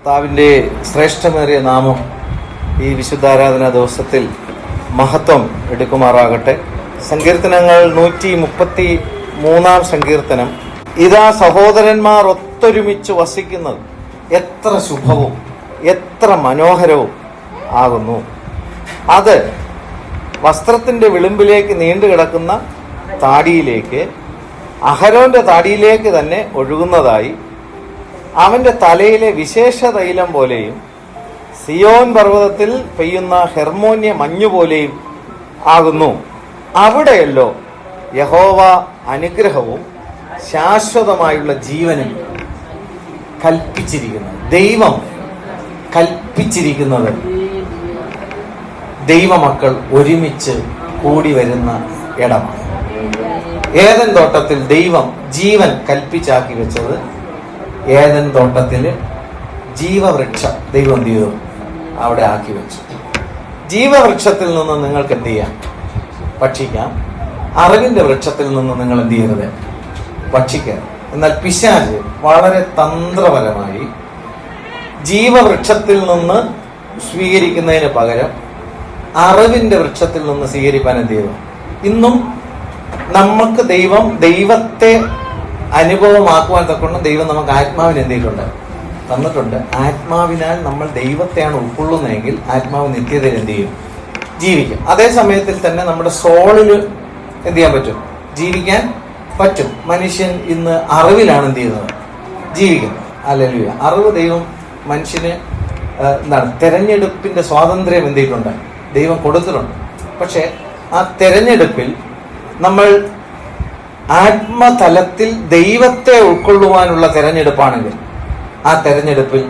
കർത്താവിൻ്റെ ശ്രേഷ്ഠമേറിയ നാമം ഈ വിശുദ്ധാരാധന ദിവസത്തിൽ മഹത്വം എടുക്കുമാറാകട്ടെ. സങ്കീർത്തനങ്ങൾ 133 സങ്കീർത്തനം. ഇതാ സഹോദരന്മാർ ഒത്തൊരുമിച്ച് വസിക്കുന്നത് എത്ര ശുഭവും എത്ര മനോഹരവും ആകുന്നു. അത് വസ്ത്രത്തിൻ്റെ വിളിമ്പിലേക്ക് നീണ്ടു കിടക്കുന്ന താടിയിലേക്ക്, അഹരോന്റെ താടിയിലേക്ക് തന്നെ ഒഴുകുന്നതായി, അവൻ്റെ തലയിലെ വിശേഷ തൈലം പോലെയും സിയോൻ പർവ്വതത്തിൽ പെയ്യുന്ന ഹെർമോന്യ മഞ്ഞുപോലെയും ആകുന്നു. അവിടെയല്ലോ യഹോവ അനുഗ്രഹവും ശാശ്വതമായുള്ള ജീവനും കൽപ്പിച്ചിരിക്കുന്നത്. ദൈവം കൽപ്പിച്ചിരിക്കുന്നത് ദൈവമക്കൾ ഒരുമിച്ച് കൂടി വരുന്ന ഇടമാണ്. ഏദൻ തോട്ടത്തിൽ ദൈവം ജീവൻ കൽപ്പിച്ചാക്കി വെച്ചത്, ഏദൻ തോട്ടത്തിൽ ജീവവൃക്ഷം ദൈവം എന്ത് ചെയ്തു? അവിടെ ആക്കി വെച്ചു. ജീവവൃക്ഷത്തിൽ നിന്ന് നിങ്ങൾക്ക് എന്ത് ചെയ്യാം? ഭക്ഷിക്കാം. അറിവിന്റെ വൃക്ഷത്തിൽ നിന്ന് നിങ്ങൾ എന്ത് ചെയ്യരുത്? ഭക്ഷിക്കാം. എന്നാൽ പിശാച് വളരെ തന്ത്രപരമായി ജീവവൃക്ഷത്തിൽ നിന്ന് സ്വീകരിക്കുന്നതിന് പകരം അറിവിന്റെ വൃക്ഷത്തിൽ നിന്ന് സ്വീകരിക്കാൻ എന്ത് ചെയ്തു? ഇന്നും നമുക്ക് ദൈവത്തെ അനുഭവമാക്കുവാൻ തക്കൊണ്ട് ദൈവം നമുക്ക് ആത്മാവിന് എന്ത് ചെയ്തിട്ടുണ്ട്? തന്നിട്ടുണ്ട്. ആത്മാവിനാൽ നമ്മൾ ദൈവത്തെയാണ് ഉൾക്കൊള്ളുന്നതെങ്കിൽ ആത്മാവ് നിത്യതയിൽ എന്ത് ചെയ്യും? ജീവിക്കും. അതേ സമയത്തിൽ തന്നെ നമ്മുടെ സോളിന് എന്ത് ചെയ്യാൻ പറ്റും? ജീവിക്കാൻ പറ്റും. മനുഷ്യൻ ഇന്ന് അറിവിലാണ് എന്ത് ചെയ്യുന്നത്? ജീവിക്കുന്നത്. ഹല്ലേലൂയ. അറിവ് ദൈവം മനുഷ്യന് തെരഞ്ഞെടുപ്പിന്റെ സ്വാതന്ത്ര്യം എന്ത് ചെയ്തിട്ടുണ്ട്? ദൈവം കൊടുത്തിട്ടുണ്ട്. പക്ഷെ ആ തെരഞ്ഞെടുപ്പിൽ നമ്മൾ ആത്മതലത്തിൽ ദൈവത്തെ ഉൾക്കൊള്ളുവാനുള്ള തെരഞ്ഞെടുപ്പാണെങ്കിൽ ആ തെരഞ്ഞെടുപ്പിൽ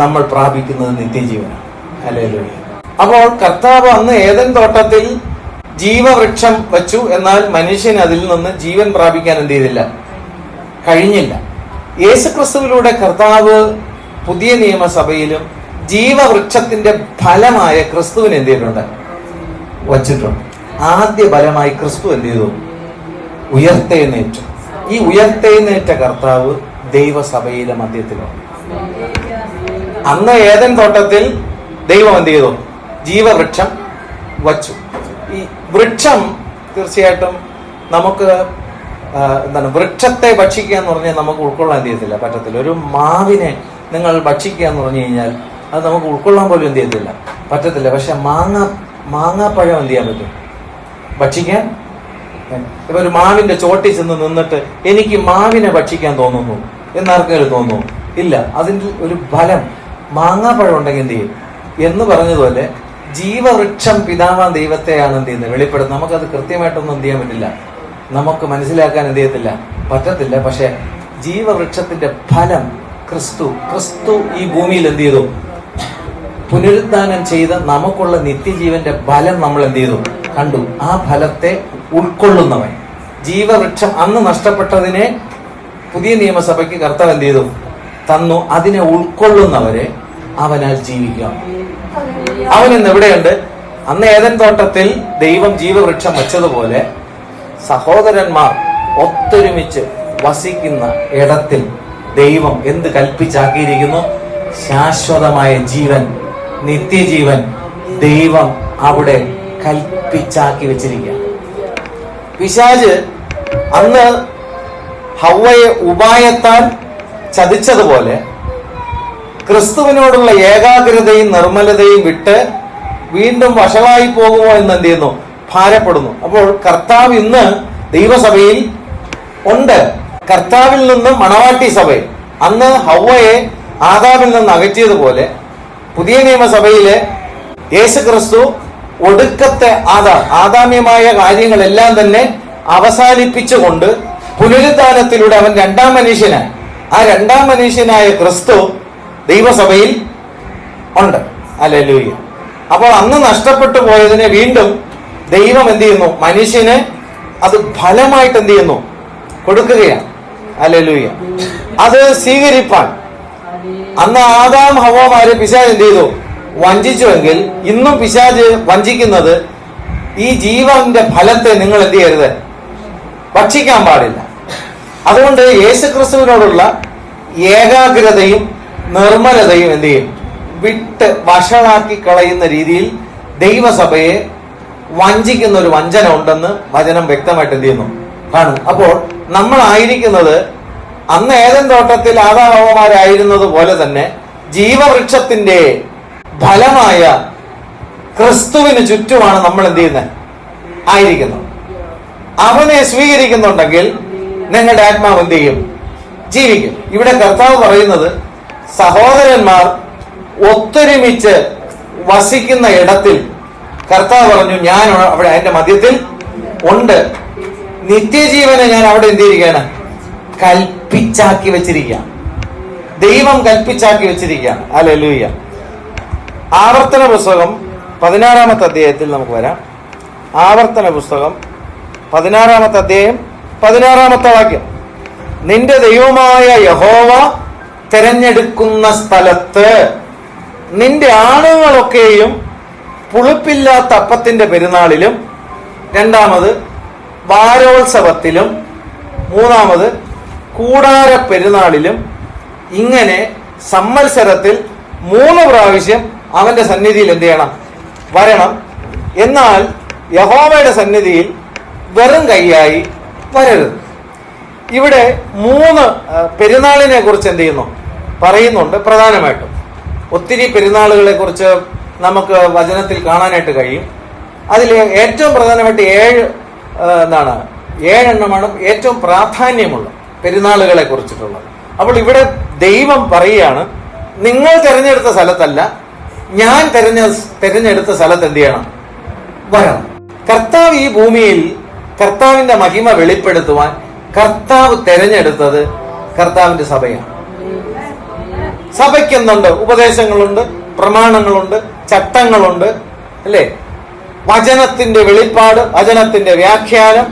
നമ്മൾ പ്രാപിക്കുന്നത് നിത്യജീവനാണ്. ഹല്ലേലൂയ. അപ്പോൾ കർത്താവ് അന്ന് ഏദൻ തോട്ടത്തിൽ ജീവവൃക്ഷം വച്ചു. എന്നാൽ മനുഷ്യൻ അതിൽ നിന്ന് ജീവൻ പ്രാപിക്കാൻ എന്ത് ചെയ്തില്ല? കഴിഞ്ഞില്ല. യേശുക്രിസ്തുവിലൂടെ കർത്താവ് പുതിയ നിയമസഭയിലും ജീവവൃക്ഷത്തിന്റെ ഫലമായ ക്രിസ്തുവിനെ എന്ത് ചെയ്തിട്ടുണ്ട്? വച്ചിട്ടുണ്ട്. ആദ്യ ഫലമായി ക്രിസ്തു എന്ത് ചെയ്തു? ഉയർത്തെഴുന്നേറ്റു. ഈ ഉയർത്തെഴുന്നേറ്റ കർത്താവ് ദൈവസഭയിലെ മധ്യത്തിലാണ്. അന്ന് ഏദൻ തോട്ടത്തിൽ ദൈവം എന്ത് ചെയ്തു? ജീവവൃക്ഷം വച്ചു. ഈ വൃക്ഷം തീർച്ചയായിട്ടും നമുക്ക് വൃക്ഷത്തെ ഭക്ഷിക്കുക എന്ന് പറഞ്ഞാൽ നമുക്ക് ഉൾക്കൊള്ളാൻ ചെയ്യത്തില്ല, പറ്റത്തില്ല. ഒരു മാവിനെ നിങ്ങൾ ഭക്ഷിക്കുക എന്ന് പറഞ്ഞു കഴിഞ്ഞാൽ അത് നമുക്ക് ഉൾക്കൊള്ളാൻ പോലും എന്ത് ചെയ്യത്തില്ല, പറ്റത്തില്ല. പക്ഷെ മാങ്ങാപ്പഴം എന്ത് ചെയ്യാൻ പറ്റും? ഭക്ഷിക്കാൻ. ഇപ്പൊ ഒരു മാവിന്റെ ചോട്ടിൽ ചെന്ന് നിന്നിട്ട് എനിക്ക് മാവിനെ ഭക്ഷിക്കാൻ തോന്നുന്നു എന്നാർക്കെങ്കിലും തോന്നുന്നു? ഇല്ല. അതിൻ്റെ ഒരു ഫലം മാങ്ങാപ്പഴം ഉണ്ടെങ്കിൽ എന്ത് ചെയ്യും എന്ന് പറഞ്ഞതുപോലെ ജീവവൃക്ഷം പിതാവാൻ ദൈവത്തെയാണ് എന്ത് ചെയ്യുന്നത്? വെളിപ്പെടുത്തുന്നത്. നമുക്കത് കൃത്യമായിട്ടൊന്നും എന്ത് ചെയ്യാൻ പറ്റില്ല, നമുക്ക് മനസ്സിലാക്കാൻ എന്ത് ചെയ്യത്തില്ല, പറ്റത്തില്ല. പക്ഷെ ജീവവൃക്ഷത്തിന്റെ ഫലം ക്രിസ്തു ഈ ഭൂമിയിൽ എന്ത് ചെയ്തു? പുനരുദ്ധാനം ചെയ്ത് നമുക്കുള്ള നിത്യജീവന്റെ ഫലം നമ്മൾ എന്ത് ചെയ്തു? കണ്ടു. ആ ഫലത്തെ ഉൾക്കൊള്ളുന്നവൻ, ജീവവൃക്ഷം അന്ന് നഷ്ടപ്പെട്ടതിനെ പുതിയ നിയമസഭയ്ക്ക് കർത്താവ് എന്ത് ചെയ്തു? തന്നു. അതിനെ ഉൾക്കൊള്ളുന്നവരെ അവനാൽ ജീവിക്കാം. അവൻ ഇന്ന് എവിടെയുണ്ട്? അന്ന് ഏദൻ തോട്ടത്തിൽ ദൈവം ജീവവൃക്ഷം വെച്ചതുപോലെ സഹോദരന്മാർ ഒത്തൊരുമിച്ച് വസിക്കുന്ന ഇടത്തിൽ ദൈവം എന്ത് കൽപ്പിച്ചാക്കിയിരിക്കുന്നു? ശാശ്വതമായ ജീവൻ, നിത്യജീവൻ ദൈവം അവിടെ കൽപ്പിച്ചാക്കി വെച്ചിരിക്കുക. പിശാച് അന്ന് ഹവ്വയെ ഉപായത്താൽ ചതിച്ചതുപോലെ ക്രിസ്തുവിനോടുള്ള ഏകാഗ്രതയും നിർമ്മലതയും വിട്ട് വീണ്ടും വഷളായി പോകുമോ എന്ന് എന്ത് ചെയ്യുന്നു? ഭാരപ്പെടുന്നു. അപ്പോൾ കർത്താവ് ഇന്ന് ദൈവസഭയിൽ ഉണ്ട്. കർത്താവിൽ നിന്ന് മണവാട്ടി സഭയിൽ അന്ന് ഹവ്വയെ ആദാമിൽ നിന്ന് അകറ്റിയതുപോലെ പുതിയ നിയമസഭയിലെ യേശുക്രിസ്തു ഒടുക്കത്തെ ആദാമ്യമായ കാര്യങ്ങളെല്ലാം തന്നെ അവസാനിപ്പിച്ചുകൊണ്ട് പുനരുദ്ധാനത്തിലൂടെ അവൻ രണ്ടാം മനുഷ്യനായി. ആ രണ്ടാം മനുഷ്യനായ ക്രിസ്തു ദൈവസഭയിൽ ഉണ്ട്. ഹല്ലേലൂയ. അപ്പോൾ അന്ന് നഷ്ടപ്പെട്ടു പോയതിനെ വീണ്ടും ദൈവം എന്ത് ചെയ്യുന്നു? മനുഷ്യന് അത് ഫലമായിട്ട് എന്ത് ചെയ്യുന്നു? കൊടുക്കുകയാണ്. ഹല്ലേലൂയ. അത് സ്വീകരിപ്പാൻ അന്ന് ആദാം ഹവ്വമാരെ പിശാച് എന്ത് ചെയ്തു? വഞ്ചിച്ചുവെങ്കിൽ ഇന്നും പിശാച് വഞ്ചിക്കുന്നത് ഈ ജീവന്റെ ഫലത്തെ നിങ്ങൾ എന്ത് ചെയ്യരുത്? ഭക്ഷിക്കാൻ പാടില്ല. അതുകൊണ്ട് യേശുക്രിസ്തുവിനോടുള്ള ഏകാഗ്രതയും നിർമ്മലതയും എന്ത് ചെയ്യും? വിട്ട് വഷളാക്കി കളയുന്ന രീതിയിൽ ദൈവസഭയെ വഞ്ചിക്കുന്ന ഒരു വഞ്ചന ഉണ്ടെന്ന് വചനം വ്യക്തമായിട്ട് എന്ത് ചെയ്യുന്നു? കാണും. അപ്പോൾ നമ്മളായിരിക്കുന്നത് അന്ന് ഏദൻ തോട്ടത്തിൽ ആദാം-ഹവ്വമാരായിരുന്നത് പോലെ തന്നെ ജീവവൃക്ഷത്തിന്റെ ഫലമായ ക്രിസ്തുവിന് ചുറ്റുമാണ് നമ്മൾ എന്ത് ചെയ്യുന്നത്? ആയിരിക്കുന്നത്. അവനെ സ്വീകരിക്കുന്നുണ്ടെങ്കിൽ നിങ്ങളുടെ ആത്മാവ് എന്ത് ചെയ്യും? ജീവിക്കും. ഇവിടെ കർത്താവ് പറയുന്നത് സഹോദരന്മാർ ഒത്തൊരുമിച്ച് വസിക്കുന്ന ഇടത്തിൽ കർത്താവ് പറഞ്ഞു, ഞാൻ അവിടെ അതിന്റെ മധ്യത്തിൽ ഉണ്ട്. നിത്യജീവനെ ഞാൻ അവിടെ എന്ത് ചെയ്തിരിക്കുകയാണ്? കൽപ്പിച്ചാക്കി വെച്ചിരിക്കുക. ദൈവം കൽപ്പിച്ചാക്കി വെച്ചിരിക്കുകയാണ്. ഹല്ലേലൂയ. ആവർത്തന പുസ്തകം 16-ാമത്തെ അധ്യായത്തിൽ നമുക്ക് വരാം. ആവർത്തന പുസ്തകം 16-ാമത്തെ അധ്യായം 16-ാമത്തെ വാക്യം. നിന്റെ ദൈവമായ യഹോവ തെരഞ്ഞെടുക്കുന്ന സ്ഥലത്ത് നിന്റെ ആണുങ്ങളൊക്കെയും പുളിപ്പില്ലാത്ത അപ്പത്തിന്റെ പെരുന്നാളിലും, രണ്ടാമത് വാരോത്സവത്തിലും, മൂന്നാമത് കൂടാര പെരുന്നാളിലും, ഇങ്ങനെ സംവത്സരത്തിൽ 3 പ്രാവശ്യം അവന്റെ സന്നിധിയിൽ എന്ത് ചെയ്യണം? വരണം. എന്നാൽ യഹോവയുടെ സന്നിധിയിൽ വെറും കൈയായി വരരുത്. ഇവിടെ 3 പെരുന്നാളിനെ കുറിച്ച് എന്ത് ചെയ്യുന്നു? പറയുന്നുണ്ട്. പ്രധാനമായിട്ടും ഒത്തിരി പെരുന്നാളുകളെ കുറിച്ച് നമുക്ക് വചനത്തിൽ കാണാനായിട്ട് കഴിയും. അതിൽ ഏറ്റവും പ്രധാനമായിട്ട് 7 എണ്ണമാണ് ഏറ്റവും പ്രാധാന്യമുള്ള പെരുന്നാളുകളെ കുറിച്ചിട്ടുള്ളത്. അപ്പോൾ ഇവിടെ ദൈവം പറയുകയാണ്, നിങ്ങൾ തിരഞ്ഞെടുത്ത സ്ഥലത്തല്ല, ഞാൻ തിരഞ്ഞെടുത്ത സ്ഥലത്ത് എന്ത് ചെയ്യണം? വരണം. കർത്താവ് ഈ ഭൂമിയിൽ കർത്താവിന്റെ മഹിമ വെളിപ്പെടുത്തുവാൻ കർത്താവ് തിരഞ്ഞെടുത്തത് കർത്താവിന്റെ സഭയാണ്. സഭയ്ക്ക് എന്തുണ്ട്? ഉപദേശങ്ങളുണ്ട്, പ്രമാണങ്ങളുണ്ട്, ചട്ടങ്ങളുണ്ട്, അല്ലേ? വചനത്തിന്റെ വെളിപ്പാട്, വചനത്തിന്റെ വ്യാഖ്യാനം,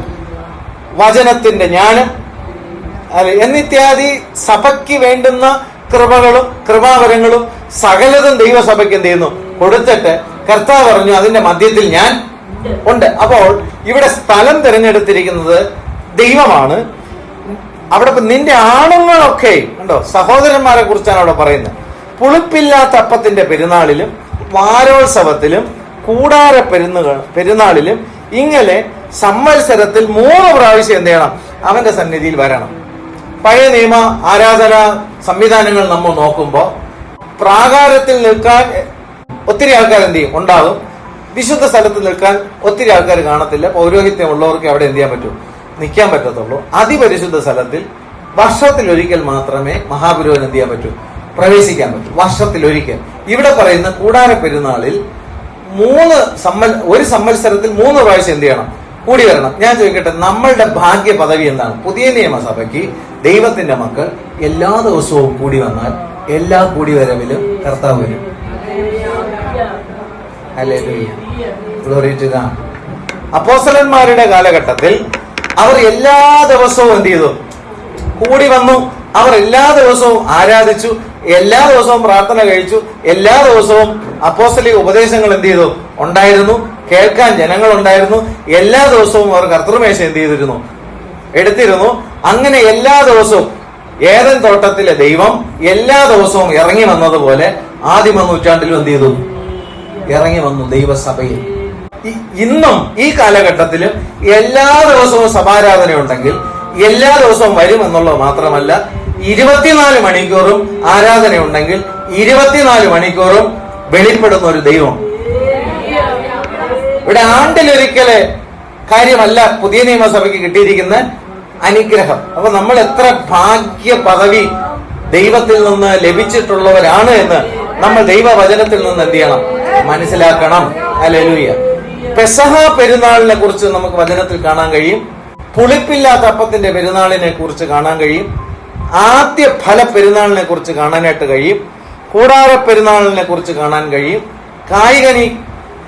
വചനത്തിന്റെ ജ്ഞാനം എന്നിത്യാദി സഭയ്ക്ക് വേണ്ടുന്ന കൃപകളും കൃപാവരങ്ങളും സകലതും ദൈവസഭയ്ക്ക് എന്ത് ചെയ്യുന്നു? കൊടുത്തിട്ട് കർത്താവ് പറഞ്ഞു, അതിന്റെ മധ്യത്തിൽ ഞാൻ ഉണ്ട്. അപ്പോൾ ഇവിടെ സ്ഥലം തിരഞ്ഞെടുത്തിരിക്കുന്നത് ദൈവമാണ്. അവിടെ നിന്റെ ആണുങ്ങളൊക്കെ ഉണ്ടോ? സഹോദരന്മാരെ കുറിച്ചാണ് അവിടെ പറയുന്നത്. പുളിപ്പില്ലാത്ത അപ്പത്തിന്റെ പെരുന്നാളിലും വാരോത്സവത്തിലും കൂടാര പെരുന്നാളിലും ഇങ്ങനെ സംവത്സരത്തിൽ 3 പ്രാവശ്യം എന്ത് ചെയ്യണം? അവന്റെ സന്നിധിയിൽ വരണം. പഴയ നിയമ ആരാധന സംവിധാനങ്ങൾ നമ്മൾ നോക്കുമ്പോൾ പ്രാകാരത്തിൽ നിൽക്കാൻ ഒത്തിരി ആൾക്കാർ എന്ത് ചെയ്യും? ഉണ്ടാകും. വിശുദ്ധ സ്ഥലത്ത് നിൽക്കാൻ ഒത്തിരി ആൾക്കാർ കാണത്തില്ല. പൗരോഹിത്യം ഉള്ളവർക്ക് അവിടെ എന്ത് ചെയ്യാൻ പറ്റൂ? നിൽക്കാൻ പറ്റത്തുള്ളൂ. അതിപരിശുദ്ധ സ്ഥലത്തിൽ വർഷത്തിലൊരിക്കൽ മാത്രമേ മഹാപുരോഹിതൻ എന്ത് ചെയ്യാൻ പറ്റൂ? പ്രവേശിക്കാൻ പറ്റൂ. വർഷത്തിലൊരിക്കൽ. ഇവിടെ പറയുന്ന കൂടാര പെരുന്നാളിൽ ഒരു സംവത്സരത്തിൽ 3 പ്രാവശ്യം എന്ത് ചെയ്യണം? കൂടി വരണം. ഞാൻ ചോദിക്കട്ടെ, നമ്മളുടെ ഭാഗ്യ പദവി എന്താണ്? പുതിയ നിയമസഭയ്ക്ക് ദൈവത്തിന്റെ മക്കൾ എല്ലാ ദിവസവും കൂടി വന്നാൽ എല്ലാ കൂടിവരവിലും കർത്താവ് വരും. ഹല്ലേലൂയ. Glory to God. അപ്പോസ്തലന്മാരുടെ കാലഘട്ടത്തിൽ അവർ എല്ലാ ദിവസവും എന്ത് ചെയ്തു? കൂടി വന്നു. അവർ എല്ലാ ദിവസവും ആരാധിച്ചു, എല്ലാ ദിവസവും പ്രാർത്ഥന കഴിച്ചു, എല്ലാ ദിവസവും അപ്പോസ്തലിക ഉപദേശങ്ങൾ എന്ത് ചെയ്തു? ഉണ്ടായിരുന്നു. കേൾക്കാൻ ജനങ്ങൾ ഉണ്ടായിരുന്നു. എല്ലാ ദിവസവും അവർ കർത്തൃമേശ എന്ത് ചെയ്തിരുന്നു? എടുത്തിരുന്നു. അങ്ങനെ എല്ലാ ദിവസവും ഏദൻ തോട്ടത്തിലെ ദൈവം എല്ലാ ദിവസവും ഇറങ്ങി വന്നതുപോലെ ആദിമ നൂറ്റാണ്ടിലും എന്ത് ചെയ്തു? ഇറങ്ങി വന്നു ദൈവസഭയിൽ. ഇന്നും ഈ കാലഘട്ടത്തിലും എല്ലാ ദിവസവും സഭാരാധന ഉണ്ടെങ്കിൽ എല്ലാ ദിവസവും വരുമെന്നുള്ളത് മാത്രമല്ല, 24 മണിക്കൂറും ആരാധന ഉണ്ടെങ്കിൽ 24 മണിക്കൂറും വെളിപ്പെടുന്ന ഒരു ദൈവം. ഇവിടെ ആണ്ടിലൊരിക്കലെ കാര്യമല്ല പുതിയ നിയമസഭയ്ക്ക് കിട്ടിയിരിക്കുന്ന അനുഗ്രഹം. അപ്പൊ നമ്മൾ എത്ര ഭാഗ്യ പദവി ദൈവത്തിൽ നിന്ന് ലഭിച്ചിട്ടുള്ളവരാണ് എന്ന് നമ്മൾ ദൈവവചനത്തിൽ നിന്ന് എന്ത് ചെയ്യണം? മനസ്സിലാക്കണം. ഹല്ലേലൂയ. പെസഹ പെരുന്നാളിനെ കുറിച്ച് നമുക്ക് വചനത്തിൽ കാണാൻ കഴിയും. പുളിപ്പില്ലാത്ത അപ്പത്തിന്റെ പെരുന്നാളിനെ കുറിച്ച് കാണാൻ കഴിയും. ആദ്യ ഫല പെരുന്നാളിനെ കുറിച്ച് കാണാനായിട്ട് കഴിയും. കൂടാര പെരുന്നാളിനെ കുറിച്ച് കാണാൻ കഴിയും. കായികനി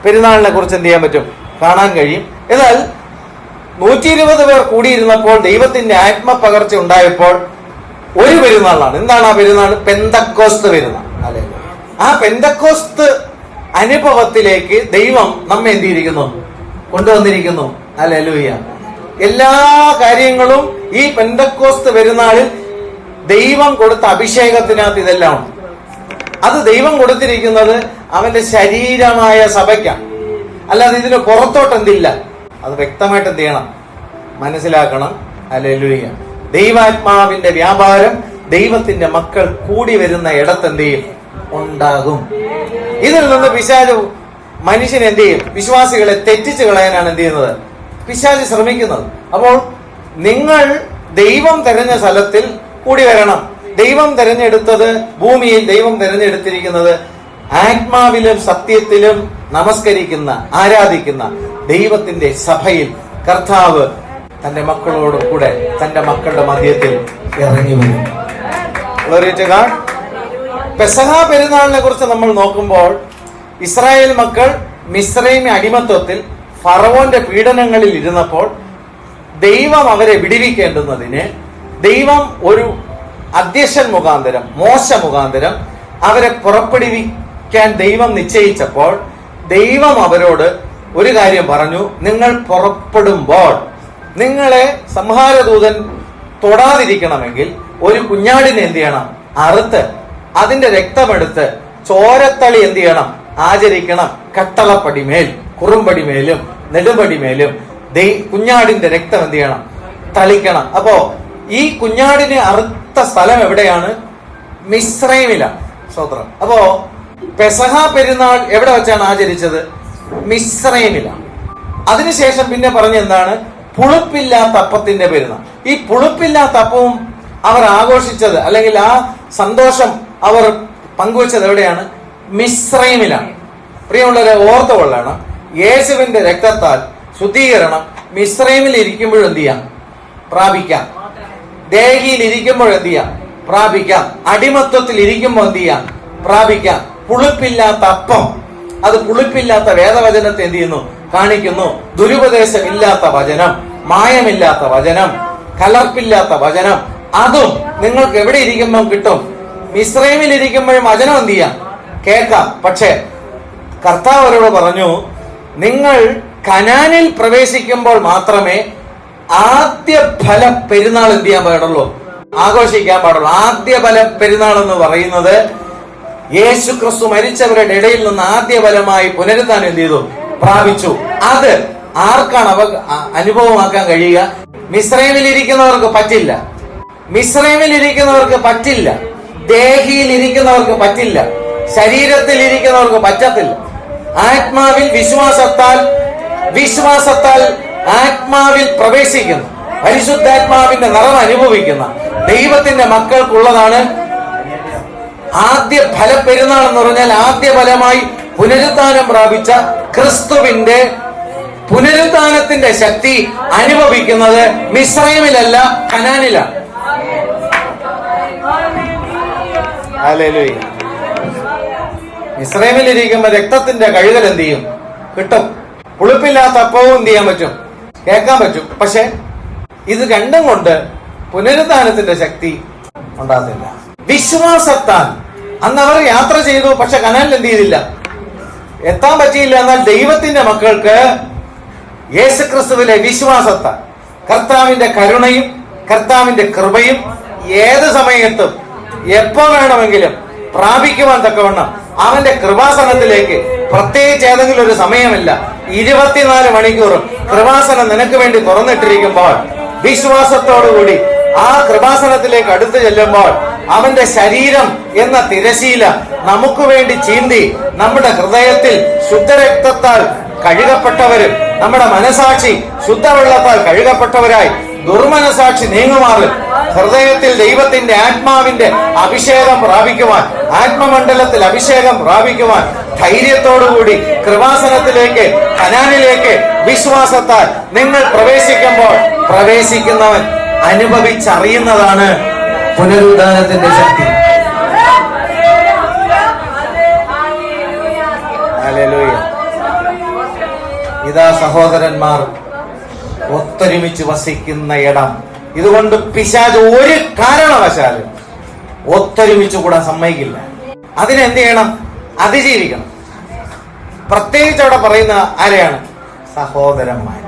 പെരുന്നാളിനെ കുറിച്ച് എന്ത് ചെയ്യാൻ പറ്റും? കാണാൻ കഴിയും. എന്നാൽ 120 പേർ കൂടിയിരുന്നപ്പോൾ ദൈവത്തിന്റെ ആത്മപകർച്ച ഉണ്ടായപ്പോൾ ഒരു പെരുന്നാളാണ്. എന്താണ് ആ പെരുന്നാൾ? പെന്തക്കോസ്ത് പെരുന്നാൾ. അല്ലെ? ആ പെന്തക്കോസ്ത് അനുഭവത്തിലേക്ക് ദൈവം നമ്മെ എന്ത് ചെയ്തിരിക്കുന്നു? കൊണ്ടുവന്നിരിക്കുന്നു. ഹല്ലേലൂയ. എല്ലാ കാര്യങ്ങളും ഈ പെന്തക്കോസ്ത് പെരുന്നാളിൽ ദൈവം കൊടുത്ത അഭിഷേകത്തിനകത്ത് ഇതെല്ലാം ഉണ്ട്. അത് ദൈവം കൊടുത്തിരിക്കുന്നത് അവന്റെ ശരീരമായ സഭയ്ക്കാണ്. അല്ലാതെ ഇതിന് പുറത്തോട്ട് എന്തില്ല. അത് വ്യക്തമായിട്ട് എന്ത് ചെയ്യണം, മനസ്സിലാക്കണം. ഹല്ലേലൂയ. ദൈവാത്മാവിന്റെ വ്യാപാരം ദൈവത്തിന്റെ മക്കൾ കൂടി വരുന്ന ഇടത്ത് എന്ത് ചെയ്യും, ഉണ്ടാകും. ഇതിൽ നിന്ന് പിശാച് മനുഷ്യൻ എന്ത് ചെയ്യും, വിശ്വാസികളെ തെറ്റിച്ച് കളയാനാണ് എന്ത് ചെയ്യുന്നത്, പിശാച് ശ്രമിക്കുന്നത്. അപ്പോൾ നിങ്ങൾ ദൈവം തെരഞ്ഞ സ്ഥലത്തിൽ കൂടി വരണം. ദൈവം തെരഞ്ഞെടുത്തത്, ഭൂമിയിൽ ദൈവം തെരഞ്ഞെടുത്തിരിക്കുന്നത് ആത്മാവിലും സത്യത്തിലും നമസ്കരിക്കുന്ന, ആരാധിക്കുന്ന ദൈവത്തിന്റെ സഭയിൽ കർത്താവ് തന്റെ മക്കളോട് കൂടെ തന്റെ മക്കളുടെ മധ്യത്തിൽ ഇറങ്ങി വരും. പെസഹ പെരുന്നാളിനെ കുറിച്ച് നമ്മൾ നോക്കുമ്പോൾ, ഇസ്രായേൽ മക്കൾ മിസ്രൈം അടിമത്വത്തിൽ ഫറവോന്റെ പീഡനങ്ങളിൽ ഇരുന്നപ്പോൾ ദൈവം അവരെ വിടുവിക്കേണ്ടുന്നതിന് ദൈവം ഒരു അധ്യക്ഷൻ മുഖാന്തരം, മോശ മുഖാന്തരം അവരെ പുറപ്പെടുവിക്കാൻ ദൈവം നിശ്ചയിച്ചപ്പോൾ ദൈവം അവരോട് ഒരു കാര്യം പറഞ്ഞു: നിങ്ങൾ പുറപ്പെടുമ്പോൾ നിങ്ങളെ സംഹാരദൂതൻ തൊടാതിരിക്കണമെങ്കിൽ ഒരു കുഞ്ഞാടിനെ എന്ത് ചെയ്യണം, അറുത്ത് അതിന്റെ രക്തമെടുത്ത് ചോരത്തളി എന്ത് ചെയ്യണം, ആചരിക്കണം. കട്ടളപ്പടിമേൽ, കുറുമ്പടിമേലും നെടുമ്പടിമേലും കുഞ്ഞാടിന്റെ രക്തം എന്ത് ചെയ്യണം, തളിക്കണം. അപ്പോ ഈ കുഞ്ഞാടിനെ അറുത്ത സ്ഥലം എവിടെയാണ്? മിസ്രൈമിലാണ്. സ്തോത്രം. അപ്പോ പെസഹ പെരുന്നാൾ എവിടെ വെച്ചാണ് ആചരിച്ചത്? മിസ്രൈമിലാണ്. അതിനുശേഷം പിന്നെ പറഞ്ഞെന്താണ്? പുളിപ്പില്ലാത്ത അപ്പത്തിന്റെ പെരുന്നാൾ. ഈ പുളിപ്പില്ലാത്ത അപ്പവും അവർ ആഘോഷിച്ചത്, അല്ലെങ്കിൽ ആ സന്തോഷം അവർ പങ്കുവച്ചത് എവിടെയാണ്? മിസ്രൈമിലാണ്. പ്രിയമുള്ളവരെ, ഓർത്തുകൊള്ളണം, യേശുവിന്റെ രക്തത്താൽ ശുദ്ധീകരണം മിസ്രൈമിൽ ഇരിക്കുമ്പോഴും എന്ത് ചെയ്യാം, പ്രാപിക്കാം. ദേഹിയിൽ ഇരിക്കുമ്പോൾ എന്ത് ചെയ്യാം, പ്രാപിക്കാം. അടിമത്വത്തിൽ ഇരിക്കുമ്പോൾ എന്ത് ചെയ്യാം, പ്രാപിക്കാം. പുളിപ്പില്ലാത്ത അപ്പം, അത് പുളിപ്പില്ലാത്ത വേദവചനത്തെ എന്ത് ചെയ്യുന്നു, കാണിക്കുന്നു. ദുരുപദേശമില്ലാത്ത വചനം, മായമില്ലാത്ത വചനം, കലർപ്പില്ലാത്ത വചനം, അതും നിങ്ങൾക്ക് എവിടെ ഇരിക്കുമ്പോൾ കിട്ടും. മിസ്രൈമിൽ ഇരിക്കുമ്പോഴും വചനം എന്ത് ചെയ്യാം, കേൾക്കാം. പക്ഷേ കർത്താവ് അവരോട് പറഞ്ഞു, നിങ്ങൾ കനാനിൽ പ്രവേശിക്കുമ്പോൾ മാത്രമേ ആദ്യ ഫല പെരുന്നാൾ എന്ത് ചെയ്യാൻ പാടുള്ളൂ, ആഘോഷിക്കാൻ പാടുള്ളൂ. ആദ്യ ഫല പെരുന്നാൾ എന്ന് പറയുന്നത് യേശു ക്രിസ്തു മരിച്ചവരുടെ ഇടയിൽ നിന്ന് ആദ്യ ഫലമായി പുനരുത്ഥാനം എന്ത് ചെയ്തു, പ്രാപിച്ചു. അത് ആർക്കാണ് അനുഭവമാക്കാൻ കഴിയുക? മിസ്രൈമിൽ ഇരിക്കുന്നവർക്ക് പറ്റില്ല. മിസ്രൈമിൽ ഇരിക്കുന്നവർക്ക് പറ്റില്ല. ദേഹിയിൽ ഇരിക്കുന്നവർക്ക് പറ്റില്ല. ശരീരത്തിൽ ഇരിക്കുന്നവർക്ക് പറ്റത്തില്ല. ആത്മാവിൽ വിശ്വാസത്താൽ ആത്മാവിൽ പ്രവേശിക്കുന്ന, പരിശുദ്ധാത്മാവിന്റെ നിറം അനുഭവിക്കുന്ന ദൈവത്തിന്റെ മക്കൾക്കുള്ളതാണ് ആദ്യ ഫല പെരുന്നാൾ എന്ന് പറഞ്ഞാൽ. ആദ്യ ഫലമായി പുനരുത്ഥാനം പ്രാപിച്ച ക്രിസ്തുവിന്റെ പുനരുത്ഥാനത്തിന്റെ ശക്തി അനുഭവിക്കുന്നത് മിസ്രൈമിലല്ല, കനാനിലാണ്. ഹല്ലേലൂയ. മിസ്രൈമിൽ ഇരിക്കുമ്പോൾ രക്തത്തിന്റെ കഴുകൽ എന്ത് ചെയ്യും, കിട്ടും. പുളിപ്പില്ലാത്ത അപ്പവും എന്ത് ചെയ്യാൻ പറ്റും, കേൾക്കാൻ പറ്റും. പക്ഷെ ഇത് രണ്ടും കൊണ്ട് പുനരുത്ഥാനത്തിന്റെ ശക്തി ഉണ്ടാകുന്നില്ല. വിശ്വാസത്താൽ അന്ന് അവർ യാത്ര ചെയ്തു, പക്ഷെ കനാലിൽ എന്ത് ചെയ്തില്ല, എത്താൻ പറ്റിയില്ല. എന്നാൽ ദൈവത്തിന്റെ മക്കൾക്ക് യേശുക്രിസ്തുവിലെ വിശ്വാസത്താൽ കർത്താവിന്റെ കരുണയും കർത്താവിന്റെ കൃപയും ഏത് സമയത്തും എപ്പോ വേണമെങ്കിലും പ്രാപിക്കുവാൻ തക്കവണ്ണം അവന്റെ കൃപാസനത്തിലേക്ക്, പ്രത്യേകിച്ച് ഏതെങ്കിലും ഒരു സമയമില്ല, 24 മണിക്കൂറും കൃപാസനം നിനക്ക് വേണ്ടി തുറന്നിട്ടിരിക്കുമ്പോൾ വിശ്വാസത്തോടുകൂടി ആ കൃപാസനത്തിലേക്ക് അടുത്ത് ചെല്ലുമ്പോൾ അവന്റെ ശരീരം എന്ന തിരശീല നമുക്ക് വേണ്ടി ചീന്തി നമ്മുടെ ഹൃദയത്തിൽ ശുദ്ധരക്തത്താൽ കഴുകപ്പെട്ടവരും നമ്മുടെ മനസാക്ഷി ശുദ്ധവെള്ളത്താൽ കഴുകപ്പെട്ടവരായി ദുർമനസാക്ഷി നീങ്ങുമാറ് ഹൃദയത്തിൽ ദൈവത്തിന്റെ ആത്മാവിന്റെ അഭിഷേകം പ്രാപിക്കുവാൻ, ആത്മമണ്ഡലത്തിൽ അഭിഷേകം പ്രാപിക്കുവാൻ ധൈര്യത്തോടുകൂടി കൃപാസനത്തിലേക്ക്, കനാനിലേക്ക് വിശ്വാസത്താൽ നിങ്ങൾ പ്രവേശിക്കുമ്പോൾ പ്രവേശിക്കുന്നവൻ അനുഭവിച്ചറിയുന്നതാണ് പുനരുദ്ധാനത്തിന്റെ ശക്തി. ഹല്ലേലൂയ. ഇതാ സഹോദരന്മാർ ഒത്തൊരുമിച്ച് വസിക്കുന്ന ഇടം. ഇതുകൊണ്ട് പിശാച് ഒരു കാരണവശാലും ഒത്തൊരുമിച്ച് കൂടാൻ സമ്മതിക്കില്ല. അതിനെന്ത് ചെയ്യണം? അതിജീവിക്കണം. പ്രത്യേകിച്ച് അവിടെ പറയുന്ന ആരെയാണ്? സഹോദരന്മാർ.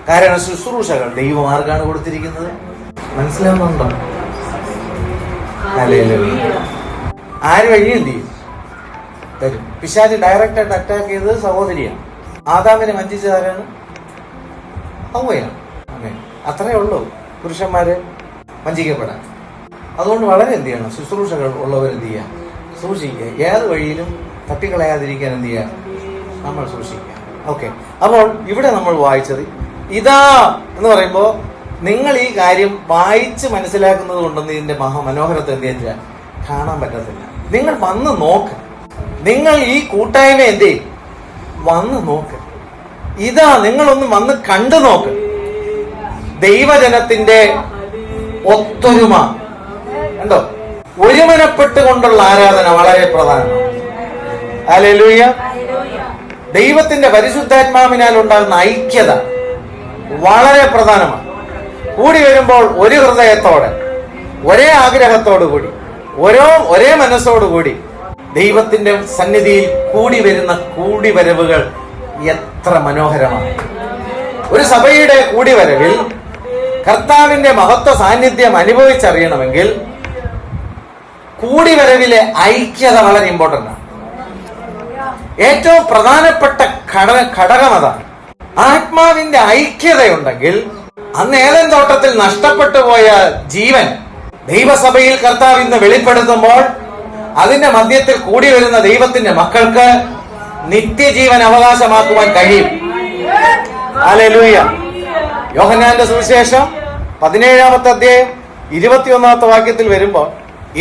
കാരണം ശുശ്രൂഷകൾ ദൈവം ആർക്കാണ് കൊടുത്തിരിക്കുന്നത്? മനസ്സിലാവുന്നുണ്ടോ? ആര് വഴി എന്ത് ചെയ്യും? തരും. പിശാച് ഡയറക്റ്റായിട്ട് അറ്റാക്ക് ചെയ്തത് സഹോദരിയാണ്. ആദാമിനെ വഞ്ചിച്ചതാരാണ്? ഹവ്വയാണ്. അത്രേ ഉള്ളൂ പുരുഷന്മാര് വഞ്ചിക്കപ്പെടാൻ. അതുകൊണ്ട് വളരെ എന്ത് ചെയ്യണം, ശുശ്രൂഷകൾ ഉള്ളവർ എന്ത് ചെയ്യുക, സൂക്ഷിക്കുക. ഏത് വഴിയിലും തട്ടിക്കളയാതിരിക്കാൻ എന്ത് ചെയ്യുക, നമ്മൾ സൂക്ഷിക്കുക. ഓക്കെ. അപ്പോൾ ഇവിടെ നമ്മൾ വായിച്ചത് ഇതാ എന്ന് പറയുമ്പോൾ നിങ്ങൾ ഈ കാര്യം വായിച്ച് മനസ്സിലാക്കുന്നത് കൊണ്ടൊന്നും ഇതിന്റെ മഹാമനോഹരത്തെ എന്ത് ചെയ്യാൻ കാണാൻ പറ്റത്തില്ല. നിങ്ങൾ വന്ന് നോക്ക്. നിങ്ങൾ ഈ കൂട്ടായ്മ എന്ത് ചെയ്യും, വന്ന് നോക്ക്. ഇതാ നിങ്ങളൊന്ന് വന്ന് കണ്ടു നോക്ക്. ദൈവജനത്തിന്റെ ഒത്തൊരുമ കണ്ടോ, ഒരുമനപ്പെട്ടുകൊണ്ടുള്ള ആരാധന വളരെ പ്രധാനമാണ്. ഹല്ലേലൂയ. ദൈവത്തിന്റെ പരിശുദ്ധാത്മാവിനാൽ ഉണ്ടാകുന്ന ഐക്യത വളരെ പ്രധാനമാണ്. കൂടി വരുമ്പോൾ ഒരു ഹൃദയത്തോടെ, ഒരേ ആഗ്രഹത്തോടു കൂടി, ഒരേ മനസ്സോടുകൂടി ദൈവത്തിന്റെ സന്നിധിയിൽ കൂടി വരുന്ന കൂടിവരവുകൾ എത്ര മനോഹരമാണ്. ഒരു സഭയുടെ കൂടിവരവിൽ കർത്താവിന്റെ മഹത്വ സാന്നിധ്യം അനുഭവിച്ചറിയണമെങ്കിൽ കൂടിവരവിലെ ഐക്യത വളരെ ഇമ്പോർട്ടന്റ് ആണ്. ഏറ്റവും പ്രധാനപ്പെട്ട ഘടകം അതാണ്. ആത്മാവിന്റെ ഐക്യതയുണ്ടെങ്കിൽ അന്ന് ഏദൻ തോട്ടത്തിൽ നഷ്ടപ്പെട്ടു പോയ ജീവൻ ദൈവസഭയിൽ കർത്താവ് ഇന്ന് വെളിപ്പെടുത്തുമ്പോൾ അതിന്റെ മധ്യത്തിൽ കൂടി വരുന്ന ദൈവത്തിന്റെ മക്കൾക്ക് നിത്യജീവൻ അവകാശമാക്കുവാൻ കഴിയും. ഹല്ലേലൂയ. യോഹന്നാന്റെ സുവിശേഷം 17-ാമത്തെ അധ്യായം 21-ാമത്തെ വാക്യത്തിൽ വരുമ്പോൾ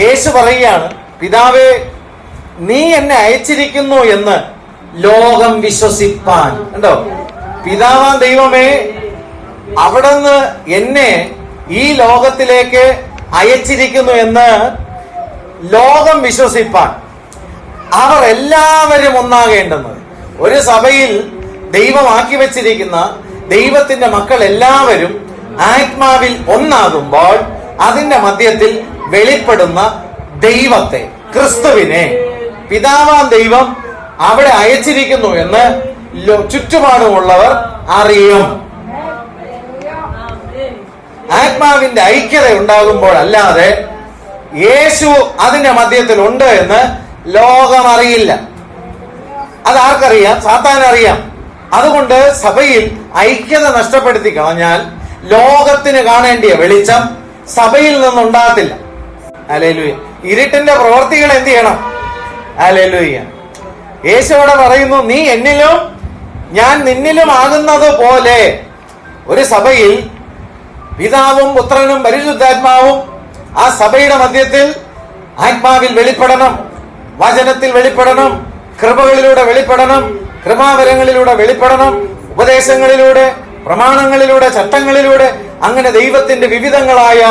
യേശു പറയുകയാണ്, പിതാവേ നീ എന്നെ അയച്ചിരിക്കുന്നു എന്ന് ലോകം വിശ്വസിപ്പാൻ. കണ്ടോ, പിതാവാൻ ദൈവമേ അവിടുന്ന് എന്നെ ഈ ലോകത്തിലേക്ക് അയച്ചിരിക്കുന്നു എന്ന് ലോകം വിശ്വസിപ്പാൻ. അവർ എല്ലാവരും ഒന്നാകേണ്ടുന്നത്. ഒരു സഭയിൽ ദൈവമാക്കി വെച്ചിരിക്കുന്ന ദൈവത്തിന്റെ മക്കൾ എല്ലാവരും ആത്മാവിൽ ഒന്നാകുമ്പോൾ അതിന്റെ മധ്യത്തിൽ വെളിപ്പെടുന്ന ദൈവത്തെ, ക്രിസ്തുവിനെ പിതാവാൻ ദൈവം അവിടെ അയച്ചിരിക്കുന്നു എന്ന് ചുറ്റുപാടുമുള്ളവർ അറിയും. ആത്മാവിന്റെ ഐക്യത ഉണ്ടാകുമ്പോൾ അല്ലാതെ യേശു അതിന്റെ മധ്യത്തിൽ ഉണ്ട് എന്ന് ലോകം അറിയില്ല. അത് ആർക്കറിയാം? സാത്താൻ അറിയാം. അതുകൊണ്ട് സഭയിൽ ഐക്യത നഷ്ടപ്പെടുത്തി കളഞ്ഞാൽ ലോകത്തിന് കാണേണ്ടിയ വെളിച്ചം സഭയിൽ നിന്നുണ്ടാകത്തില്ല. ഹല്ലേലൂയ. ഇരുട്ടിന്റെ പ്രവർത്തികൾ എന്ത് ചെയ്യണം? ഹല്ലേലൂയ. യേശു അവിടെ പറയുന്നു, നീ എന്നിലും ഞാൻ നിന്നിലും ആകുന്നത് പോലെ. ഒരു സഭയിൽ പിതാവും പുത്രനും പരിശുദ്ധാത്മാവും ആ സഭയുടെ മധ്യത്തിൽ ആത്മാവിൽ വെളിപ്പെടണം, വചനത്തിൽ വെളിപ്പെടണം, കൃപകളിലൂടെ വെളിപ്പെടണം, കൃപാവരങ്ങളിലൂടെ വെളിപ്പെടണം, ഉപദേശങ്ങളിലൂടെ, പ്രമാണങ്ങളിലൂടെ, ചട്ടങ്ങളിലൂടെ, അങ്ങനെ ദൈവത്തിന്റെ വിവിധങ്ങളായ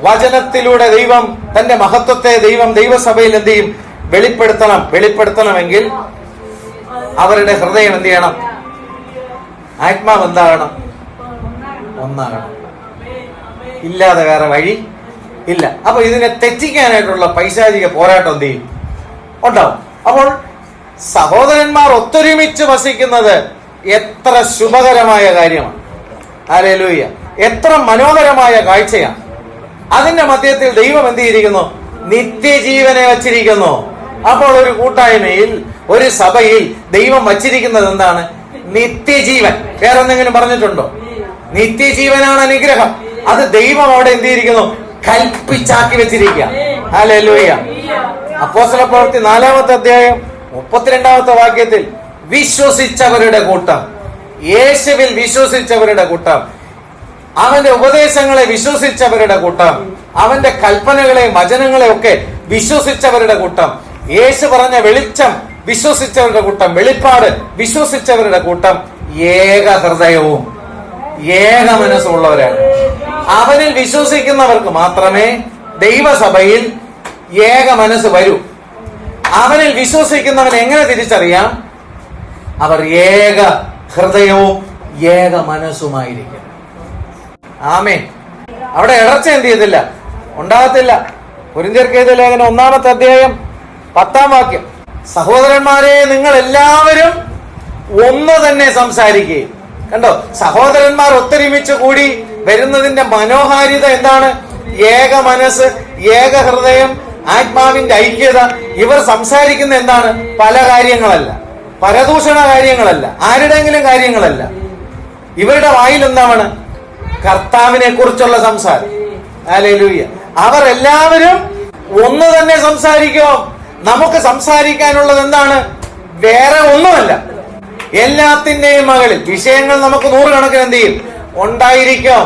വചനത്തിലൂടെ ദൈവം തന്റെ മഹത്വത്തെ ദൈവസഭയിൽ എന്ത് ചെയ്യും? വെളിപ്പെടുത്തണമെങ്കിൽ അവരുടെ ഹൃദയം എന്ത് ചെയ്യണം? ആത്മാവ് എന്താകണം? ഒന്നാകണം. ഇല്ലാതെ വേറെ വഴി ഇല്ല. അപ്പൊ ഇതിനെ തെറ്റിക്കാനായിട്ടുള്ള പൈശാചിക പോരാട്ടം എന്ത് ചെയ്യും? ഉണ്ടാവും. അപ്പോൾ സഹോദരന്മാർ ഒത്തൊരുമിച്ച് വസിക്കുന്നത് എത്ര ശുഭകരമായ കാര്യമാണ്. ഹല്ലേലൂയ. എത്ര മനോഹരമായ കാഴ്ചയാണ്. അതിന്റെ മധ്യത്തിൽ ദൈവം എന്ത് ചെയ്തിരിക്കുന്നു? നിത്യജീവനെ വച്ചിരിക്കുന്നു. അപ്പോൾ ഒരു കൂട്ടായ്മയിൽ, ഒരു സഭയിൽ ദൈവം വച്ചിരിക്കുന്നത് എന്താണ്? നിത്യജീവൻ. വേറെ എന്തെങ്കിലും പറഞ്ഞിട്ടുണ്ടോ? നിത്യജീവനാണ് അനുഗ്രഹം. അത് ദൈവം അവിടെ എന്ത് ചെയ്തിരിക്കുന്നു? കൽപ്പിച്ചാക്കി വെച്ചിരിക്കുക. ഹല്ലേലൂയ. അപ്പോസ്തലപ്രവൃത്തി 4-ാമത്തെ അധ്യായം 32-ാമത്തെ വാക്യത്തിൽ വിശ്വസിച്ചവരുടെ കൂട്ടം, യേശുവിൽ വിശ്വസിച്ചവരുടെ കൂട്ടം, അവന്റെ ഉപദേശങ്ങളെ വിശ്വസിച്ചവരുടെ കൂട്ടം, അവന്റെ കൽപ്പനകളെയും വചനങ്ങളെയും ഒക്കെ വിശ്വസിച്ചവരുടെ കൂട്ടം, യേശു പറഞ്ഞ വെളിച്ചം വിശ്വസിച്ചവരുടെ കൂട്ടം, വെളിപ്പാട് വിശ്വസിച്ചവരുടെ കൂട്ടം ഏക ഹൃദയവും ഏക മനസ്സുള്ളവരാണ്. അവനിൽ വിശ്വസിക്കുന്നവർക്ക് മാത്രമേ ദൈവസഭയിൽ ഏക മനസ്സ് വരൂ. അവനിൽ വിശ്വസിക്കുന്നവൻ എങ്ങനെ തിരിച്ചറിയാം? അവർ ഏക ഹൃദയവും ഏക മനസ്സുമായിരിക്കും. ആമേൻ. അവിടെ ഇടർച്ച എന്ത് ചെയ്തില്ല? ഉണ്ടാകത്തില്ല. കൊരിന്ത്യർക്കെഴുതിയ ലേഖനം 1-ാമത്തെ അധ്യായം 10-ാം വാക്യം, സഹോദരന്മാരെ നിങ്ങൾ എല്ലാവരും ഒന്ന് തന്നെ സംസാരിക്കുകയും. കണ്ടോ, സഹോദരന്മാർ ഒത്തൊരുമിച്ച് കൂടി വരുന്നതിന്റെ മനോഹാരിത എന്താണ്? ഏക മനസ്സ്, ഏക ഹൃദയം, ആത്മാവിന്റെ ഐക്യത. ഇവർ സംസാരിക്കുന്ന എന്താണ്? പല കാര്യങ്ങളല്ല, പരദൂഷണ കാര്യങ്ങളല്ല, ആരുടെയെങ്കിലും കാര്യങ്ങളല്ല. ഇവരുടെ വായിൽ എന്താണ്? കർത്താവിനെ കുറിച്ചുള്ള സംസാരം. ഹല്ലേലൂയ. അവർ എല്ലാവരും ഒന്ന് തന്നെ സംസാരിക്കും. നമുക്ക് സംസാരിക്കാനുള്ളത് എന്താണ്? വേറെ ഒന്നുമല്ല. എല്ലാത്തിന്റെയും മകളിൽ വിഷയങ്ങൾ നമുക്ക് നൂറുകണക്കിന് എന്ത് ചെയ്യും? ഉണ്ടായിരിക്കും.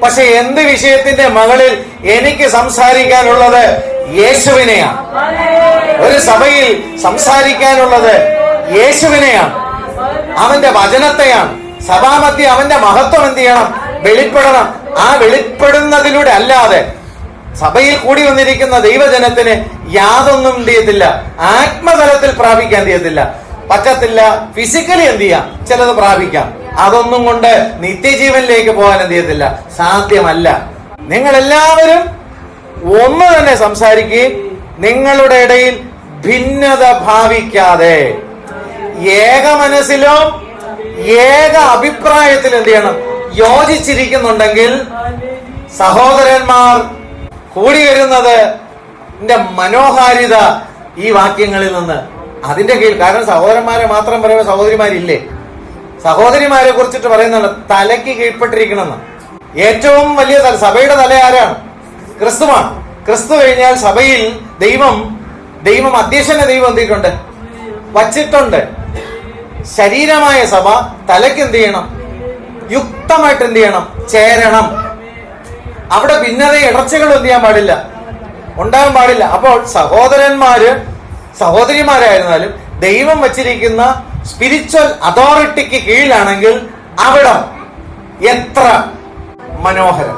പക്ഷെ എന്ത് വിഷയത്തിന്റെ മകളിൽ എനിക്ക് സംസാരിക്കാനുള്ളത് യേശുവിനെയാണ്. ഒരു സഭയിൽ സംസാരിക്കാനുള്ളത് യേശുവിനെയാണ്, അവന്റെ വചനത്തെയാണ്. സഭാമധ്യ അവന്റെ മഹത്വം എന്ത് ചെയ്യണം? വെളിപ്പെടണം. ആ വെളിപ്പെടുന്നതിലൂടെ അല്ലാതെ സഭയിൽ കൂടി വന്നിരിക്കുന്ന ദൈവജനത്തിന് യാതൊന്നും എന്ത് ചെയ്യത്തില്ല, ആത്മതലത്തിൽ പ്രാപിക്കാൻ ചെയ്യത്തില്ല, പറ്റത്തില്ല. ഫിസിക്കലി എന്ത് ചെയ്യാം? ചിലത് പ്രാപിക്കാം. അതൊന്നും കൊണ്ട് നിത്യജീവനിലേക്ക് പോകാൻ എന്ത് ചെയ്യത്തില്ല, സാധ്യമല്ല. നിങ്ങൾ എല്ലാവരും ഒന്ന് തന്നെ സംസാരിക്കുകയും നിങ്ങളുടെ ഇടയിൽ ഭിന്നത ഭാവിക്കാതെ ഏക മനസ്സിലോ ഏക അഭിപ്രായത്തിൽ എന്ത് ചെയ്യണം? യോജിച്ചിരിക്കുന്നുണ്ടെങ്കിൽ സഹോദരന്മാർ കൂടി വരുന്നത് മനോഹാരിത ഈ വാക്യങ്ങളിൽ നിന്ന് അതിന്റെ കീഴിൽ. കാരണം സഹോദരന്മാരെ മാത്രം പറയുമ്പോൾ സഹോദരിമാരില്ലേ? സഹോദരിമാരെ കുറിച്ചിട്ട് പറയുന്നുണ്ട് തലയ്ക്ക് കീഴ്പ്പെട്ടിരിക്കണമെന്ന്. ഏറ്റവും വലിയ സഭയുടെ തല ആരാണ്? ക്രിസ്തുവാണ്. ക്രിസ്തു കഴിഞ്ഞാൽ സഭയിൽ ദൈവം അധ്യക്ഷനെ ദൈവം എന്തിട്ടുണ്ട്? വച്ചിട്ടുണ്ട്. ശരീരമായ സഭ തലയ്ക്ക് എന്ത് ചെയ്യണം? യുക്തമായിട്ട് എന്ത് ചെയ്യണം? ചേരണം. അവിടെ ഭിന്നത ഇടർച്ചകൾ എന്ത് ചെയ്യാൻ പാടില്ല, ഉണ്ടാകാൻ പാടില്ല. അപ്പോൾ സഹോദരിമാരായിരുന്നാലും ദൈവം വച്ചിരിക്കുന്ന സ്പിരിച്വൽ അതോറിറ്റിക്ക് കീഴിലാണെങ്കിൽ അവിടം എത്ര മനോഹരം.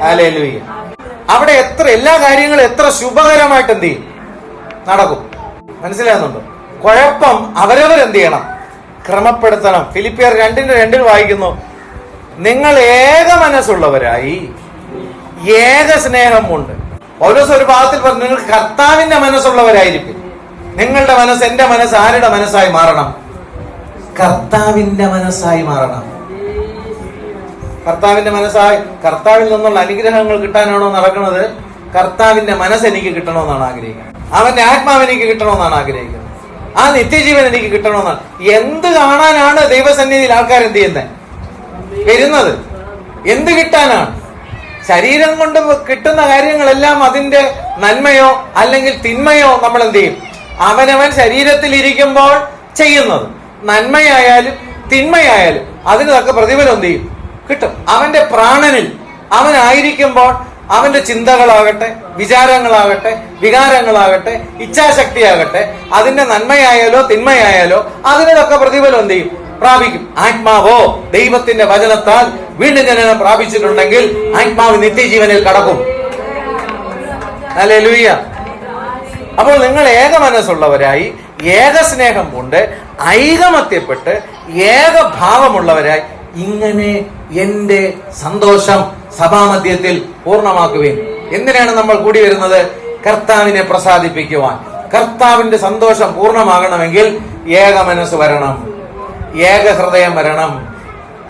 ഹല്ലേലൂയ. അവിടെ എല്ലാ കാര്യങ്ങളും എത്ര ശുഭകരമായിട്ട് എന്ത് ചെയ്യും? നടക്കും. മനസ്സിലാകുന്നുണ്ടോ? കുഴപ്പം അവരവരെന്ത് ചെയ്യണം? ക്രമപ്പെടുത്തണം. ഫിലിപ്പിയർ 2:2 വായിക്കുന്നു, നിങ്ങൾ ഏക മനസ്സുള്ളവരായി ഏക സ്നേഹം കൊണ്ട്. പൗലോസ് ഒരു ഭാഗത്തിൽ പറഞ്ഞു, നിങ്ങൾ കർത്താവിന്റെ മനസ്സുള്ളവരായിരിക്കും. നിങ്ങളുടെ മനസ്സ് എന്റെ മനസ്സ് ആരുടെ മനസ്സായി മാറണം? കർത്താവിന്റെ മനസ്സായി മാറണം. കർത്താവിന്റെ മനസ്സായി, കർത്താവിൽ നിന്നുള്ള അനുഗ്രഹങ്ങൾ കിട്ടാനാണോ നടക്കുന്നത്? കർത്താവിന്റെ മനസ്സ് എനിക്ക് കിട്ടണമെന്നാണ് ആഗ്രഹിക്കുന്നത്. അവന്റെ ആത്മാവ് എനിക്ക് കിട്ടണമെന്നാണ് ആഗ്രഹിക്കുന്നത്. ആ നിത്യജീവൻ എനിക്ക് കിട്ടണമെന്നാണ്. എന്ത് കാണാനാണ് ദൈവസന്നിധിയിൽ ആൾക്കാർ എന്ത് ചെയ്യുന്നത്? വരുന്നത് എന്ത് കിട്ടാനാണ്? ശരീരം കൊണ്ട് കിട്ടുന്ന കാര്യങ്ങളെല്ലാം അതിന്റെ നന്മയോ അല്ലെങ്കിൽ തിന്മയോ നമ്മൾ എന്ത് ചെയ്യും? അവനവൻ ശരീരത്തിൽ ഇരിക്കുമ്പോൾ ചെയ്യുന്നത് നന്മയായാലും തിന്മയായാലും അതിന് തക്ക പ്രതിഫലം എന്ത് ചെയ്യും? കിട്ടും. അവന്റെ പ്രാണനിൽ അവനായിരിക്കുമ്പോൾ അവന്റെ ചിന്തകളാകട്ടെ, വിചാരങ്ങളാകട്ടെ, വികാരങ്ങളാകട്ടെ, ഇച്ഛാശക്തിയാകട്ടെ, അതിന്റെ നന്മയായാലോ തിന്മയായാലോ അതിനൊക്കെ പ്രതിഫലം എന്ത് ചെയ്യും? പ്രാപിക്കും. ആത്മാവോ ദൈവത്തിന്റെ വചനത്താൽ വീണ്ടും ജനനം പ്രാപിച്ചിട്ടുണ്ടെങ്കിൽ ആത്മാവ് നിത്യജീവനിൽ കടക്കും. ഹല്ലേലൂയ. അപ്പോൾ നിങ്ങൾ ഏക മനസ്സുള്ളവരായി ഏക സ്നേഹം കൊണ്ട് ഐകമത്യപ്പെട്ട് ഏക ഭാവമുള്ളവരായി ഇങ്ങനെ എന്റെ സന്തോഷം സഭാമധ്യത്തിൽ പൂർണ്ണമാക്കുവിൻ. എന്തിനാണ് നമ്മൾ കൂടി വരുന്നത്? കർത്താവിനെ പ്രസാദിപ്പിക്കുവാൻ. കർത്താവിന്റെ സന്തോഷം പൂർണ്ണമാകണമെങ്കിൽ ഏക മനസ്സ് വരണം, ഏക ഹൃദയം വരണം,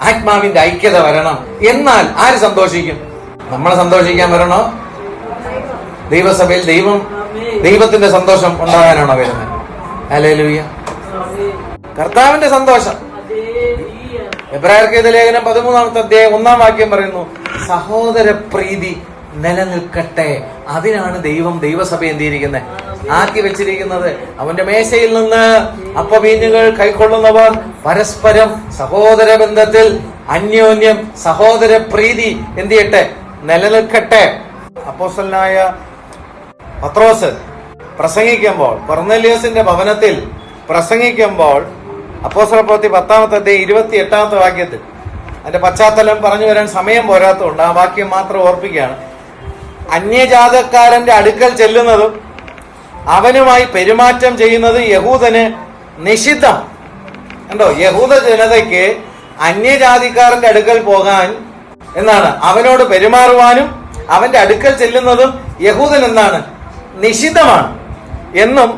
ആത്മാവിന്റെ ഐക്യത വരണം. എന്നാൽ ആര് സന്തോഷിക്കും? നമ്മൾ സന്തോഷിക്കാൻ വരണോ? ദൈവസഭയിൽ ദൈവത്തിന്റെ സന്തോഷം ഉണ്ടാകാനാണോ വരുന്നത്? ഹല്ലേലൂയ. കർത്താവിന്റെ സന്തോഷം. എബ്രായർക്ക് ലേഖനം 13-ാമത്തെ അധ്യായം 1-ാം വാക്യം പറയുന്നു, സഹോദര പ്രീതി നിലനിൽക്കട്ടെ. അതിനാണ് ദൈവസഭ എന്തിയിരിക്കുന്നത്? ആക്കി വെച്ചിരിക്കുന്നത്. അവന്റെ മേശയിൽ നിന്ന് അപ്പവീഞ്ഞുകൾ കൈക്കൊള്ളുന്നവർ പരസ്പരം സഹോദര ബന്ധത്തിൽ അന്യോന്യം സഹോദര പ്രീതി എന്ത് ചെയ്യട്ടെ? നിലനിൽക്കട്ടെ. അപ്പോസ്തലനായ പത്രോസ് പ്രസംഗിക്കുമ്പോൾ, കൊർന്നേലിയോസിന്റെ ഭവനത്തിൽ പ്രസംഗിക്കുമ്പോൾ, അപ്പോസ്തലപ്രവൃത്തി 10-ാമത്തെ അധ്യായം 28-ാമത്തെ വാക്യത്തിൽ, അതിന്റെ പശ്ചാത്തലം പറഞ്ഞു വരാൻ സമയം പോരാത്തതുകൊണ്ട് ആ വാക്യം മാത്രം ഓർപ്പിക്കുകയാണ്. അന്യജാതക്കാരന്റെ അടുക്കൽ ചെല്ലുന്നതും അവനുമായി പെരുമാറ്റം ചെയ്യുന്നത് യഹൂദന് നിഷിദ്ധം. കണ്ടോ? യഹൂദ ജനതയ്ക്ക് അന്യജാതിക്കാരന്റെ അടുക്കൽ പോകാൻ എന്നാണ്, അവനോട് പെരുമാറുവാനും അവന്റെ അടുക്കൽ ചെല്ലുന്നതും യഹൂദൻ എന്താണ്? നിഷിദ്ധമാണ് എന്നും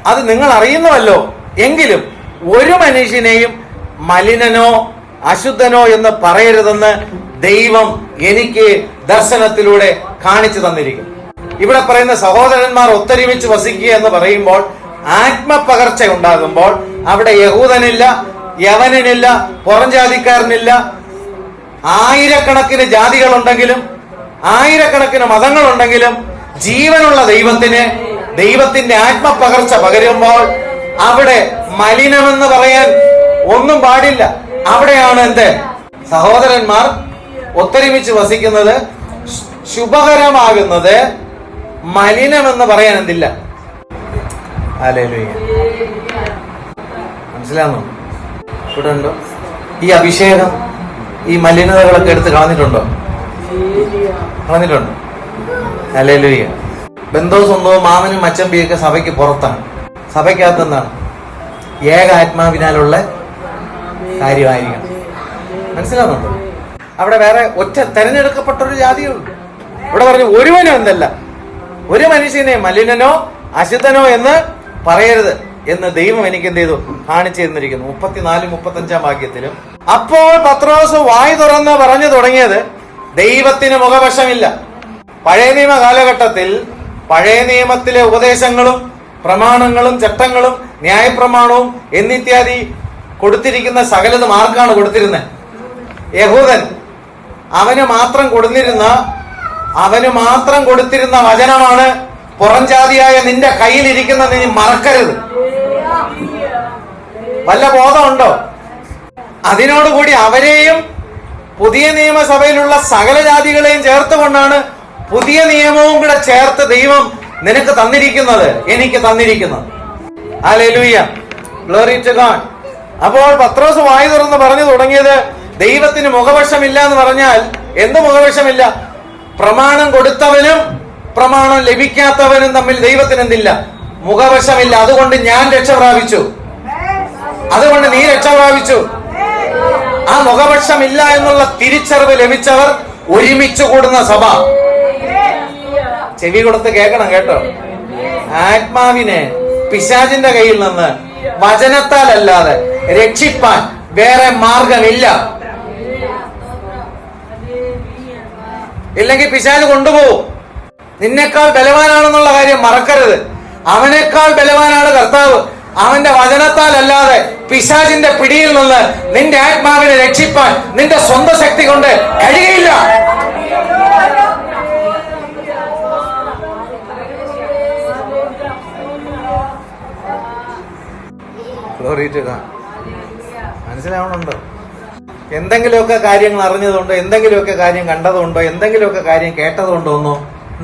അത് നിങ്ങൾ അറിയുന്നുവല്ലോ. എങ്കിലും ഒരു മനുഷ്യനെയും മലിനനോ അശുദ്ധനോ എന്ന് പറയരുതെന്ന് ദൈവം എനിക്ക് ദർശനത്തിലൂടെ കാണിച്ചു തന്നിരിക്കും. ഇവിടെ പറയുന്ന സഹോദരന്മാർ ഒത്തൊരുമിച്ച് വസിക്കുക എന്ന് പറയുമ്പോൾ ആത്മപകർച്ച ഉണ്ടാകുമ്പോൾ അവിടെ യഹൂദനില്ല, യവനനില്ല, പുറം ജാതിക്കാരനില്ല. ആയിരക്കണക്കിന് ജാതികളുണ്ടെങ്കിലും ആയിരക്കണക്കിന് മതങ്ങളുണ്ടെങ്കിലും ജീവനുള്ള ദൈവത്തിന്റെ ആത്മപകർച്ച പകരുമ്പോൾ അവിടെ മലിനമെന്ന് പറയാൻ ഒന്നും പാടില്ല. അവിടെയാണ് എന്ത് സഹോദരന്മാർ ഒത്തൊരുമിച്ച് വസിക്കുന്നത് ശുഭകരമാകുന്നത്. മലിനമെന്ന് പറയാൻ എന്തില്ല. ഹല്ലേലൂയ. മനസ്സിലാകുന്നു? ഇവിടെ ഉണ്ടോ ഈ അഭിഷേകം? ഈ മലിനതകളൊക്കെ എടുത്ത് കളഞ്ഞിട്ടുണ്ടോ? ഹല്ലേലൂയ. ബന്ധവും സ്വന്തവും മാമനും മച്ചമ്പിയൊക്കെ സഭയ്ക്ക് പുറത്താണ്. സഭയ്ക്കകത്ത് എന്താണ്? ഏക ആത്മാവിനാലുള്ള കാര്യമായിരിക്കണം. മനസ്സിലാകുന്നുണ്ടോ? അവിടെ വേറെ ഒറ്റ തെരഞ്ഞെടുക്കപ്പെട്ടൊരു ജാതിയുള്ളൂ. ഇവിടെ പറഞ്ഞു ഒരുവനും എന്തല്ല, ഒരു മനുഷ്യനെ മലിനനോ അശുദ്ധനോ എന്ന് പറയരുത് എന്ന് ദൈവം എനിക്ക് എന്ത് ചെയ്തു? കാണിച്ചു തന്നിരിക്കുന്നു. 34-35 വാക്യത്തിലും. അപ്പോൾ പത്രോസ് വായ് തുറന്ന് പറഞ്ഞു തുടങ്ങിയത്, ദൈവത്തിന് മുഖവശമില്ല. പഴയ നിയമ കാലഘട്ടത്തിൽ പഴയ നിയമത്തിലെ ഉപദേശങ്ങളും പ്രമാണങ്ങളും ചട്ടങ്ങളും ന്യായപ്രമാണവും എന്നിത്യാദി കൊടുത്തിരിക്കുന്ന സകലതും ആർക്കാണ് കൊടുത്തിരുന്നത്? യഹൂദൻ. അവന് മാത്രം കൊടുത്തിരുന്ന വചനമാണ് പുറംജാതിയായ നിന്റെ കയ്യിലിരിക്കുന്ന നീ മറക്കരുത്. വല്ല ബോധമുണ്ടോ? അതിനോടുകൂടി അവരെയും പുതിയ നിയമസഭയിലുള്ള സകല ജാതികളെയും ചേർത്തുകൊണ്ടാണ് പുതിയ നിയമവും കൂടെ ചേർത്ത് ദൈവം നിനക്ക് തന്നിരിക്കുന്നത്, എനിക്ക് തന്നിരിക്കുന്നത്. Hallelujah, glory to God. അപ്പോൾ പത്രോസ് വായ് തുറന്ന് പറഞ്ഞു തുടങ്ങിയത് ദൈവത്തിന് മുഖവശമില്ല എന്ന് പറഞ്ഞാൽ എന്ത് മുഖവശമില്ല? പ്രമാണം കൊടുത്തവനും പ്രമാണം ലഭിക്കാത്തവനും തമ്മിൽ ദൈവത്തിന് എന്തില്ല? മുഖവശമില്ല. അതുകൊണ്ട് ഞാൻ രക്ഷ പ്രാപിച്ചു, അതുകൊണ്ട് നീ രക്ഷ പ്രാപിച്ചു. ആ മുഖപക്ഷമില്ല എന്നുള്ള തിരിച്ചറിവ് ലഭിച്ചവർ ഒരുമിച്ച് കൂടുന്ന സഭ. ചെവി കൊടുത്ത് കേൾക്കണം കേട്ടോ. ആത്മാവിനെ പിശാചിന്റെ കയ്യിൽ നിന്ന് വചനത്താൽ അല്ലാതെ രക്ഷിപ്പാൻ വേറെ മാർഗമില്ല. ഇല്ലെങ്കിൽ പിശാച് കൊണ്ടുപോകും. നിന്നേക്കാൾ ബലവാനാണെന്നുള്ള കാര്യം മറക്കരുത്. അവനേക്കാൾ ബലവാനാണ് കർത്താവ്. അവന്റെ വചനത്താൽ അല്ലാതെ പിശാചിന്റെ പിടിയിൽ നിന്ന് നിന്റെ ആത്മാവിനെ രക്ഷിപ്പാൻ നിന്റെ സ്വന്തം ശക്തി കൊണ്ട് കഴിയില്ല. മനസ്സിലാവണുണ്ടോ? എന്തെങ്കിലുമൊക്കെ കാര്യങ്ങൾ അറിഞ്ഞതുകൊണ്ടോ, എന്തെങ്കിലുമൊക്കെ കാര്യം കണ്ടതുകൊണ്ടോ, എന്തെങ്കിലുമൊക്കെ കാര്യം കേട്ടതുകൊണ്ടോ ഒന്നോ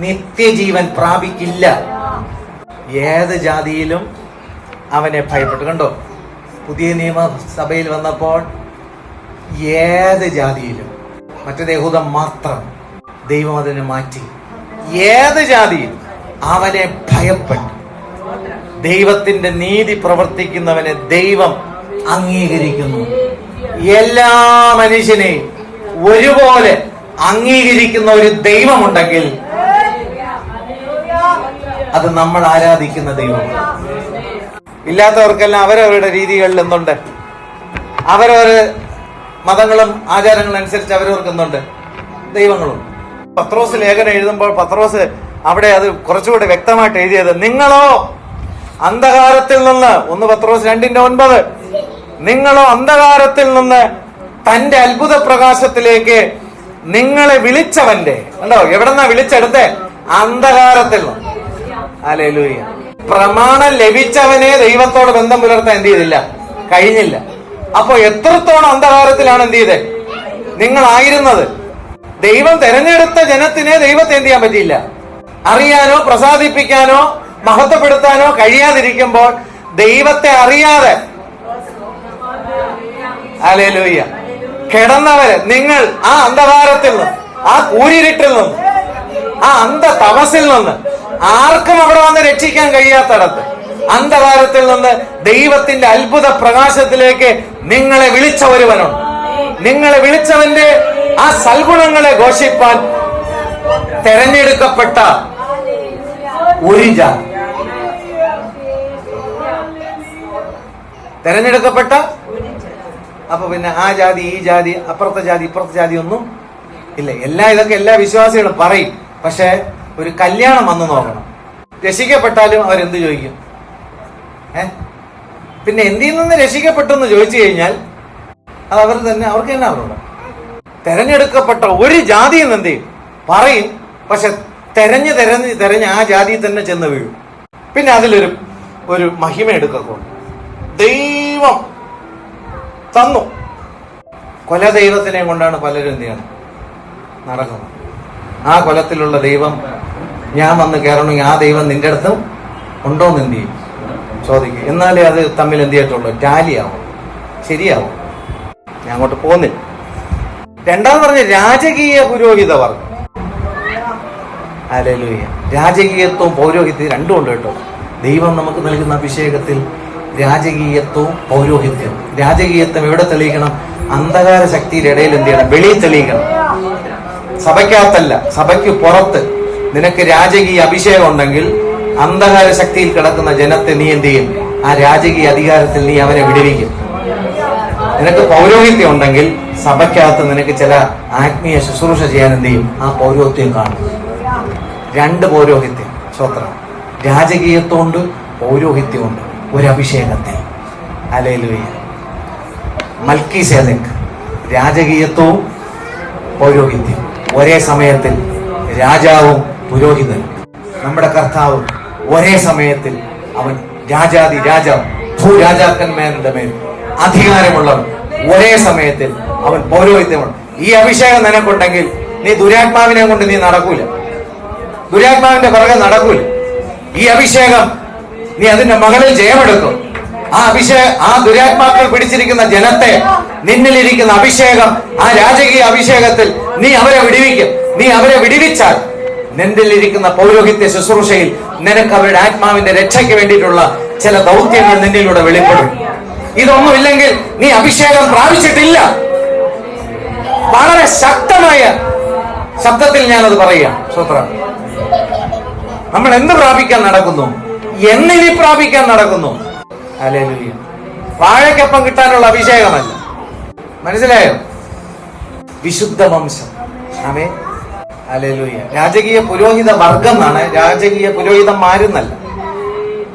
നിത്യജീവൻ പ്രാപിക്കില്ല. ഏത് ജാതിയിലും അവനെ ഭയപ്പെട്ടു. കണ്ടോ, പുതിയ നിയമസഭയിൽ വന്നപ്പോൾ ഏത് ജാതിയിലും, മറ്റേ യഹൂദൻ മാത്രം ദൈവം അതിനെ മാറ്റി. ഏത് ജാതിയിലും അവനെ ഭയപ്പെട്ടു. ദൈവത്തിന്റെ നീതി പ്രവർത്തിക്കുന്നവനെ ദൈവം അംഗീകരിക്കുന്നു. എല്ലാ മനുഷ്യനെയും ഒരുപോലെ അംഗീകരിക്കുന്ന ഒരു ദൈവമുണ്ടെങ്കിൽ അത് നമ്മൾ ആരാധിക്കുന്ന ദൈവമാണ്. ഇല്ലാത്തവർക്കെല്ലാം അവരവരുടെ രീതികളിൽ എന്തുണ്ട്? അവരവര് മതങ്ങളും ആചാരങ്ങളും അനുസരിച്ച് അവരവർക്ക് എന്തുണ്ട്? ദൈവങ്ങളും. പത്രോസ് ലേഖനം എഴുതുമ്പോൾ പത്രോസ് അവിടെ അത് കുറച്ചുകൂടി വ്യക്തമായിട്ട് എഴുതിയത്, നിങ്ങളോ അന്ധകാരത്തിൽ നിന്ന്, 1 പത്രോസ് 2:9, നിങ്ങളോ അന്ധകാരത്തിൽ നിന്ന് തന്റെ അത്ഭുത പ്രകാശത്തിലേക്ക് നിങ്ങളെ വിളിച്ചവന്റെ, കണ്ടോ എവിടെന്നാ വിളിച്ചെടുത്തേ? അന്ധകാരത്തിൽ നിന്ന്. ഹല്ലേലൂയ. പ്രമാണം ലഭിച്ചവനെ ദൈവത്തോട് ബന്ധം പുലർത്താൻ എന്ത് ചെയ്തില്ല? കഴിഞ്ഞില്ല. അപ്പൊ എത്രത്തോളം അന്ധകാരത്തിലാണ് എന്ത് ചെയ്തേ? നിങ്ങളായിരുന്നത്. ദൈവം തെരഞ്ഞെടുത്ത ജനത്തിനെ ദൈവത്തെ എന്ത് ചെയ്യാൻ പറ്റിയില്ല? അറിയാനോ പ്രസാദിപ്പിക്കാനോ മഹത്വപ്പെടുത്താനോ കഴിയാതിരിക്കുമ്പോൾ ദൈവത്തെ അറിയാതെ ഹല്ലേലൂയ കിടന്നവര്, നിങ്ങൾ ആ അന്ധകാരത്തിൽ നിന്ന്, ആ കൂരിരുട്ടിൽ നിന്ന്, ആ അന്ധ തപസ്സിൽ നിന്ന് ആർക്കും അവിടെ വന്ന് രക്ഷിക്കാൻ കഴിയാത്തടത്ത് അന്ധകാരത്തിൽ നിന്ന് ദൈവത്തിന്റെ അത്ഭുത പ്രകാശത്തിലേക്ക് നിങ്ങളെ വിളിച്ച ഒരുവനുണ്ട്. നിങ്ങളെ വിളിച്ചവന്റെ ആ സൽഗുണങ്ങളെ ഘോഷിപ്പാൻ തെരഞ്ഞെടുക്കപ്പെട്ട ഒരു ജാതി, തെരഞ്ഞെടുക്കപ്പെട്ട. അപ്പൊ പിന്നെ ആ ജാതി ഈ ജാതി അപ്പുറത്തെ ജാതി ഇപ്പുറത്തെ ജാതി ഒന്നും ഇല്ല. ഇതൊക്കെ എല്ലാ വിശ്വാസികളും പറയും. പക്ഷെ ഒരു കല്യാണം വന്നു നോക്കണം. രക്ഷിക്കപ്പെട്ടാലും അവരെന്ത് ചോദിക്കും? പിന്നെ എന്തിൽ നിന്ന് രക്ഷിക്കപ്പെട്ടു എന്ന് ചോദിച്ചു കഴിഞ്ഞാൽ അത് അവർക്ക് തന്നെ അവരോട്. തെരഞ്ഞെടുക്കപ്പെട്ട ഒരു ജാതിയിൽ നിന്ന് എന്ത് ചെയ്യും? പറയും. പക്ഷെ തെരഞ്ഞ് ആ ജാതിയിൽ തന്നെ ചെന്ന് വീഴും. പിന്നെ അതിലൊരു മഹിമ എടുക്കും. ദൈവം തന്നു. കൊല ദൈവത്തിനെ കൊണ്ടാണ് പലരും എന്ത് ചെയ്യണം നടക്കുന്നത്. ആ കൊലത്തിലുള്ള ദൈവം ഞാൻ വന്ന് കയറണമെങ്കിൽ ആ ദൈവം നിന്റെ അടുത്തും ഉണ്ടോന്ന് എന്ത് ചെയ്യും? ചോദിക്കും. എന്നാലേ അത് തമ്മിൽ എന്ത് ചെയ്യത്തുള്ളൂ? ടാലിയാവും, ശരിയാവും. ഞാൻ അങ്ങോട്ട് പോകുന്നില്ല. രണ്ടാമത് പറഞ്ഞ രാജകീയ പുരോഹിത വർഗം. ഹല്ലേലൂയ. രാജകീയത്വവും പൗരോഹിത്യവും രണ്ടും ഉണ്ട് കേട്ടോ. ദൈവം നമുക്ക് നൽകുന്ന അഭിഷേകത്തിൽ രാജകീയത്വവും പൗരോഹിത്യവും. രാജകീയത്വം എവിടെ തെളിയിക്കണം? അന്ധകാര ശക്തിയുടെ ഇടയിൽ എന്ത് ചെയ്യണം? വെളിയിൽ തെളിയിക്കണം. സഭയ്ക്കകത്തല്ല, സഭയ്ക്ക് പുറത്ത് നിനക്ക് രാജകീയ അഭിഷേകം ഉണ്ടെങ്കിൽ അന്ധകാര ശക്തിയിൽ കിടക്കുന്ന ജനത്തെ നീ എന്ത് ചെയ്യും? ആ രാജകീയ അധികാരത്തിൽ നീ അവരെ വിടുവിക്കും. നിനക്ക് പൗരോഹിത്യം ഉണ്ടെങ്കിൽ സഭയ്ക്കകത്ത് നിനക്ക് ചില ആത്മീയ ശുശ്രൂഷ ചെയ്യാൻ എന്ത് ചെയ്യും? ആ പൗരോഹിത്യം കാണും. രണ്ട് പൗരോഹിത്യം. സ്വത്രം രാജകീയത്വമുണ്ട്, പൗരോഹിത്യമുണ്ട് ഒരു അഭിഷേകത്തിൽ. ഹല്ലേലൂയ. മൽക്കീസേദെക്ക് രാജകീയത്വവും പൗരോഹിത്യം ഒരേ സമയത്തിൽ, രാജാവും പുരോഹിതനും. നമ്മുടെ കർത്താവ് ഒരേ സമയത്തിൽ അവൻ രാജാവ്, ഭൂരാജാക്കന്മാരുടെ മേൽ അധികാരമുള്ളവൻ. ഒരേ സമയത്തിൽ അവൻ പൗരോഹിത്യമാണ്. ഈ അഭിഷേകം നിനക്കുണ്ടെങ്കിൽ നീ ദുരാത്മാവിനെ കൊണ്ട് നീ നടക്കൂല, ദുരാത്മാവിന്റെ പുറകെ നടക്കൂല. ഈ അഭിഷേകം നീ അതിന്റെ മകളിൽ ജയമെടുക്കും. ആ ദുരാത്മാക്കൾ പിടിച്ചിരിക്കുന്ന ജനത്തെ നിന്നിലിരിക്കുന്ന അഭിഷേകം, ആ രാജകീയ അഭിഷേകത്തിൽ നീ അവരെ വിടുവിക്കും. നീ അവരെ വിടുവിച്ചാൽ നിന്നിലിരിക്കുന്ന പൗരോഹിത്യ ശുശ്രൂഷയിൽ നിനക്ക് അവരുടെ ആത്മാവിന്റെ രക്ഷയ്ക്ക് വേണ്ടിയിട്ടുള്ള ചില ദൗത്യങ്ങൾ നിന്നിലൂടെ വെളിപ്പെടും. ഇതൊന്നുമില്ലെങ്കിൽ നീ അഭിഷേകം പ്രാപിച്ചിട്ടില്ല. വളരെ ശക്തമായ ശബ്ദത്തിൽ ഞാനത് പറയാം. സ്വത്രം നമ്മൾ എന്ത് പ്രാപിക്കാൻ നടക്കുന്നു? എന്നിനി പ്രാപിക്കാൻ നടക്കുന്നു. ഹല്ലേലൂയ. വാഴയ്ക്കൊപ്പം കിട്ടാനുള്ള അഭിഷേകമല്ല. മനസ്സിലായോ? വിശുദ്ധ വംശം. ആമേൻ. ഹല്ലേലൂയ. രാജകീയ പുരോഹിത വർഗം എന്നാണ്, രാജകീയ പുരോഹിതന്മാരെന്നല്ല.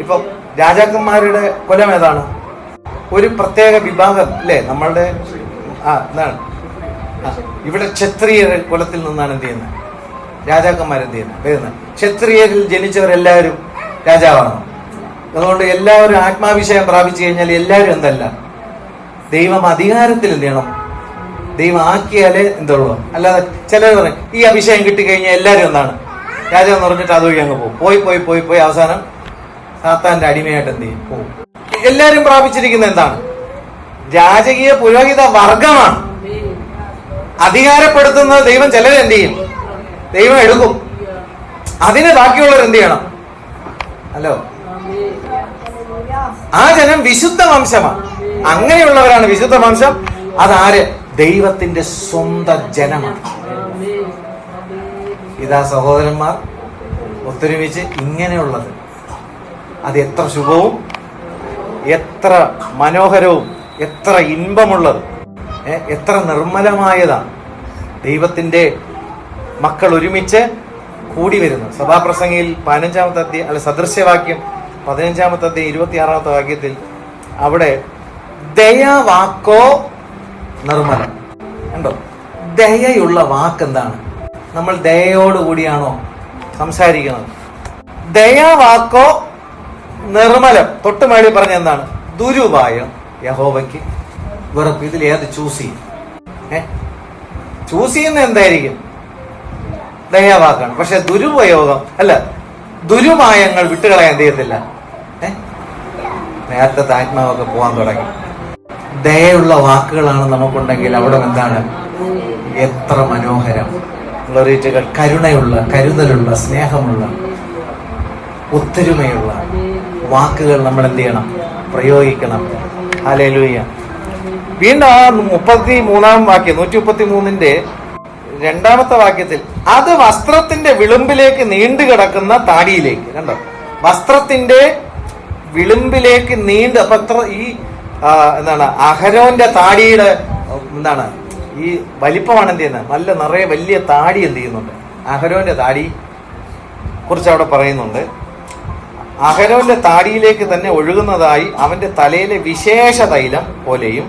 ഇപ്പൊ രാജാക്കന്മാരുടെ കുലം ഏതാണ്? ഒരു പ്രത്യേക വിഭാഗം അല്ലേ? നമ്മളുടെ എന്താണ് ഇവിടെ ക്ഷത്രിയ കുലത്തിൽ നിന്നാണ് എന്ത് ചെയ്യുന്നത്? രാജാക്കന്മാരെന്ത് ചെയ്യുന്നത്? ക്ഷത്രിയരിൽ ജനിച്ചവരെല്ലാവരും രാജാവാണ്. അതുകൊണ്ട് എല്ലാവരും ആത്മാഭിഷേകം പ്രാപിച്ചു കഴിഞ്ഞാൽ എല്ലാവരും എന്തല്ല? ദൈവം അധികാരത്തിൽ എന്ത് ചെയ്യണം? ദൈവം ആക്കിയാലേ എന്തുള്ളൂ. അല്ലാതെ ചിലർ പറയും ഈ അഭിഷേകം കിട്ടിക്കഴിഞ്ഞാൽ എല്ലാവരും എന്താണ്? രാജാവ് എന്ന് പറഞ്ഞിട്ട് അതുവഴി അങ്ങ് പോകും. പോയി അവസാനം സാത്താന്റെ അടിമയായിട്ട് എന്ത് ചെയ്യും? പോകും. എല്ലാവരും പ്രാപിച്ചിരിക്കുന്ന എന്താണ്? രാജകീയ പുരോഹിത വർഗമാണ്. അധികാരപ്പെടുത്തുന്നത് ദൈവം ചിലരെ എന്ത് ചെയ്യും? ദൈവം എടുക്കും. അതിന് ബാക്കിയുള്ളവർ എന്ത് ചെയ്യണം? ഹലോ, ആ ജനം വിശുദ്ധ വംശമാണ്. അങ്ങനെയുള്ളവരാണ് വിശുദ്ധ വംശം. അതാര്? ദൈവത്തിന്റെ സ്വന്തം ജനമാണ്. ഇതാ സഹോദരന്മാർ ഒത്തൊരുമിച്ച് ഇങ്ങനെയുള്ളത്. അത് എത്ര ശുഭവും എത്ര മനോഹരവും എത്ര ഇമ്പമുള്ളത്, എത്ര നിർമ്മലമായതാണ്. ദൈവത്തിന്റെ മക്കൾ ഒരുമിച്ച് കൂടി വരുന്നു. സഭാപ്രസംഗിയിൽ 15-ാമത്തെ അധ്യായം അല്ല സദൃശ്യവാക്യം 15-ാമത്തെ അധ്യായം 26-ാമത്തെ വാക്യത്തിൽ അവിടെ ദയാവാക്കോ നിർമ്മലം ഉണ്ടോ? ദയയുള്ള വാക്ക് എന്താണ്? നമ്മൾ ദയയോടുകൂടിയാണോ സംസാരിക്കുന്നത്? ദയാവാക്കോ നിർമ്മലം. തൊട്ടുമേളി പറഞ്ഞ എന്താണ്? ദുരുപായം യഹോവയ്ക്ക് വെറുപ്പ്. ഇതിൽ ഏത് ചൂസ് ചെയ്യും? ചൂസ് ചെയ്യുന്ന എന്തായിരിക്കും? ദയാവാക്കാണ്. പക്ഷെ ദുരുപയോഗം അല്ല, ദുരുപായങ്ങൾ വിട്ടുകളയാൻ എന്ത് ചെയ്യത്തില്ല. നേരത്തെ ആത്മാവൊക്കെ പോകാൻ തുടങ്ങി. ദയുള്ള വാക്കുകളാണ് നമുക്കുണ്ടെങ്കിൽ അവിടെ എന്താണ്? എത്ര മനോഹരം. ഗ്ലോറിറ്റുകൾ. കരുണയുള്ള, കരുതലുള്ള, സ്നേഹമുള്ള, ഒത്തൊരുമയുള്ള വാക്കുകൾ നമ്മൾ എന്ത് ചെയ്യണം? പ്രയോഗിക്കണം. ഹല്ലേലൂയ. വീണ്ടും ആ 33-ാം വാക്യം 133-ന്റെ 2-ാമത്തെ വാക്യത്തിൽ അത് വസ്ത്രത്തിന്റെ വിളുമ്പിലേക്ക് നീണ്ടു കിടക്കുന്ന താടിയിലേക്ക്. കണ്ടോ? വസ്ത്രത്തിന്റെ വിളുമ്പിലേക്ക് നീണ്ട്. അപ്പൊ അത്ര ഈ എന്താണ് അഹരോന്റെ താടിയുടെ എന്താണ് ഈ വലിപ്പമാണ് എന്ത് ചെയ്യുന്നത്? നല്ല നിറയെ വലിയ താടി എന്ത് ചെയ്യുന്നുണ്ട്? അഹരോന്റെ താടി കുറിച്ച് അവിടെ പറയുന്നുണ്ട്. അഹരോന്റെ താടിയിലേക്ക് തന്നെ ഒഴുകുന്നതായി അവന്റെ തലയിലെ വിശേഷ തൈലം പോലെയും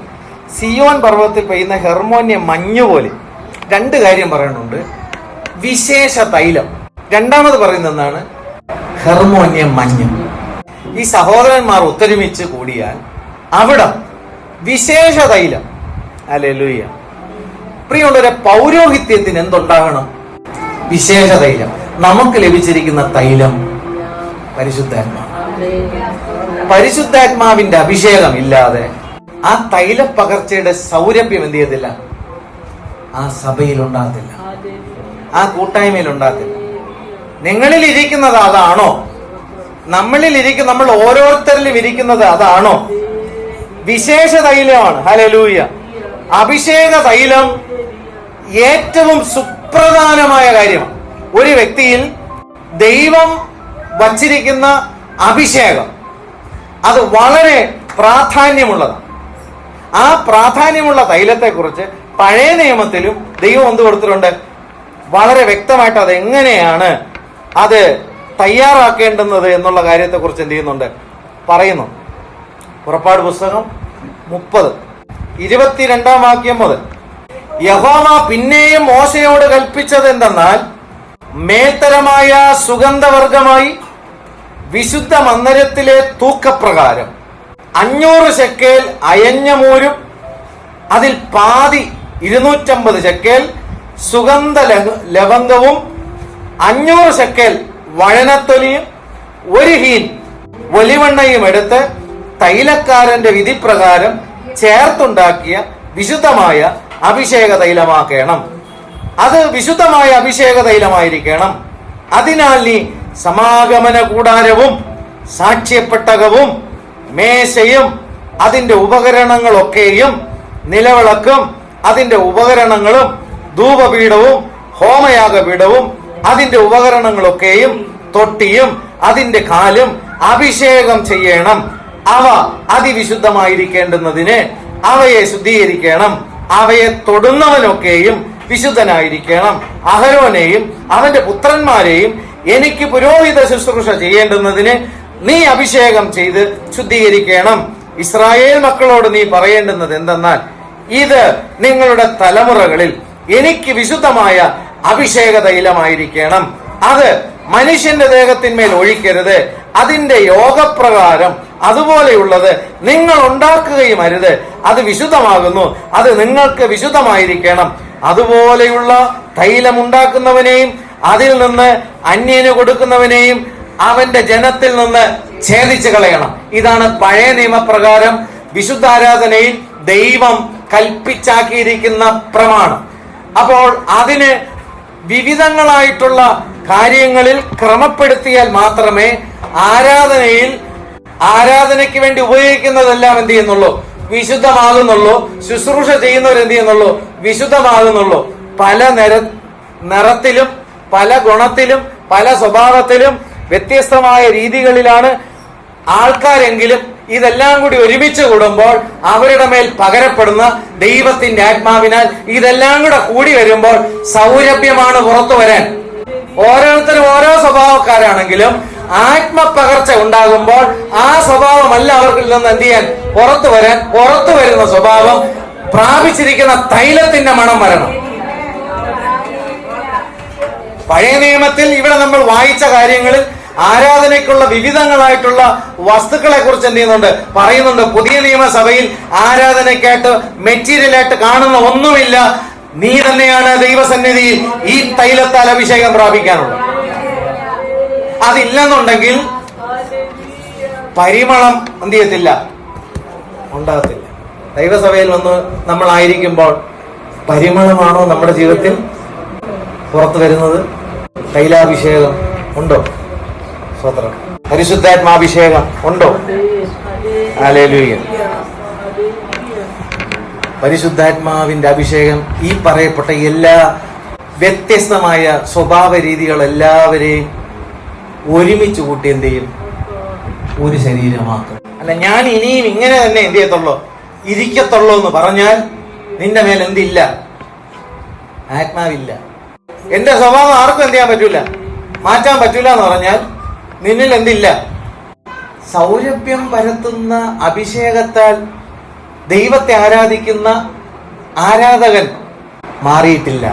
സിയോൻ പർവ്വതത്തിൽ പെയ്യുന്ന ഹെർമോന്യ മഞ്ഞു പോലെ. രണ്ട് കാര്യം പറയുന്നുണ്ട്. വിശേഷ തൈലം, രണ്ടാമത് പറയുന്നതാണ് ഹെർമോന്യ മഞ്ഞ്. ഈ സഹോദരന്മാർ ഒത്തൊരുമിച്ച് കൂടിയാൽ അവിടെ വിശേഷ തൈലം. ഹല്ലേലൂയ. പ്രിയമുള്ളവരെ, പൗരോഹിത്യത്തിന് എന്തുണ്ടാകണം? വിശേഷ തൈലം. നമുക്ക് ലഭിച്ചിരിക്കുന്ന തൈലം പരിശുദ്ധാത്മാവ്. പരിശുദ്ധാത്മാവിന്റെ അഭിഷേകം ഇല്ലാതെ ആ തൈലപ്പകർച്ചയുടെ സൗരഭ്യം എന്ത് ചെയ്യത്തില്ല? ആ സഭയിൽ ഉണ്ടാകത്തില്ല, ആ കൂട്ടായ്മയിൽ ഉണ്ടാകത്തില്ല. നിങ്ങളിൽ ഇരിക്കുന്നത് അതാണോ? നമ്മൾ ഓരോരുത്തരിലും ഇരിക്കുന്നത് അതാണോ? വിശേഷ തൈലമാണ്. ഹല്ലേലൂയ. അഭിഷേക തൈലം ഏറ്റവും സുപ്രധാനമായ കാര്യമാണ്. ഒരു വ്യക്തിയിൽ ദൈവം വച്ചിരിക്കുന്ന അഭിഷേകം അത് വളരെ പ്രാധാന്യമുള്ളതാണ്. ആ പ്രാധാന്യമുള്ള തൈലത്തെക്കുറിച്ച് പഴയ നിയമത്തിലും ദൈവം എന്ത് കൊടുത്തിട്ടുണ്ട്? വളരെ വ്യക്തമായിട്ട് അത് എങ്ങനെയാണ് അത് തയ്യാറാക്കേണ്ടുന്നത് എന്നുള്ള കാര്യത്തെക്കുറിച്ച് എന്ത് ചെയ്യുന്നുണ്ട്? പറയുന്നു. പുറപ്പാട് പുസ്തകം 30:22 വാക്യം മുതൽ യഹോവ പിന്നെയും മോശയോട് കൽപ്പിച്ചത് എന്തെന്നാൽ, മേൽത്തരമായ സുഗന്ധവർഗമായി വിശുദ്ധ മന്ദിരത്തിലെ തൂക്കപ്രകാരം 500 ശെക്കേൽ അയഞ്ഞ മൂരും അതിൽ പാതി 250 ശെക്കേൽ സുഗന്ധ ലവംഗവും 500 ശെക്കേൽ വഴനത്തൊലിയും 1 ഹീൻ ഒലിവെണ്ണയും എടുത്ത് തൈലക്കാരന്റെ വിധിപ്രകാരം ചേർത്തുണ്ടാക്കിയ വിശുദ്ധമായ അഭിഷേക തൈലമാക്കണം. അത് വിശുദ്ധമായ അഭിഷേക തൈലമായിരിക്കണം. അതിനാൽ നീ സമാഗമന കൂടാരവും സാക്ഷ്യപ്പെട്ടകവും മേശയും അതിന്റെ ഉപകരണങ്ങളൊക്കെയും നിലവിളക്കും അതിന്റെ ഉപകരണങ്ങളും ധൂപപീഠവും ഹോമയാഗപീഠവും അതിന്റെ ഉപകരണങ്ങളൊക്കെയും തൊട്ടിയും അതിന്റെ കാലും അഭിഷേകം ചെയ്യണം. അവ അതിവിശുദ്ധമായിരിക്കേണ്ടുന്നതിന് അവയെ ശുദ്ധീകരിക്കണം. അവയെ തൊടുന്നവനൊക്കെയും വിശുദ്ധനായിരിക്കണം. അഹരോനെയും അവന്റെ പുത്രന്മാരെയും എനിക്ക് പുരോഹിത ശുശ്രൂഷ ചെയ്യേണ്ടുന്നതിന് നീ അഭിഷേകം ചെയ്ത് ശുദ്ധീകരിക്കണം. ഇസ്രായേൽ മക്കളോട് നീ പറയേണ്ടുന്നത് എന്തെന്നാൽ, ഇത് നിങ്ങളുടെ തലമുറകളിൽ എനിക്ക് വിശുദ്ധമായ അഭിഷേക തൈലമായിരിക്കണം. അത് മനുഷ്യന്റെ ദേഹത്തിന്മേൽ ഒഴിക്കരുത്. അതിന്റെ യോഗപ്രകാരം അതുപോലെയുള്ളത് നിങ്ങൾ ഉണ്ടാക്കുകയും അരുത്. അത് വിശുദ്ധമാകുന്നു. അത് നിങ്ങൾക്ക് വിശുദ്ധമായിരിക്കണം. അതുപോലെയുള്ള തൈലം ഉണ്ടാക്കുന്നവനെയും അതിൽ നിന്ന് അന്യന് കൊടുക്കുന്നവനെയും അവന്റെ ജനത്തിൽ നിന്ന് ഛേദിച്ചു കളയണം. ഇതാണ് പഴയ നിയമപ്രകാരം വിശുദ്ധാരാധനയിൽ ദൈവം കൽപ്പിച്ചാക്കിയിരിക്കുന്ന പ്രമാണം. അപ്പോൾ അതിന് വിവിധങ്ങളായിട്ടുള്ള കാര്യങ്ങളിൽ ക്രമപ്പെടുത്തിയാൽ മാത്രമേ ആരാധനയ്ക്ക് വേണ്ടി ഉപയോഗിക്കുന്നതെല്ലാം എന്ത് ചെയ്യുന്നുള്ളൂ? വിശുദ്ധമാകുന്നുള്ളൂ. ശുശ്രൂഷ ചെയ്യുന്നവർ എന്ത് ചെയ്യുന്നുള്ളൂ? വിശുദ്ധമാകുന്നുള്ളൂ. പല നിറത്തിലും പല ഗുണത്തിലും പല സ്വഭാവത്തിലും വ്യത്യസ്തമായ രീതികളിലാണ് ആൾക്കാരെങ്കിലും ഇതെല്ലാം കൂടി ഒരുമിച്ച് കൂടുമ്പോൾ അവരുടെ മേൽ പകരപ്പെടുന്ന ദൈവത്തിന്റെ ആത്മാവിനാൽ ഇതെല്ലാം കൂടെ കൂടി വരുമ്പോൾ സൗരഭ്യമാണ് പുറത്തു വരാൻ. ഓരോരുത്തരും ഓരോ സ്വഭാവക്കാരാണെങ്കിലും ആത്മപകർച്ച ഉണ്ടാകുമ്പോൾ ആ സ്വഭാവമല്ല അവർക്ക് നിന്ന് എന്ത് ചെയ്യാൻ പുറത്തു വരുന്ന സ്വഭാവം പ്രാപിച്ചിരിക്കുന്ന തൈലത്തിന്റെ മണം വരണം. പഴയ നിയമത്തിൽ ഇവിടെ നമ്മൾ വായിച്ച കാര്യങ്ങളിൽ ആരാധനയ്ക്കുള്ള വിവിധങ്ങളായിട്ടുള്ള വസ്തുക്കളെ കുറിച്ച് എന്ത് ചെയ്യുന്നുണ്ട്? പറയുന്നുണ്ട്. പുതിയ നിയമസഭയിൽ ആരാധനയ്ക്കായിട്ട് മെറ്റീരിയലായിട്ട് കാണുന്ന ഒന്നുമില്ല. നീ തന്നെയാണ് ദൈവസന്നിധിയിൽ ഈ തൈലത്താൽ അഭിഷേകം പ്രാപിക്കാനുള്ളത്. അതില്ലെന്നുണ്ടെങ്കിൽ പരിമളം എന്ത് ചെയ്യത്തില്ല, ഉണ്ടാകത്തില്ല. ദൈവസഭയിൽ വന്ന് നമ്മളായിരിക്കുമ്പോൾ പരിമളമാണോ നമ്മുടെ ജീവിതത്തിൽ പുറത്തു വരുന്നത്? തൈലാഭിഷേകം ഉണ്ടോ? സ്വതന്ത്രം. പരിശുദ്ധാത്മാഭിഷേകം ഉണ്ടോ? ഹല്ലേലൂയ. പരിശുദ്ധാത്മാവിന്റെ അഭിഷേകം ഈ പറയപ്പെട്ട എല്ലാ വ്യത്യസ്തമായ സ്വഭാവ രീതികൾ എല്ലാവരെയും ഒരുമിച്ച് കൂട്ടി എന്ത് ചെയ്യും? ഒരു ശരീരമാക്കും. അല്ല, ഞാൻ ഇനിയും ഇങ്ങനെ തന്നെ എന്ത് ചെയ്യത്തുള്ളൂ, ഇരിക്കത്തുള്ളൂ എന്ന് പറഞ്ഞാൽ നിന്റെ മേൽ എന്തില്ല? ആത്മാവില്ല. എന്റെ സ്വഭാവം ആർക്കും എന്ത് ചെയ്യാൻ പറ്റൂല, മാറ്റാൻ പറ്റൂല എന്ന് പറഞ്ഞാൽ നിന്നിൽ എന്തില്ല? സൗരഭ്യം പരത്തുന്ന അഭിഷേകത്താൽ ദൈവത്തെ ആരാധിക്കുന്ന ആരാധകൻ മാറിയിട്ടില്ല.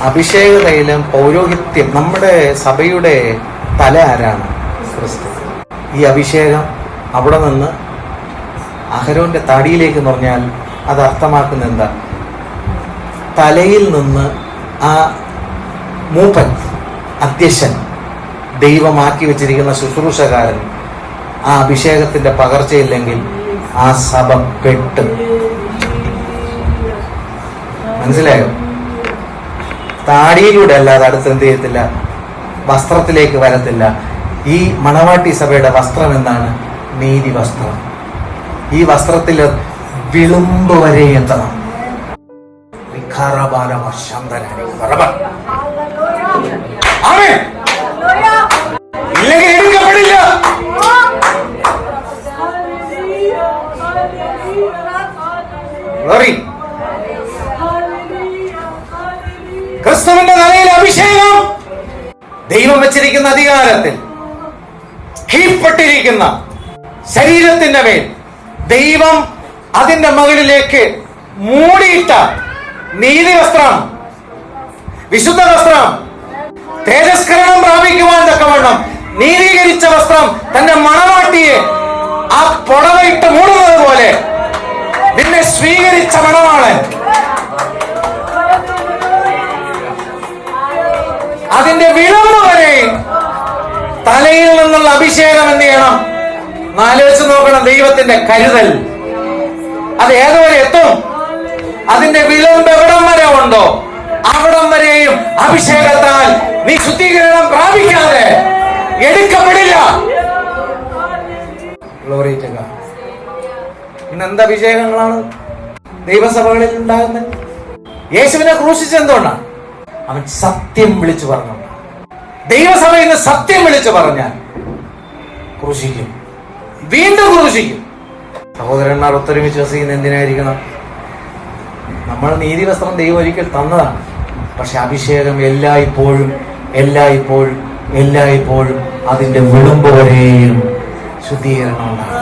അഭിഷേക തൈലം, പൗരോഹിത്യം, നമ്മുടെ സഭയുടെ തല ആരാണ്? ക്രിസ്തു. ഈ അഭിഷേകം അവിടെ നിന്ന് അഹരോന്റെ താടിയിലേക്ക് എന്ന് പറഞ്ഞാൽ അത് അർത്ഥമാക്കുന്ന എന്താ? തലയിൽ നിന്ന് ആ മൂപ്പൻ, അധ്യക്ഷൻ, ദൈവമാക്കി വെച്ചിരിക്കുന്ന ശുശ്രൂഷകാരൻ ആ അഭിഷേകത്തിന്റെ പകർച്ചയില്ലെങ്കിൽ ആ സഭ പെട്ട്. മനസ്സിലായോ? താടിയിലൂടെ അല്ലാതെ അടുത്ത് എന്ത് ചെയ്യത്തില്ല, വസ്ത്രത്തിലേക്ക് വരത്തില്ല. ഈ മണവാട്ടി സഭയുടെ വസ്ത്രം എന്താണ്? നീതി വസ്ത്രം. ഈ വസ്ത്രത്തിൽ വിളുമ്പ് വരെ എത്തണം. ഇല്ലെങ്കിൽ എടുക്കപ്പെടില്ല. ക്രിസ്തുവിന്റെ തലയിൽ അഭിഷേകം, ദൈവം വെച്ചിരിക്കുന്ന അധികാരത്തിൽ കീഴ്പ്പെട്ടിരിക്കുന്ന ശരീരത്തിന്റെ മേൽ ദൈവം അതിന്റെ മകളിലേക്ക് മൂടിയിട്ട നീതി വസ്ത്രം, വിശുദ്ധ വസ്ത്രം, തേജസ്കരണം പ്രാപിക്കുവാൻ തക്കവണ്ണം നീതീകരിച്ച വസ്ത്രം തന്റെ മണവാട്ടിയെ ആ പുടവയിട്ട് മൂടുന്നത് പോലെ നിന്നെ സ്വീകരിച്ച മണവാളൻ അതിന്റെ വിളമ്പ് വരെ തലയിൽ നിന്നുള്ള അഭിഷേകം എന്ത് ചെയ്യണം? ആലോചിച്ച് നോക്കണം. ദൈവത്തിന്റെ കരുതൽ അത് ഏതുവരെ എത്തും? അതിന്റെ വിളമ്പ് എവിടം വരെ ഉണ്ടോ അവിടം വരെയും അഭിഷേകത്താൽ നീ ശുദ്ധീകരണം പ്രാപിക്കാതെ എടുക്കപ്പെടില്ല. ഇന്ന് എന്ത് അഭിഷേകങ്ങളാണ് ദൈവസഭകളിൽ ഉണ്ടാകുന്നത്? യേശുവിനെ ക്രൂശിച്ചത് എന്തുകൊണ്ടാണ്? അവൻ സത്യം വിളിച്ചു പറഞ്ഞു. ദൈവസഭയിൽ നിന്ന് സത്യം വിളിച്ചു പറഞ്ഞാൽ ക്രൂശിക്കും, വീണ്ടും ക്രൂശിക്കും. സഹോദരന്മാർ ഒത്തൊരുമിച്ച് വസിക്കുന്ന എന്തിനായിരിക്കണം? നമ്മൾ നീതി വസ്ത്രം ദൈവം ഒരിക്കൽ തന്നതാണ്. പക്ഷെ അഭിഷേകം എല്ലായ്പ്പോഴും എല്ലായ്പ്പോഴും എല്ലായ്പ്പോഴും അതിന്റെ വിളുമ്പ് വരെയും ശുദ്ധീകരണം ഉണ്ടാകും.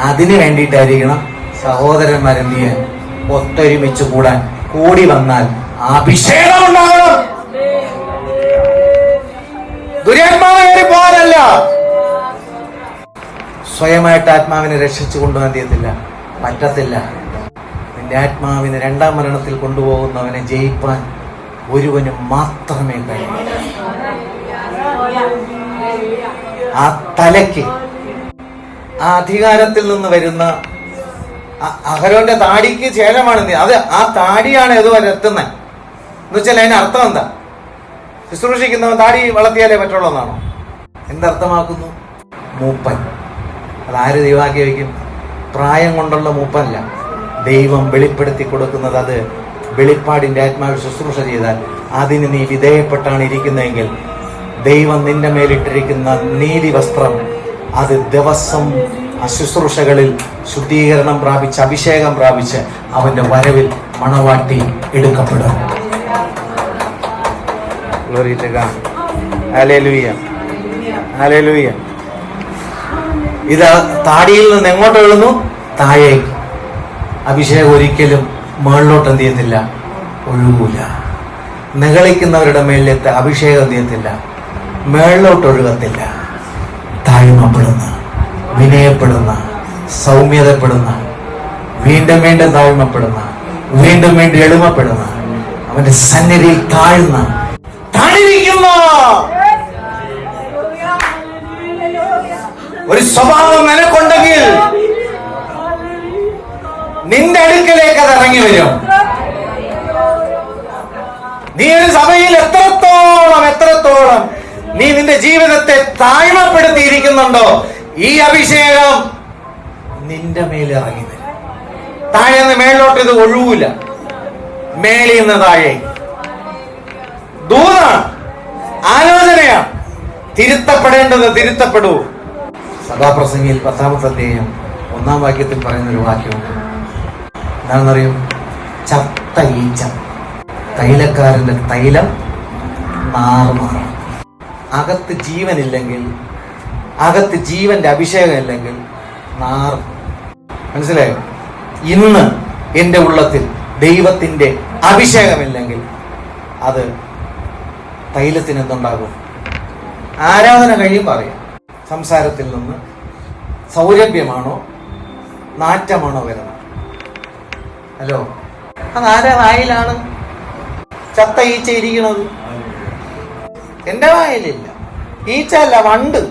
അതിനു വേണ്ടിയിട്ടായിരിക്കണം സഹോദരന്മാരെന്ത് ചെയ്യാൻ? ഒത്തൊരുമിച്ച് കൂടാൻ. കൂടി വന്നാൽ അഭിഷേകം ഉണ്ടാകണം. ദുരാത്മാവ് കയറി പോകാനല്ല. സ്വയമായിട്ട് ആത്മാവിനെ രക്ഷിച്ചു കൊണ്ടുപോകാൻ തീയത്തില്ല, പറ്റത്തില്ല. നിന്റെ ആത്മാവിനെ രണ്ടാം മരണത്തിൽ കൊണ്ടുപോകുന്നവനെ ജയിപ്പാൻ ഒരുവന് മാത്രമേ കഴിയൂ. ആ തലയ്ക്ക്, ആ അധികാരത്തിൽ നിന്ന് വരുന്ന അഹരോന്റെ താടിക്ക് ശേഷമാണ് അത്. ആ താടിയാണ് ഇതുവരെ എത്തുന്നത് എന്ന് വെച്ചാൽ അതിന് അർത്ഥം എന്താ? ശുശ്രൂഷിക്കുന്നവൻ താടി വളർത്തിയാലേ പറ്റുള്ളൂ എന്നാണോ? എന്തർത്ഥമാക്കുന്നു? മൂപ്പൻ. അതാര് ദൈവമാക്കി വയ്ക്കും? പ്രായം കൊണ്ടുള്ള മൂപ്പല്ല. ദൈവം വെളിപ്പെടുത്തി കൊടുക്കുന്നത്. അത് വെളിപ്പാടിന്റെ ആത്മാവിൽ ശുശ്രൂഷ ചെയ്താൽ അതിന് നീ വിധേയപ്പെട്ടാണ് ഇരിക്കുന്നതെങ്കിൽ ദൈവം നിന്റെ മേലിട്ടിരിക്കുന്ന നീതി വസ്ത്രം അത് ദിവസം ശുശ്രൂഷകളിൽ ശുദ്ധീകരണം പ്രാപിച്ച് അഭിഷേകം പ്രാപിച്ച് അവന്റെ വരവിൽ മണവാട്ടി എടുക്കപ്പെടും. ഇത് താടിയിൽ നിന്ന് എങ്ങോട്ട് വീഴുന്നു? താഴേക്ക്. അഭിഷേകം ഒരിക്കലും മുകളിലോട്ട് എന്ത് ചെയ്യത്തില്ല, ഒഴുകൂല. നിഗളിക്കുന്നവരുടെ മേലിലത്തെ അഭിഷേകം എന്ത് ചെയ്യത്തില്ല, മേളിലോട്ട് ഒഴുകത്തില്ല. താഴ്മപ്പെടുന്ന, വിനയപ്പെടുന്ന, സൗമ്യതപ്പെടുന്ന, വീണ്ടും വീണ്ടും താഴ്മപ്പെടുന്ന, വീണ്ടും വീണ്ടും എളിമപ്പെടുന്ന, അവന്റെ സന്നിധിയിൽ താഴ്ന്ന, താഴ്ന്നിരിക്കുന്ന ഒരു സ്വഭാവം നിനക്കുണ്ടെങ്കിൽ നിന്റെ അടുക്കലേക്ക് അത് ഇറങ്ങി വരും. നീ ഒരു സഭയിൽ എത്രത്തോളം നീ നിന്റെ ജീവിതത്തെ താഴ്മപ്പെടുത്തിയിരിക്കുന്നുണ്ടോ, ഈ അഭിഷേകം നിന്റെ മേൽ ഇറങ്ങി വരും. താഴെ നിന്ന് മേളിലോട്ട് ഇത് ഒഴുകൂല, മേളിൽ നിന്ന് താഴെ. ദൂതാണ്, ആലോചനയാണ്. തിരുത്തപ്പെടേണ്ടത് തിരുത്തപ്പെടൂ. സഭാപ്രസംഗിയിൽ 10-ാമത്തെ അധ്യായം 1-ാം വാക്യത്തിൽ പറയുന്ന ഒരു വാക്യമുണ്ട്. എന്താണെന്നറിയും? ചത്ത ഈച്ച തൈലക്കാരന്റെ തൈലം നാറുമാറാണ്. അകത്ത് ജീവനില്ലെങ്കിൽ, അകത്ത് ജീവന്റെ അഭിഷേകം ഇല്ലെങ്കിൽ നാറും. മനസ്സിലായോ? ഇന്ന് എൻ്റെ ഉള്ളത്തിൽ ദൈവത്തിന്റെ അഭിഷേകമില്ലെങ്കിൽ അത് തൈലത്തിന് എന്തുണ്ടാകും? ആരാധന കഴിയും പറയാം. സംസാരത്തിൽ നിന്ന് സൗരഭ്യമാണോ നാറ്റമാണോ വരുന്നത്? ഹലോ, അത് ആരാ വായിലാണ് ചത്ത ഈച്ച ഇരിക്കണത്? എന്റെ വായിലില്ല, ഈച്ച അല്ല, വണ്ട്.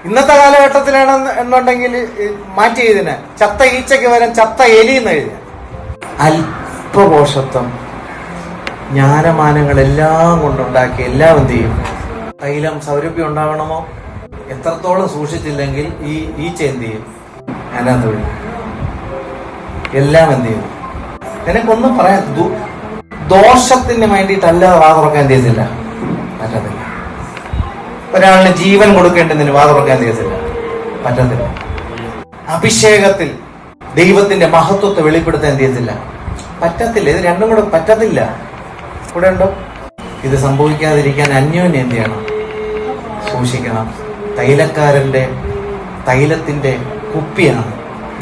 ഇന്നത്തെ കാലഘട്ടത്തിലാണ് എന്നുണ്ടെങ്കിൽ മാറ്റി എഴുതിനെ ചത്ത ഈച്ചയ്ക്ക് വരാൻ ചത്ത എലി എന്ന് എഴുതിയ. അല്പപോഷത്വം ജ്ഞാനമാനങ്ങളെല്ലാം കൊണ്ടുണ്ടാക്കി എല്ലാം എന്ത് ചെയ്യും? തൈലം സൗരഭ്യം ഉണ്ടാവണമോ? എത്രത്തോളം സൂക്ഷിച്ചില്ലെങ്കിൽ ഈ ഈച്ച എന്ത് ചെയ്യും? അതിനകത്ത് വഴി എല്ലാം എന്ത് ചെയ്യും? നിനക്കൊന്നും പറയാൻ ദോഷത്തിന് വേണ്ടിയിട്ടല്ലാതെ വാ തുറക്കാൻ എന്ത് ചെയ്തില്ല? പറ്റത്തില്ല. ഒരാളിന് ജീവൻ കൊടുക്കേണ്ടതിന് വാ തുറക്കാൻ എന്ത് ചെയ്തില്ല? പറ്റത്തില്ല. അഭിഷേകത്തിൽ ദൈവത്തിന്റെ മഹത്വത്തെ വെളിപ്പെടുത്താൻ എന്ത് ചെയ്യത്തില്ല? പറ്റത്തില്ല. ഇത് രണ്ടും കൂടെ പറ്റത്തില്ല. കൂടെ ഉണ്ടോ? ഇത് സംഭവിക്കാതിരിക്കാൻ അന്യോന്യം എന്ത് ചെയ്യണം? സൂക്ഷിക്കണം. തൈലക്കാരന്റെ തൈലത്തിന്റെ കുപ്പിയാണ്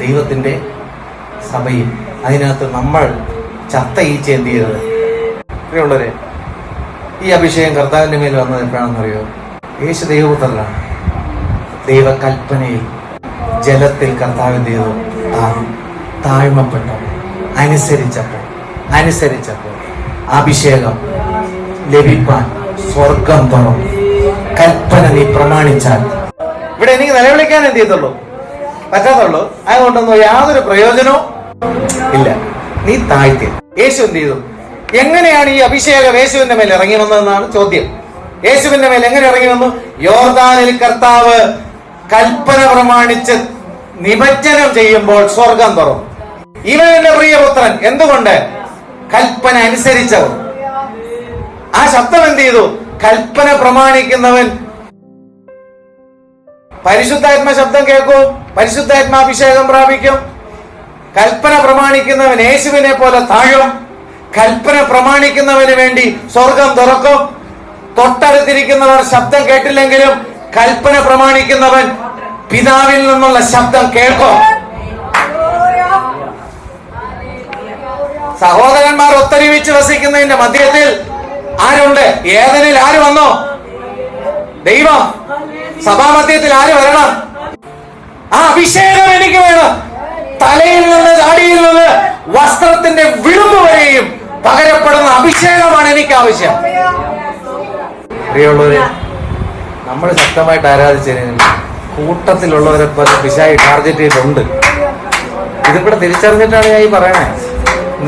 ദൈവത്തിന്റെ സഭയും. അതിനകത്ത് നമ്മൾ ചത്ത ഈച്ച എന്ത് ചെയ്യരുത്. പ്രിയമുള്ളവരെ, ഈ അഭിഷേകം കർത്താവിന്റെ മേൽ വന്നത് എപ്പോഴാണെന്നറിയോ? യേശു ദൈവപുത്രനാണ്. ദൈവകൽപ്പനയിൽ ജലത്തിൽ കർത്താവിന്റെ താഴ്മപ്പെട്ടു അനുസരിച്ചപ്പോൾ അഭിഷേകം ലഭിപ്പാൻ സ്വർഗം തുറന്നു. കൽപ്പന നീ പ്രമാണിച്ചാൽ ഇവിടെ എനിക്ക് നിലവിളിക്കാൻ എന്ത് ചെയ്തുള്ളൂ? പറ്റാത്തുള്ളൂ. അതുകൊണ്ടൊന്നും യാതൊരു പ്രയോജനവും ഇല്ല. നീ താഴ്ത്തി. യേശു എന്ത് ചെയ്തു? എങ്ങനെയാണ് ഈ അഭിഷേകം യേശുവിന്റെ മേൽ ഇറങ്ങി വന്നതെന്നാണ് ചോദ്യം. യേശുവിന്റെ മേൽ എങ്ങനെ ഇറങ്ങി വന്നു? യോർദാനിൽ കർത്താവ് കൽപ്പന പ്രമാണിച്ച് നിമജ്ജനം ചെയ്യുമ്പോൾ സ്വർഗം തുറന്നു. ഇവൻ എന്റെ പ്രിയപുത്രൻ. എന്തുകൊണ്ട്? കൽപ്പന അനുസരിച്ചവർ. ആ ശബ്ദം എന്ത് ചെയ്തു? കൽപ്പന പ്രമാണിക്കുന്നവൻ പരിശുദ്ധാത്മ ശബ്ദം കേൾക്കും, പരിശുദ്ധാത്മാഭിഷേകം പ്രാപിക്കും. കൽപ്പന പ്രമാണിക്കുന്നവൻ യേശുവിനെ പോലെ താഴും. കൽപ്പന പ്രമാണിക്കുന്നവന് വേണ്ടി സ്വർഗം തുറക്കും. തൊട്ടടുത്തിരിക്കുന്നവർ ശബ്ദം കേട്ടില്ലെങ്കിലും കൽപ്പന പ്രമാണിക്കുന്നവൻ പിതാവിൽ നിന്നുള്ള ശബ്ദം കേൾക്കും. സഹോദരന്മാർ ഒത്തൊരുമിച്ച് വസിക്കുന്നതിന്റെ മധ്യത്തിൽ ആരുണ്ട്? ഏദനിൽ ആര് വന്നോ? ദൈവം. സഭാമധ്യത്തിൽ ആര് വരണം? ആ അഭിഷേകം എനിക്ക് വേണം. തലയിൽ നിന്ന് താടിയിൽ നിന്ന് വസ്ത്രത്തിന്റെ വിളുമ്പ് വരെയും പകരപ്പെടുന്ന അഭിഷേകമാണ് എനിക്ക് ആവശ്യം. പ്രിയമുള്ളവരെ, നമ്മൾ ശക്തമായിട്ട് ആരാധിച്ചതിന് കൂട്ടത്തിലുള്ളവരെ പോലെ പിശാചി ടാർഗറ്റ് ചെയ്തിട്ടുണ്ട്. ഇതും കൂടെ തിരിച്ചറിഞ്ഞിട്ടാണ് ഞാൻ ഈ പറയണേ.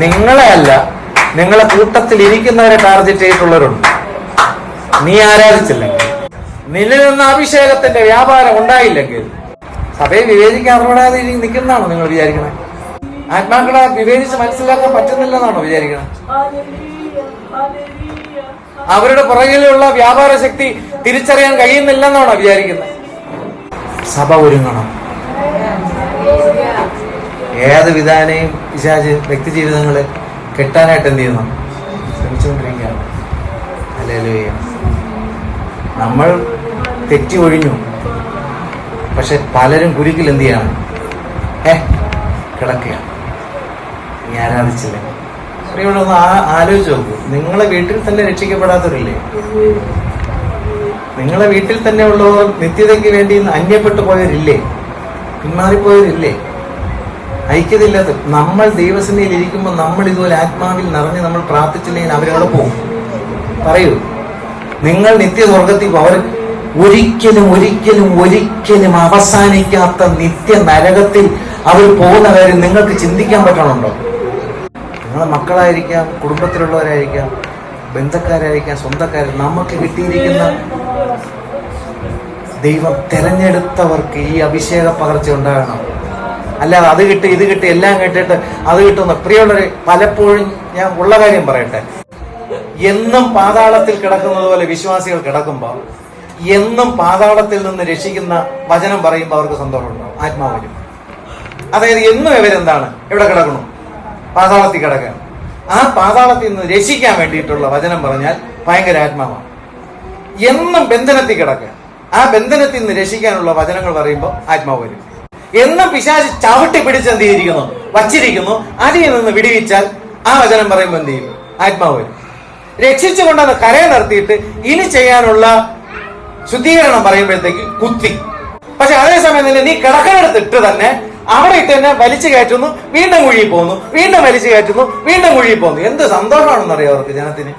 നിങ്ങളെ അല്ല, നിങ്ങളെ കൂട്ടത്തിൽ ഇരിക്കുന്നവരെ ടാർഗറ്റ് ചെയ്തിട്ടുള്ളവരുണ്ട്. നീ ആരാധിച്ചില്ലെങ്കിൽ, നിന്നിൽ നിന്ന് അഭിഷേകത്തിന്റെ വ്യാപാരം ഉണ്ടായില്ലെങ്കിൽ സഭയെ വിവേചിക്കാൻ അറിവിടാതെ നിൽക്കുന്നതാണോ നിങ്ങൾ വിചാരിക്കണേ? ആത്മാക്കളെ വിവേചിച്ച് മനസ്സിലാക്കാൻ പറ്റുന്നില്ലെന്നാണോ വിചാരിക്കണേ? അവരുടെ പുറകിലുള്ള വ്യാപാര ശക്തി തിരിച്ചറിയാൻ കഴിയുന്നില്ലെന്നാണോ വിചാരിക്കുന്നത്? സഭ ഒരുങ്ങണം. ഏത് വിധാനയും പിശാച് വ്യക്തി ജീവിതങ്ങളെ കെട്ടാനായിട്ട് എന്ത് ചെയ്യണം? ശ്രമിച്ചുകൊണ്ടിരിക്കുകയാണ്. ഹല്ലേലൂയ. നമ്മൾ തെറ്റി ഒഴിഞ്ഞു. പക്ഷെ പലരും കുരുക്കിൽ എന്ത് ചെയ്യണം? കിടക്കുകയാണ്. നീ ആരാധിച്ചില്ല. ഒന്ന് ആലോചിച്ച് നോക്കൂ. നിങ്ങളെ വീട്ടിൽ തന്നെ രക്ഷിക്കപ്പെടാത്തവരില്ലേ? നിങ്ങളെ വീട്ടിൽ തന്നെ ഉള്ളവർ നിത്യതയ്ക്ക് വേണ്ടി അന്യപ്പെട്ടു പോയവരില്ലേ? പിന്മാറിപ്പോയവരില്ലേ? ഐക്യതയില്ലാത്ത നമ്മൾ ദൈവസന്നിധിയിൽ ഇരിക്കുമ്പോൾ നമ്മൾ ഇതുപോലെ ആത്മാവിൽ നിറഞ്ഞ് നമ്മൾ പ്രാർത്ഥിച്ചില്ലെങ്കിൽ അവരവിടെ പോകും. പറയൂ, നിങ്ങൾ നിത്യസ്വർഗത്തിൽ അവർ ഒരിക്കലും ഒരിക്കലും ഒരിക്കലും അവസാനിക്കാത്ത നിത്യ നരകത്തിൽ അവർ പോകുന്ന കാര്യം നിങ്ങൾക്ക് ചിന്തിക്കാൻ പറ്റണുണ്ടോ? നിങ്ങളെ മക്കളായിരിക്കാം, കുടുംബത്തിലുള്ളവരായിരിക്കാം, ബന്ധക്കാരായിരിക്കാം, സ്വന്തക്കാർ. നമുക്ക് കിട്ടിയിരിക്കുന്ന ദൈവം തെരഞ്ഞെടുത്തവർക്ക് ഈ അഭിഷേക പകർച്ച ഉണ്ടാകണം. അല്ലാതെ അത് കിട്ടി ഇത് കിട്ടി എല്ലാം കേട്ടിട്ട് അത് കിട്ടുന്ന. പ്രിയമുള്ളവരെ, പലപ്പോഴും ഞാൻ ഉള്ള കാര്യം പറയട്ടെ, എന്നും പാതാളത്തിൽ കിടക്കുന്നത് പോലെ വിശ്വാസികൾ കിടക്കുമ്പോൾ എന്നും പാതാളത്തിൽ നിന്ന് രക്ഷിക്കുന്ന വചനം പറയുമ്പോൾ അവർക്ക് സന്തോഷമുണ്ടാവും, ആത്മാവിനും. അതായത് എന്നും ഇവരെന്താണ്? എവിടെ കിടക്കണം? പാതാളത്തിൽ കിടക്കണം. ആ പാതാളത്തിൽ നിന്ന് രക്ഷിക്കാൻ വേണ്ടിയിട്ടുള്ള വചനം പറഞ്ഞാൽ ഭയങ്കര ആത്മാവാണ്. എന്നും ബന്ധനത്തിൽ കിടക്കുക. ആ ബന്ധനത്തിൽ നിന്ന് രക്ഷിക്കാനുള്ള വചനങ്ങൾ പറയുമ്പോൾ ആത്മാവ് വരും. എന്നും പിശാച് ചവിട്ടി പിടിച്ചെന്ത് ചെയ്തിരിക്കുന്നു, വച്ചിരിക്കുന്നു. അതിൽ നിന്ന് വിടുവിച്ചാൽ ആ വചനം പറയുമ്പോൾ എന്ത് ചെയ്യും, ആത്മാവ് വരും. രക്ഷിച്ചു കൊണ്ടത് കരയെ നിർത്തിയിട്ട് ഇനി ചെയ്യാനുള്ള ശുദ്ധീകരണം പറയുമ്പോഴത്തേക്ക് കുത്തി. പക്ഷെ അതേസമയം തന്നെ നീ കിടക്കണെടുത്തിട്ട് തന്നെ അവിടെ ഇട്ട് തന്നെ വലിച്ചു കയറ്റുന്നു, വീണ്ടും കുഴി പോകുന്നു, വീണ്ടും വലിച്ചു കയറ്റുന്നു, വീണ്ടും കുഴി പോകുന്നു. എന്ത് സന്തോഷമാണെന്ന് അറിയോ അവർക്ക്, ജനത്തിന്.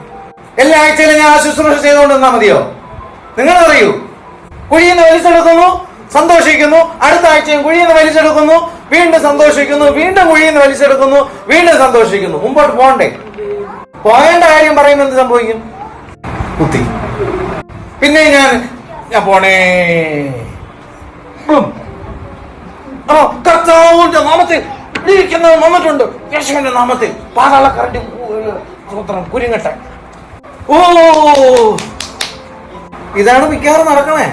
എല്ലാ ആഴ്ചയിലും ഞാൻ ആ ശുശ്രൂഷ ചെയ്തുകൊണ്ട് നിന്നാ മതിയോ? നിങ്ങളറിയൂ, കുഴിന്ന് വലിച്ചെടുക്കുന്നു, സന്തോഷിക്കുന്നു, അടുത്ത ആഴ്ചയും കുഴിന്ന് വലിച്ചെടുക്കുന്നു, വീണ്ടും സന്തോഷിക്കുന്നു, വീണ്ടും കുഴിന്ന് വലിച്ചെടുക്കുന്നു, വീണ്ടും സന്തോഷിക്കുന്നു. മുമ്പോട്ട് പോകണ്ടേ? പോയേണ്ട കാര്യം പറയുമ്പോൾ എന്ത് സംഭവിക്കും? കുത്തി. പിന്നെ ഞാൻ പോണേ. കർത്താവിന്റെ നാമത്തിൽ ഇരിക്കുന്നത് വന്നിട്ടുണ്ട്, യേശുവിന്റെ നാമത്തിൽ പാതാളക്കാരന്റെ കുരുങ്ങട്ടെ. ഓ, ഇതാണ് മിക്കവാറും നടക്കണേ.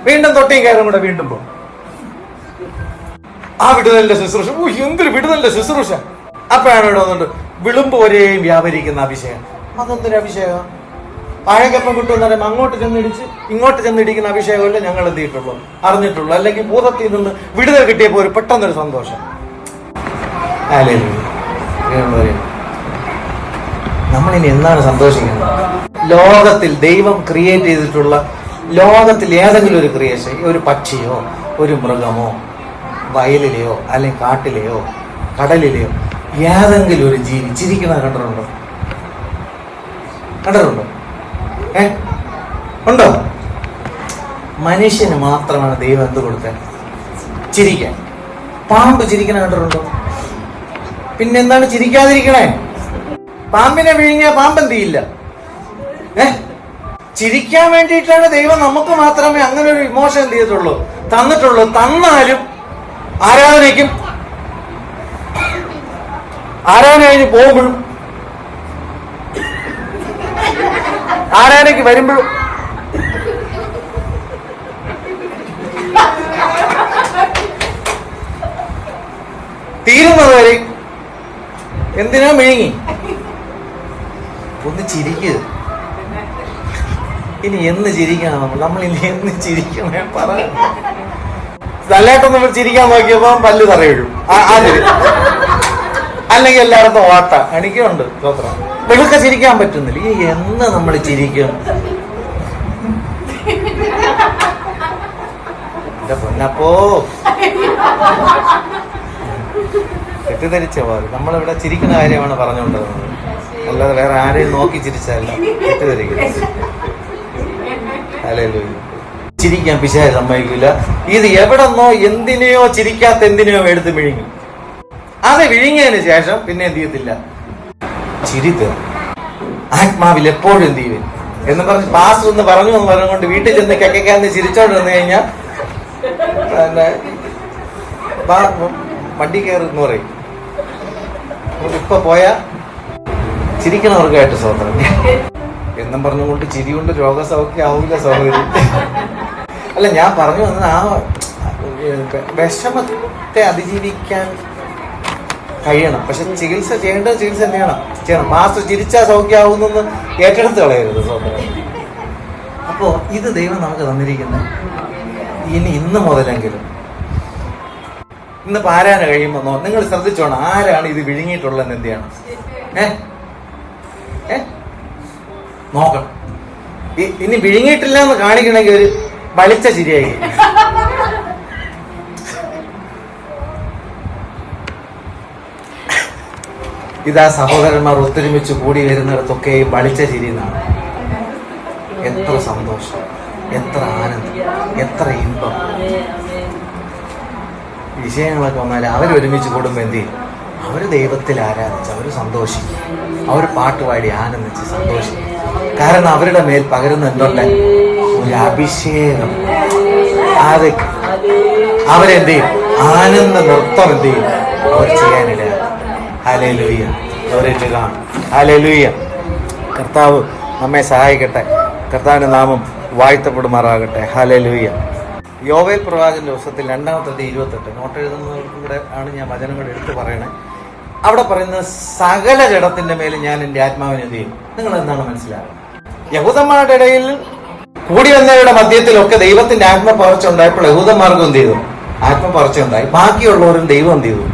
വീണ്ടും തൊട്ടിയും കയറും കൂടെ വീണ്ടും പോകും. ആ വിടുതലിന്റെ ശുശ്രൂഷ, എന്തൊരു വിടുതലിന്റെ ശുശ്രൂഷ. അപ്പോഴാണ് ഇവിടെ വന്നിട്ട് വിളുമ്പ് വരെയും വ്യാപരിക്കുന്ന അഭിഷേകം. അതെന്തൊരു അഭിഷേകം? പാഴക്കപ്പം കിട്ടുമെന്ന് പറയുമ്പോൾ അങ്ങോട്ട് ചെന്നിടിച്ച് ഇങ്ങോട്ട് ചെന്നിടിക്കുന്ന അഭിഷേകമല്ല ഞങ്ങൾ എന്ത് ചെയ്തിട്ടുള്ളൂ, അറിഞ്ഞിട്ടുള്ളൂ. അല്ലെങ്കിൽ ഭൂതത്തിൽ നിന്ന് വിടുതൽ കിട്ടിയപ്പോൾ ഒരു പെട്ടെന്നൊരു സന്തോഷം. നമ്മളിനി എന്താണ് സന്തോഷിക്കുന്നത്? ലോകത്തിൽ ദൈവം ക്രിയേറ്റ് ചെയ്തിട്ടുള്ള ലോകത്തിൽ ഏതെങ്കിലും ഒരു ക്രിയേഷൻ, ഒരു പക്ഷിയോ ഒരു മൃഗമോ വയലിലെയോ അല്ലെങ്കിൽ കാട്ടിലെയോ കടലിലെയോ ഏതെങ്കിലും ഒരു ജീവി ചിരിക്കുന്നത് കണ്ടിട്ടുണ്ടോ? കണ്ടിട്ടുണ്ടോ? ഉണ്ടോ? മനുഷ്യന് മാത്രമാണ് ദൈവം എന്ത് കൊടുക്കാൻ? ചിരിക്കാൻ. പാമ്പ് ചിരിക്കണ കണ്ടിട്ടുണ്ടോ? പിന്നെന്താണ് ചിരിക്കാതിരിക്കണേ? പാമ്പിനെ വിഴുങ്ങിയ പാമ്പ് എന്ത് ചെയ്യില്ല? ചിരിക്കാൻ വേണ്ടിയിട്ടാണ് ദൈവം നമുക്ക് മാത്രമേ അങ്ങനെ ഒരു ഇമോഷൻ എന്ത് ചെയ്തിട്ടുള്ളൂ, തന്നിട്ടുള്ളൂ. തന്നാലും ആരാധന കഴിഞ്ഞ് പോകുമ്പോഴും ആരാധനയ്ക്ക് വരുമ്പോഴും തീരുന്നത് വരെ എന്തിനാ വിഴുങ്ങി? ഒന്ന് ചിരിക്കുക. ഇനി എന്ന് ചിരിക്കണം നമ്മൾ ഇനി എന്ന് ചിരിക്കണേ പറ. നല്ലതായിട്ടൊന്ന് ചിരിക്കാൻ നോക്കിയപ്പോ പല്ല് തറയിടും, അല്ലെങ്കിൽ എല്ലായിടത്തും ഓട്ട. എനിക്കുണ്ട് സ്വത്രം വെളുക്ക ചിരിക്കാൻ പറ്റുന്നില്ല. ഈ എന്ന് നമ്മൾ ചിരിക്കും? എന്റെ പൊന്നപ്പോ തെറ്റിദ്ധരിച്ച പോലെ നമ്മളിവിടെ ചിരിക്കുന്ന കാര്യമാണ് പറഞ്ഞുകൊണ്ടിരുന്നത്, അല്ലാതെ വേറെ ആരെയും നോക്കി ചിരിച്ചല്ല. തെറ്റിദ്ധരിക്കുന്നത്. ഹല്ലേലൂയ. ചിരിക്കാൻ പിശാച് സമ്മതിക്കില്ല. ഇത് എവിടെന്നോ എന്തിനെയോ ചിരിക്കാത്ത എന്തിനെയോ എടുത്ത് വിഴുങ്ങി. അത് വിഴുങ്ങിയതിന് ശേഷം പിന്നെ എന്ത് ചെയ്യത്തില്ല, ചിരി തീർന്നു. ആത്മാവിൽ എപ്പോഴും എന്ത് ചെയ്യും എന്ന് പറഞ്ഞ് പാസ്റ്റർ എന്ന് പറഞ്ഞു എന്ന് പറഞ്ഞുകൊണ്ട് വീട്ടിൽ ചെന്ന് കെക്കാന്ന് ചിരിച്ചോണ്ട് വന്നു കഴിഞ്ഞാൽ വണ്ടി കയറുന്ന് പറയും. ഇപ്പൊ പോയാ ചിരിക്കണവർക്കായിട്ട് സ്വതന്ത്രം എന്നും പറഞ്ഞുകൊണ്ട് ചിരി കൊണ്ട് രോഗസൗഖ്യം ആവില്ല സൗകര്യം. അല്ല, ഞാൻ പറഞ്ഞു വന്നത് ആ വിഷമത്തെ അതിജീവിക്കാൻ കഴിയണം. പക്ഷെ ചികിത്സ ചെയ്യേണ്ടത് ചികിത്സ ചെയ്യണം. മാസ്റ്റർ ചിരിച്ചാ സൗഖ്യമാവുന്നെന്ന് ഏറ്റെടുത്ത് കളയരുത് സ്വന്തം. അപ്പോ ഇത് ദൈവം നമുക്ക് തന്നിരിക്കുന്നത്. ഇന്ന് മുതലെങ്കിലും ഇന്ന് പാരായണം കഴിയുമ്പോ നിങ്ങൾ ശ്രദ്ധിച്ചോണം, ആരാണ് ഇത് വിഴുങ്ങിയിട്ടുള്ളതെന്ന് എന്ത് ചെയ്യണം? നോക്കണം. ഇനി വിഴുങ്ങിയിട്ടില്ല എന്ന് കാണിക്കണമെങ്കിൽ ഒരു വലിച്ച ചിരിയായി. ഇതാ സഹോദരന്മാർ ഒത്തൊരുമിച്ച് കൂടി വരുന്നിടത്തൊക്കെ വലിച്ച ചിരി എന്നാണ്. എത്ര സന്തോഷം, എത്ര ആനന്ദം, എത്ര ഇമ്പം. വിഷയങ്ങളൊക്കെ വന്നാൽ അവരൊരുമിച്ച് കൂടുമ്പോൾ എന്ത് ചെയ്യും? അവർ ദൈവത്തിൽ ആരാധിച്ച് അവർ സന്തോഷിക്കും, അവർ പാട്ടുപാടി ആനന്ദിച്ച് സന്തോഷിക്കും. കാരണം അവരുടെ മേൽ പകരുന്ന എന്തുണ്ട്? ഒരു അഭിഷേകം. അത് അവരെന്ത് ചെയ്യും? ആനന്ദ നൃത്തം എന്ത് ചെയ്യും? അവർ ചെയ്യാനിട. ഹല്ലേലൂയ. ഹല്ലേലൂയ. കർത്താവ് നമ്മെ സഹായിക്കട്ടെ. കർത്താവിന്റെ നാമം വാഴ്ത്തപ്പെടുമാറാകട്ടെ. ഹല്ലേലൂയ. യോവേൽ പ്രവാചകന്റെ ദിവസത്തിൽ 2:28 നോട്ട് എഴുതുന്നവർക്കും കൂടെ ആണ് ഞാൻ വചനങ്ങൾ എടുത്തു പറയണേ. അവിടെ പറയുന്നത് സകല ജഡത്തിന്റെ മേലും ഞാൻ എൻ്റെ ആത്മാവിനെ എന്ത് ചെയ്യും? നിങ്ങൾ എന്താണ് മനസ്സിലാകുന്നത്? യഹൂദന്മാരുടെ ഇടയിൽ കൂടി വന്നവരുടെ മധ്യത്തിലൊക്കെ ദൈവത്തിന്റെ ആത്മപകർച്ച ഉണ്ടായപ്പോൾ യഹൂദന്മാർക്കും എന്ത് ചെയ്തു? ആത്മപകർച്ച ഉണ്ടായി. ബാക്കിയുള്ളവരും ദൈവം എന്ത് ചെയ്തു?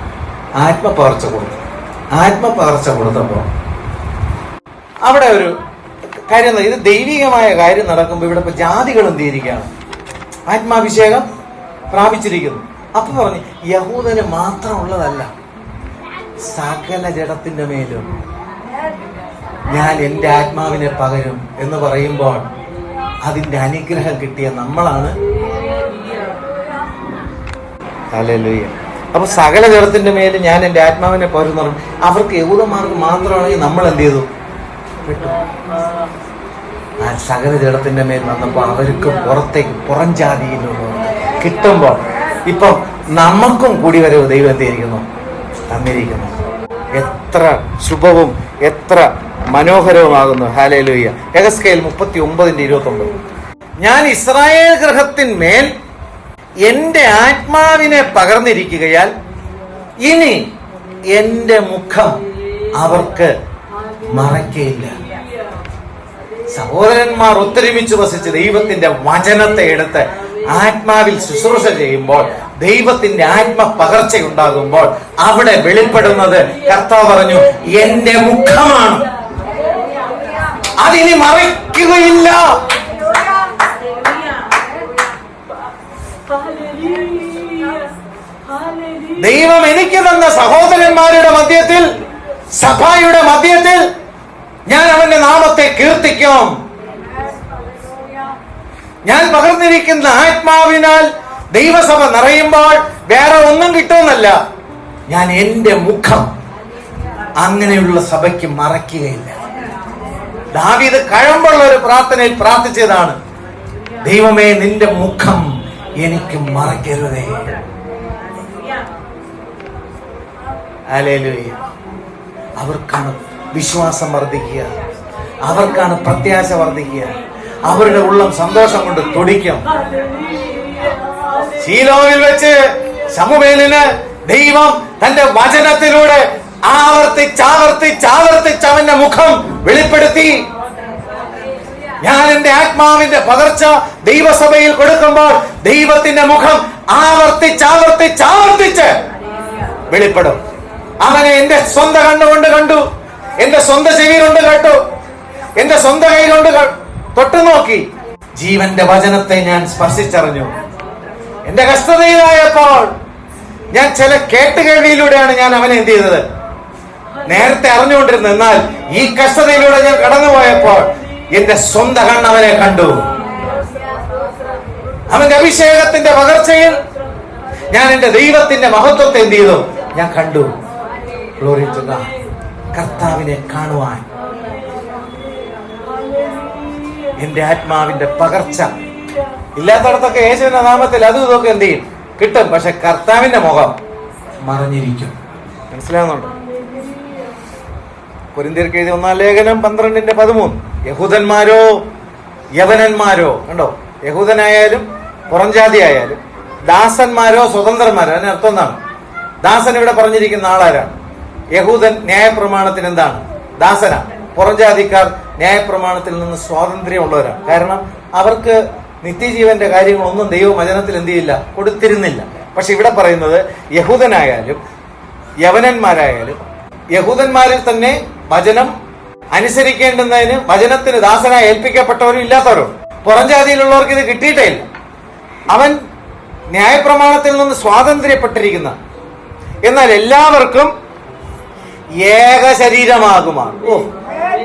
ആത്മപകർച്ച കൊടുത്തു. ആത്മപകർച്ച കൊടുത്തപ്പോൾ അവിടെ ഒരു കാര്യം, ഇത് ദൈവികമായ കാര്യം നടക്കുമ്പോൾ ഇവിടെ ഇപ്പൊ ജാതികൾ എന്ത് ചെയ്തിരിക്കുകയാണ്? ആത്മാഭിഷേകം പ്രാപിച്ചിരിക്കുന്നു. അപ്പൊ പറഞ്ഞു യഹൂദന് മാത്രമുള്ളതല്ല, സകല ജഡത്തിന്റെ മേലും ഞാൻ എൻ്റെ ആത്മാവിനെ പകരും എന്ന് പറയുമ്പോൾ അതിന്റെ അനുഗ്രഹം കിട്ടിയ നമ്മളാണ്. ഹല്ലേലൂയ. അപ്പൊ സകല ജഡത്തിന്റെ മേലും ഞാൻ എൻ്റെ ആത്മാവിനെ പകരുന്നു. അവർക്ക് യഹൂദന്മാർക്ക് മാത്രമാണെങ്കിൽ നമ്മൾ എന്ത് ചെയ്തു? ആ സകല ജഡത്തിന്റെ മേൽ വന്നപ്പോൾ അവർക്ക് പുറത്തേക്ക് പുറം ജാതിയിലുള്ള കിട്ടുമ്പോൾ ഇപ്പം നമുക്കും കൂടി വരവ് ദൈവം എന്തിരിക്കുന്നു? തന്നിരിക്കുന്നു. എത്ര ശുഭവും എത്ര മനോഹരവുമാകുന്നു. ഹല്ലേലൂയ. യെഹെസ്കേൽ 39:29. ഞാൻ ഇസ്രായേൽ ഗൃഹത്തിന്മേൽ എന്റെ ആത്മാവിനെ പകർന്നിരിക്കുകയാൽ ഇനി എന്റെ മുഖം അവർക്ക് മറയ്ക്കയില്ല. സഹോദരന്മാർ ഒത്തൊരുമിച്ച് വസിച്ച് ദൈവത്തിന്റെ വചനത്തെ എടുത്ത് ആത്മാവിൽ ശുശ്രൂഷ ചെയ്യുമ്പോൾ, ദൈവത്തിന്റെ ആത്മ പകർച്ചയുണ്ടാകുമ്പോൾ അവിടെ വെളിപ്പെടുന്നത് കർത്താവ് പറഞ്ഞു എന്റെ മുഖമാണ്, അതിനി മറയ്ക്കുകയില്ല. ദൈവം എനിക്ക് തന്ന സഹോദരന്മാരുടെ മധ്യത്തിൽ, സഭയുടെ മധ്യത്തിൽ ഞാൻ അവന്റെ നാമത്തെ കീർത്തിക്കും. ഞാൻ പകർന്നിരിക്കുന്ന ആത്മാവിനാൽ ദൈവസഭ നിറയുമ്പോൾ വേറെ ഒന്നും കിട്ടുമെന്നല്ല, ഞാൻ എന്റെ മുഖം അങ്ങനെയുള്ള സഭയ്ക്ക് മറയ്ക്കുകയില്ല. ദാവീദ് കഴമ്പുള്ള ഒരു പ്രാർത്ഥനയിൽ പ്രാർത്ഥിച്ചതാണ്, ദൈവമേ നിന്റെ മുഖം എനിക്ക് മറയ്ക്കരുതേ. ഹല്ലേലൂയ. അവർക്കാണ് വിശ്വാസം വർദ്ധിക്കുക, അവർക്കാണ് പ്രത്യാശ വർദ്ധിക്കുക, അവരുടെ ഉള്ളം സന്തോഷം കൊണ്ട് തുടിക്കും. ശീലോവിൽ വെച്ച് ശമൂവേലിന് ദൈവം തന്റെ വചനത്തിലൂടെ ആവർത്തിച്ച് അവന്റെ മുഖം വെളിപ്പെടുത്തി. ഞാൻ എന്റെ ആത്മാവിന്റെ പകർച്ച ദൈവസഭയിൽ കൊടുക്കുമ്പോൾ ദൈവത്തിന്റെ മുഖം ആവർത്തിച്ച് വെളിപ്പെടും. അവനെ എന്റെ സ്വന്തം കണ്ണുകൊണ്ട് കണ്ടു, എന്റെ സ്വന്തം ചെവി കൊണ്ട് കേട്ടു, എന്റെ സ്വന്തം കൈ കൊണ്ട് തൊട്ടു നോക്കി. ജീവന്റെ വചനത്തെ ഞാൻ സ്പർശിച്ചറിഞ്ഞു. എന്റെ കഷ്ടതയിലായപ്പോൾ ഞാൻ ചില കേട്ടുകേൾവിയിലൂടെയാണ് ഞാൻ അവനെ എന്ത് ചെയ്തത്? നേരത്തെ അറിഞ്ഞുകൊണ്ടിരുന്നത്. എന്നാൽ ഈ കഷ്ടതയിലൂടെ ഞാൻ കടന്നുപോയപ്പോൾ എന്റെ സ്വന്തം കണ്ണവനെ കണ്ടു. അവന്റെ അഭിഷേകത്തിന്റെ പകർച്ചയിൽ ഞാൻ എന്റെ ദൈവത്തിന്റെ മഹത്വത്തെ എന്ത് ചെയ്തു? ഞാൻ കണ്ടു. Glory to God. കർത്താവിനെ കാണുവാൻ എന്റെ ആത്മാവിന്റെ പകർച്ച ഇല്ലാത്തടത്തൊക്കെ യേശുവിന്റെ നാമത്തിൽ അതും ഇതൊക്കെ എന്ത് ചെയ്യും? കിട്ടും. പക്ഷെ കർത്താവിന്റെ മുഖം മറഞ്ഞിരിക്കും. മനസ്സിലാവുന്നുണ്ടോ? കൊരിന്ത്യർക്ക് എഴുതിയ 1 ലേഖനം 12:13. യഹൂദന്മാരോ യവനന്മാരോ, കണ്ടോ, യഹൂദനായാലും പുറംജാതി ആയാലും, ദാസന്മാരോ സ്വതന്ത്രന്മാരോ, അതിന് അർത്ഥം എന്താണ്? ദാസൻ ഇവിടെ പറഞ്ഞിരിക്കുന്ന ആളാരാണ്? യഹൂദൻ ന്യായപ്രമാണത്തിന് എന്താണ്? ദാസനാണ്. പുറംജാതിക്കാർ ന്യായപ്രമാണത്തിൽ നിന്ന് സ്വാതന്ത്ര്യമുള്ളവരാണ്. കാരണം അവർക്ക് നിത്യജീവന്റെ കാര്യങ്ങളൊന്നും ദൈവവചനത്തിൽ എന്ത് ചെയ്യില്ല, കൊടുത്തിരുന്നില്ല. പക്ഷെ ഇവിടെ പറയുന്നത് യഹൂദനായാലും യവനന്മാരായാലും, യഹൂദന്മാരിൽ തന്നെ വചനം അനുസരിക്കേണ്ടുന്നതിന് വചനത്തിന് ദാസനായി ഏൽപ്പിക്കപ്പെട്ടവരും ഇല്ലാത്തവരും. പുറംജാതിയിലുള്ളവർക്ക് ഇത് കിട്ടിയിട്ടേ ഇല്ല. അവൻ ന്യായപ്രമാണത്തിൽ നിന്ന് സ്വാതന്ത്ര്യപ്പെട്ടിരിക്കുന്ന, എന്നാൽ എല്ലാവർക്കും ഏക ശരീരമാകുമാണ്.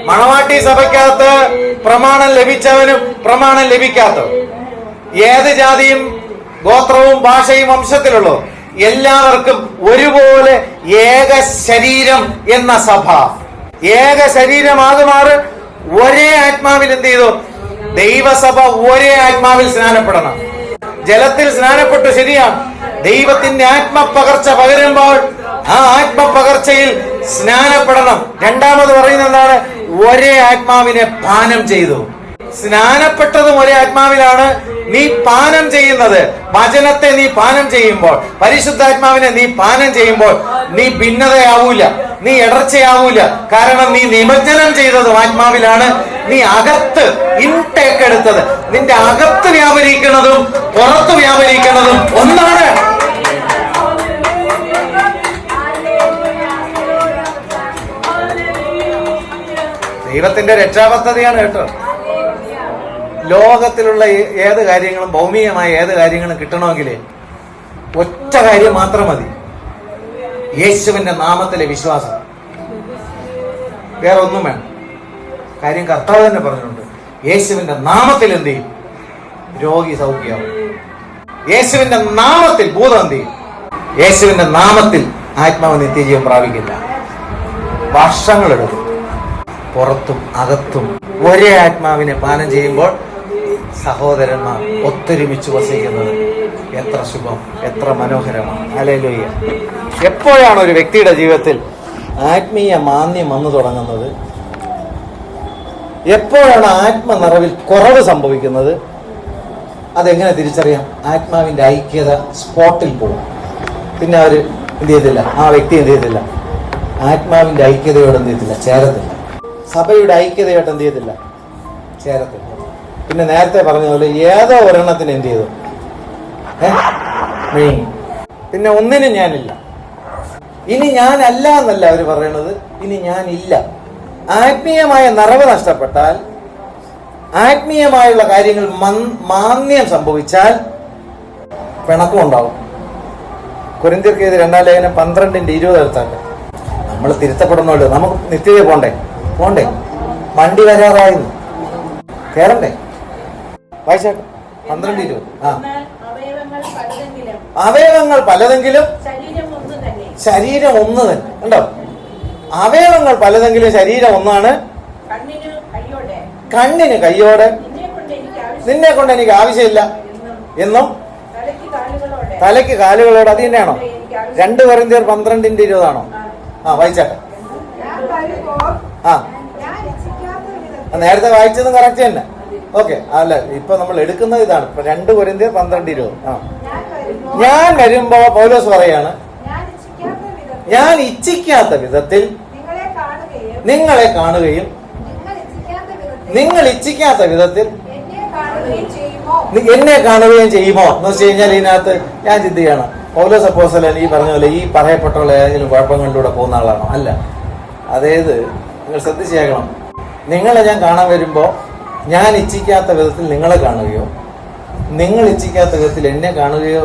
മണവാട്ടി സഭയ്ക്കകത്ത് പ്രമാണം ലഭിച്ചവനും പ്രമാണം ലഭിക്കാത്തവനും, ഏത് ജാതിയും ഗോത്രവും ഭാഷയും വംശത്തിലുള്ളോ എല്ലാവർക്കും ഒരുപോലെ ഏക ശരീരം എന്ന സഭ, ഏക ശരീരമാകുമാറ് ഒരേ ആത്മാവിൽ എന്ത് ചെയ്തു? ദൈവസഭ ഒരേ ആത്മാവിൽ സ്നാനപ്പെടണം. ജലത്തിൽ സ്നാനപ്പെട്ടു, ശരിയാണ്. ദൈവത്തിന്റെ ആത്മപകർച്ച പകരുമ്പോൾ ആ ആത്മപകർച്ചയിൽ സ്നാനപ്പെടണം. രണ്ടാമത് പറയുന്നത് എന്താണ്? ഒരേ ആത്മാവിനെ പാനം ചെയ്തു. സ്നാനപ്പെട്ടതും ഒരേ ആത്മാവിലാണ് നീ പാനം ചെയ്യുന്നത്. വചനത്തെ നീ പാനം ചെയ്യുമ്പോൾ, പരിശുദ്ധാത്മാവിനെ നീ പാനം ചെയ്യുമ്പോൾ നീ ഭിന്നതയാവൂല, നീ ഇടർച്ചയാവൂല. കാരണം നീ നിമജ്ജനം ചെയ്തതും ആത്മാവിലാണ്. നീ അകത്ത് ഇൻടേക്ക് എടുത്തത്, നിന്റെ അകത്ത് വ്യാപരിക്കുന്നതും പുറത്ത് വ്യാപരിക്കുന്നതും ഒന്നാണ്. ദൈവത്തിന്റെ രക്ഷാപദ്ധതിയാണ് കേട്ടോ. ലോകത്തിലുള്ള ഏത് കാര്യങ്ങളും, ഭൗമികമായ ഏത് കാര്യങ്ങളും കിട്ടണമെങ്കിൽ ഒറ്റ കാര്യം മാത്രം മതി: യേശുവിന്റെ നാമത്തിലെ വിശ്വാസം. വേറെ ഒന്നും വേണം. കാര്യം കർത്താവ് തന്നെ പറഞ്ഞിട്ടുണ്ട്, യേശുവിന്റെ നാമത്തിൽ എന്ത് ചെയ്യും? രോഗി സൗഖ്യമാവും. യേശുവിന്റെ നാമത്തിൽ ഭൂതം എന്ത് ചെയ്യും? യേശുവിന്റെ നാമത്തിൽ ആത്മാവ് നിത്യജീവൻ പ്രാപിക്കില്ല. വർഷങ്ങളെടുക്കും. പുറത്തും അകത്തും ഒരേ ആത്മാവിനെ പാനം ചെയ്യുമ്പോൾ സഹോദരന്മാർ ഒത്തൊരുമിച്ച് വസിക്കുന്നത് എത്ര ശുഭം, എത്ര മനോഹരമാണ്. ഹല്ലേലൂയ. എപ്പോഴാണ് ഒരു വ്യക്തിയുടെ ജീവിതത്തിൽ ആത്മീയ മാന്യം വന്നു തുടങ്ങുന്നത്? എപ്പോഴാണ് ആത്മനിറവിൽ കുറവ് സംഭവിക്കുന്നത്? അതെങ്ങനെ തിരിച്ചറിയാം? ആത്മാവിന്റെ ഐക്യത സ്പോട്ടിൽ പോകും. പിന്നെ അവർ എന്ത് ചെയ്തില്ല, ആ വ്യക്തി എന്ത് ചെയ്തില്ല, ആത്മാവിന്റെ ഐക്യതയോട് എന്ത് ചെയ്തില്ല, ചേരത്തില്ല. സഭയുടെ ഐക്യതയോട്ട് എന്ത് ചെയ്തില്ല, ചേരത്തില്ല. പിന്നെ നേരത്തെ പറഞ്ഞ പോലെ ഏതോ ഒരെണ്ണത്തിന് എന്ത് ചെയ്തു, നീങ്ങി. പിന്നെ ഒന്നിനും ഞാനില്ല. ഇനി ഞാനല്ല എന്നല്ല അവർ പറയണത്, ഇനി ഞാനില്ല. ആത്മീയമായ നിറവ് നഷ്ടപ്പെട്ടാൽ, ആത്മീയമായുള്ള കാര്യങ്ങൾ മാന്യം സംഭവിച്ചാൽ പിണക്കം ഉണ്ടാവും. കൊരിന്ത്യർക്ക് 2 ലേഖനം 12:20 എടുത്താട്ടെ. നമ്മൾ തിരുത്തപ്പെടണമല്ലോ, നമുക്ക് നിത്യത പോണ്ടേ. വണ്ടി വരാറായിരുന്നു, കേറണ്ടേ? വായിച്ചാട്ടെ 12:20. അവയവങ്ങൾ പലതെങ്കിലും ശരീരം ഒന്ന് തന്നെ. ഉണ്ടോ? അവയവങ്ങൾ പലതെങ്കിലും ശരീരം ഒന്നാണ്. കണ്ണിന് കയ്യോടെ നിന്നെ കൊണ്ട് എനിക്ക് ആവശ്യമില്ല എന്നും തലയ്ക്ക് കാലുകളോട്. അത് തന്നെയാണോ? 2 കൊരിന്ത്യർ 12:20 ആണോ? വായിച്ചാട്ടെ. നേരത്തെ വായിച്ചതും കറക്റ്റ് തന്നെ. ഓക്കെ. അല്ല, ഇപ്പൊ നമ്മൾ എടുക്കുന്നത് ഇതാണ്. 2 കൊരിന്ത്യർ 12:20. ഞാൻ വരുമ്പോ പൗലോസ് പറയാണ്, ഞാൻ ഇച്ഛിക്കാത്ത വിധത്തിൽ നിങ്ങളെ കാണുകയും നിങ്ങൾ ഇച്ഛിക്കാത്ത വിധത്തിൽ എന്നെ കാണുകയും ചെയ്യുമോ എന്ന് വെച്ച് കഴിഞ്ഞാൽ ഇതിനകത്ത് ഞാൻ ചിന്തിക്കുകയാണ്, പൗലോസ് അപ്പോസ്തലൻ ഈ പറഞ്ഞ പോലെ ഈ പറയപ്പെട്ടുള്ള ഏതെങ്കിലും കുഴപ്പങ്ങളിലൂടെ പോകുന്ന ആളാണോ? അല്ല. അതായത് നിങ്ങൾ ശ്രദ്ധിച്ചേക്കണം, നിങ്ങളെ ഞാൻ കാണാൻ വരുമ്പോൾ ഞാൻ ഇച്ഛിക്കാത്ത വിധത്തിൽ നിങ്ങളെ കാണുകയോ നിങ്ങൾ ഇച്ഛിക്കാത്ത വിധത്തിൽ എന്നെ കാണുകയോ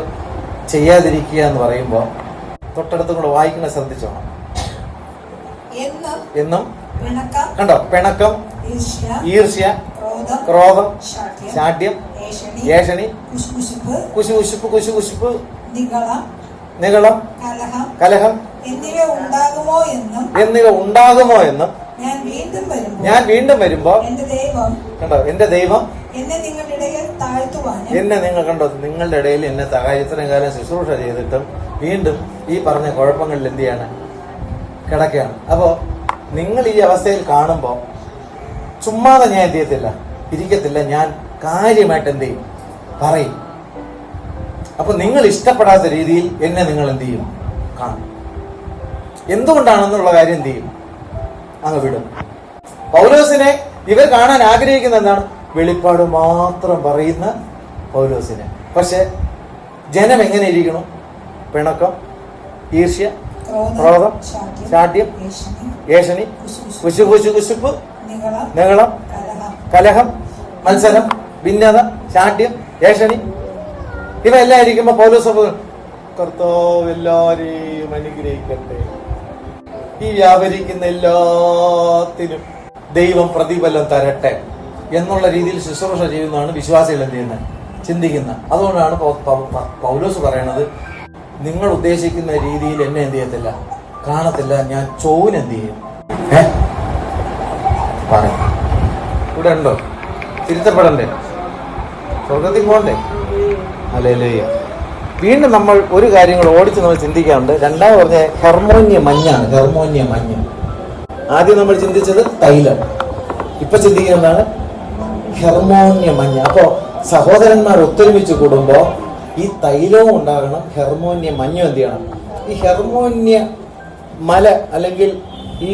ചെയ്യാതിരിക്കുക എന്ന് പറയുമ്പോൾ തൊട്ടടുത്തും കൂടെ വായിക്കണ ശ്രദ്ധിച്ചോണം. എന്നും കണ്ടോ, പിണക്കം, ഈർഷ്യ, ക്രോധം, ശാഠ്യം, ഏഷണി, കുശുകുശുപ്പ്, നിഗളം, കലഹം എന്നിവ ഉണ്ടാകുമോ എന്നും ഞാൻ വീണ്ടും വരുമ്പോ കണ്ടോ എന്റെ ദൈവം എന്നെ നിങ്ങൾ കണ്ടോ നിങ്ങളുടെ ഇടയിൽ എന്നെ ഇത്രയും കാലം ശുശ്രൂഷ ചെയ്തിട്ടും വീണ്ടും ഈ പറഞ്ഞ കുഴപ്പങ്ങളിൽ എന്ത് ചെയ്യാണ്, കിടക്കുകയാണ്. അപ്പോ നിങ്ങൾ ഈ അവസ്ഥയിൽ കാണുമ്പോൾ ചുമ്മാതെ ഞാൻ എന്ത് ചെയ്യത്തില്ല, ഇരിക്കത്തില്ല. ഞാൻ കാര്യമായിട്ട് എന്ത് ചെയ്യും, പറയും. അപ്പൊ നിങ്ങൾ ഇഷ്ടപ്പെടാത്ത രീതിയിൽ എന്നെ നിങ്ങൾ എന്ത് ചെയ്യും, കാണും. എന്തുകൊണ്ടാണെന്നുള്ള കാര്യം എന്ത് ചെയ്യും, അങ്ങ് വിടും. പൗലോസിനെ ഇവർ കാണാൻ ആഗ്രഹിക്കുന്ന എന്താണ്, വെളിപ്പാട് മാത്രം പറയുന്ന പൗലോസിനെ. പക്ഷെ ജനം എങ്ങനെ ഇരിക്കണം? പിണക്കം, ഈർഷ്യ, ക്രോധം, ശാഠ്യം, ഏഷണി, കുശുകുശുപ്പ്, നിഗളം, കലഹം, മത്സരം, ഭിന്നത, ശാഠ്യം, ഏഷണി, ഇവയെല്ലാം ഇരിക്കുമ്പോ പൗലോസ് കർത്താവ് എല്ലാരെയും അനുഗ്രഹിക്കട്ടെ, ഈ വ്യാപരിക്കുന്ന എല്ലാത്തിനും ദൈവം പ്രതിഫലം തരട്ടെ എന്നുള്ള രീതിയിൽ ശുശ്രൂഷ ചെയ്യുന്നതാണ് വിശ്വാസികൾ എന്ത് ചെയ്യുന്നത്, ചിന്തിക്കുന്നത്. അതുകൊണ്ടാണ് പൗലോസ് പറയണത്, നിങ്ങൾ ഉദ്ദേശിക്കുന്ന രീതിയിൽ എന്നെ എന്ത് ചെയ്യത്തില്ല, കാണത്തില്ല, ഞാൻ ചോവിന് എന്ത് ചെയ്യും. പറയും. ഇവിടെ ഉണ്ടോ? തിരുത്തപ്പെടണ്ടേ? സ്വർഗത്തിൽ പോകണ്ടേ? ഹല്ലേലൂയ. വീണ്ടും നമ്മൾ ഒരു കാര്യങ്ങൾ ഓടിച്ച് നമ്മൾ ചിന്തിക്കാറുണ്ട്. രണ്ടാമത് പറഞ്ഞ ഹെർമോനിയ മഞ്ഞാണ്. ഹെർമോനിയ മഞ്ഞ്. ആദ്യം നമ്മൾ ചിന്തിച്ചത് തൈലം, ഇപ്പൊ ചിന്തിക്കുന്നതാണ് ഹെർമോന്യ മഞ്ഞ്. അപ്പോ സഹോദരന്മാർ ഒത്തൊരുമിച്ച് കൂടുമ്പോൾ ഈ തൈലവും ഉണ്ടാകണം, ഹെർമോന്യ മഞ്ഞും എന്ത് ചെയ്യണം. ഈ ഹെർമോന്യ മല അല്ലെങ്കിൽ ഈ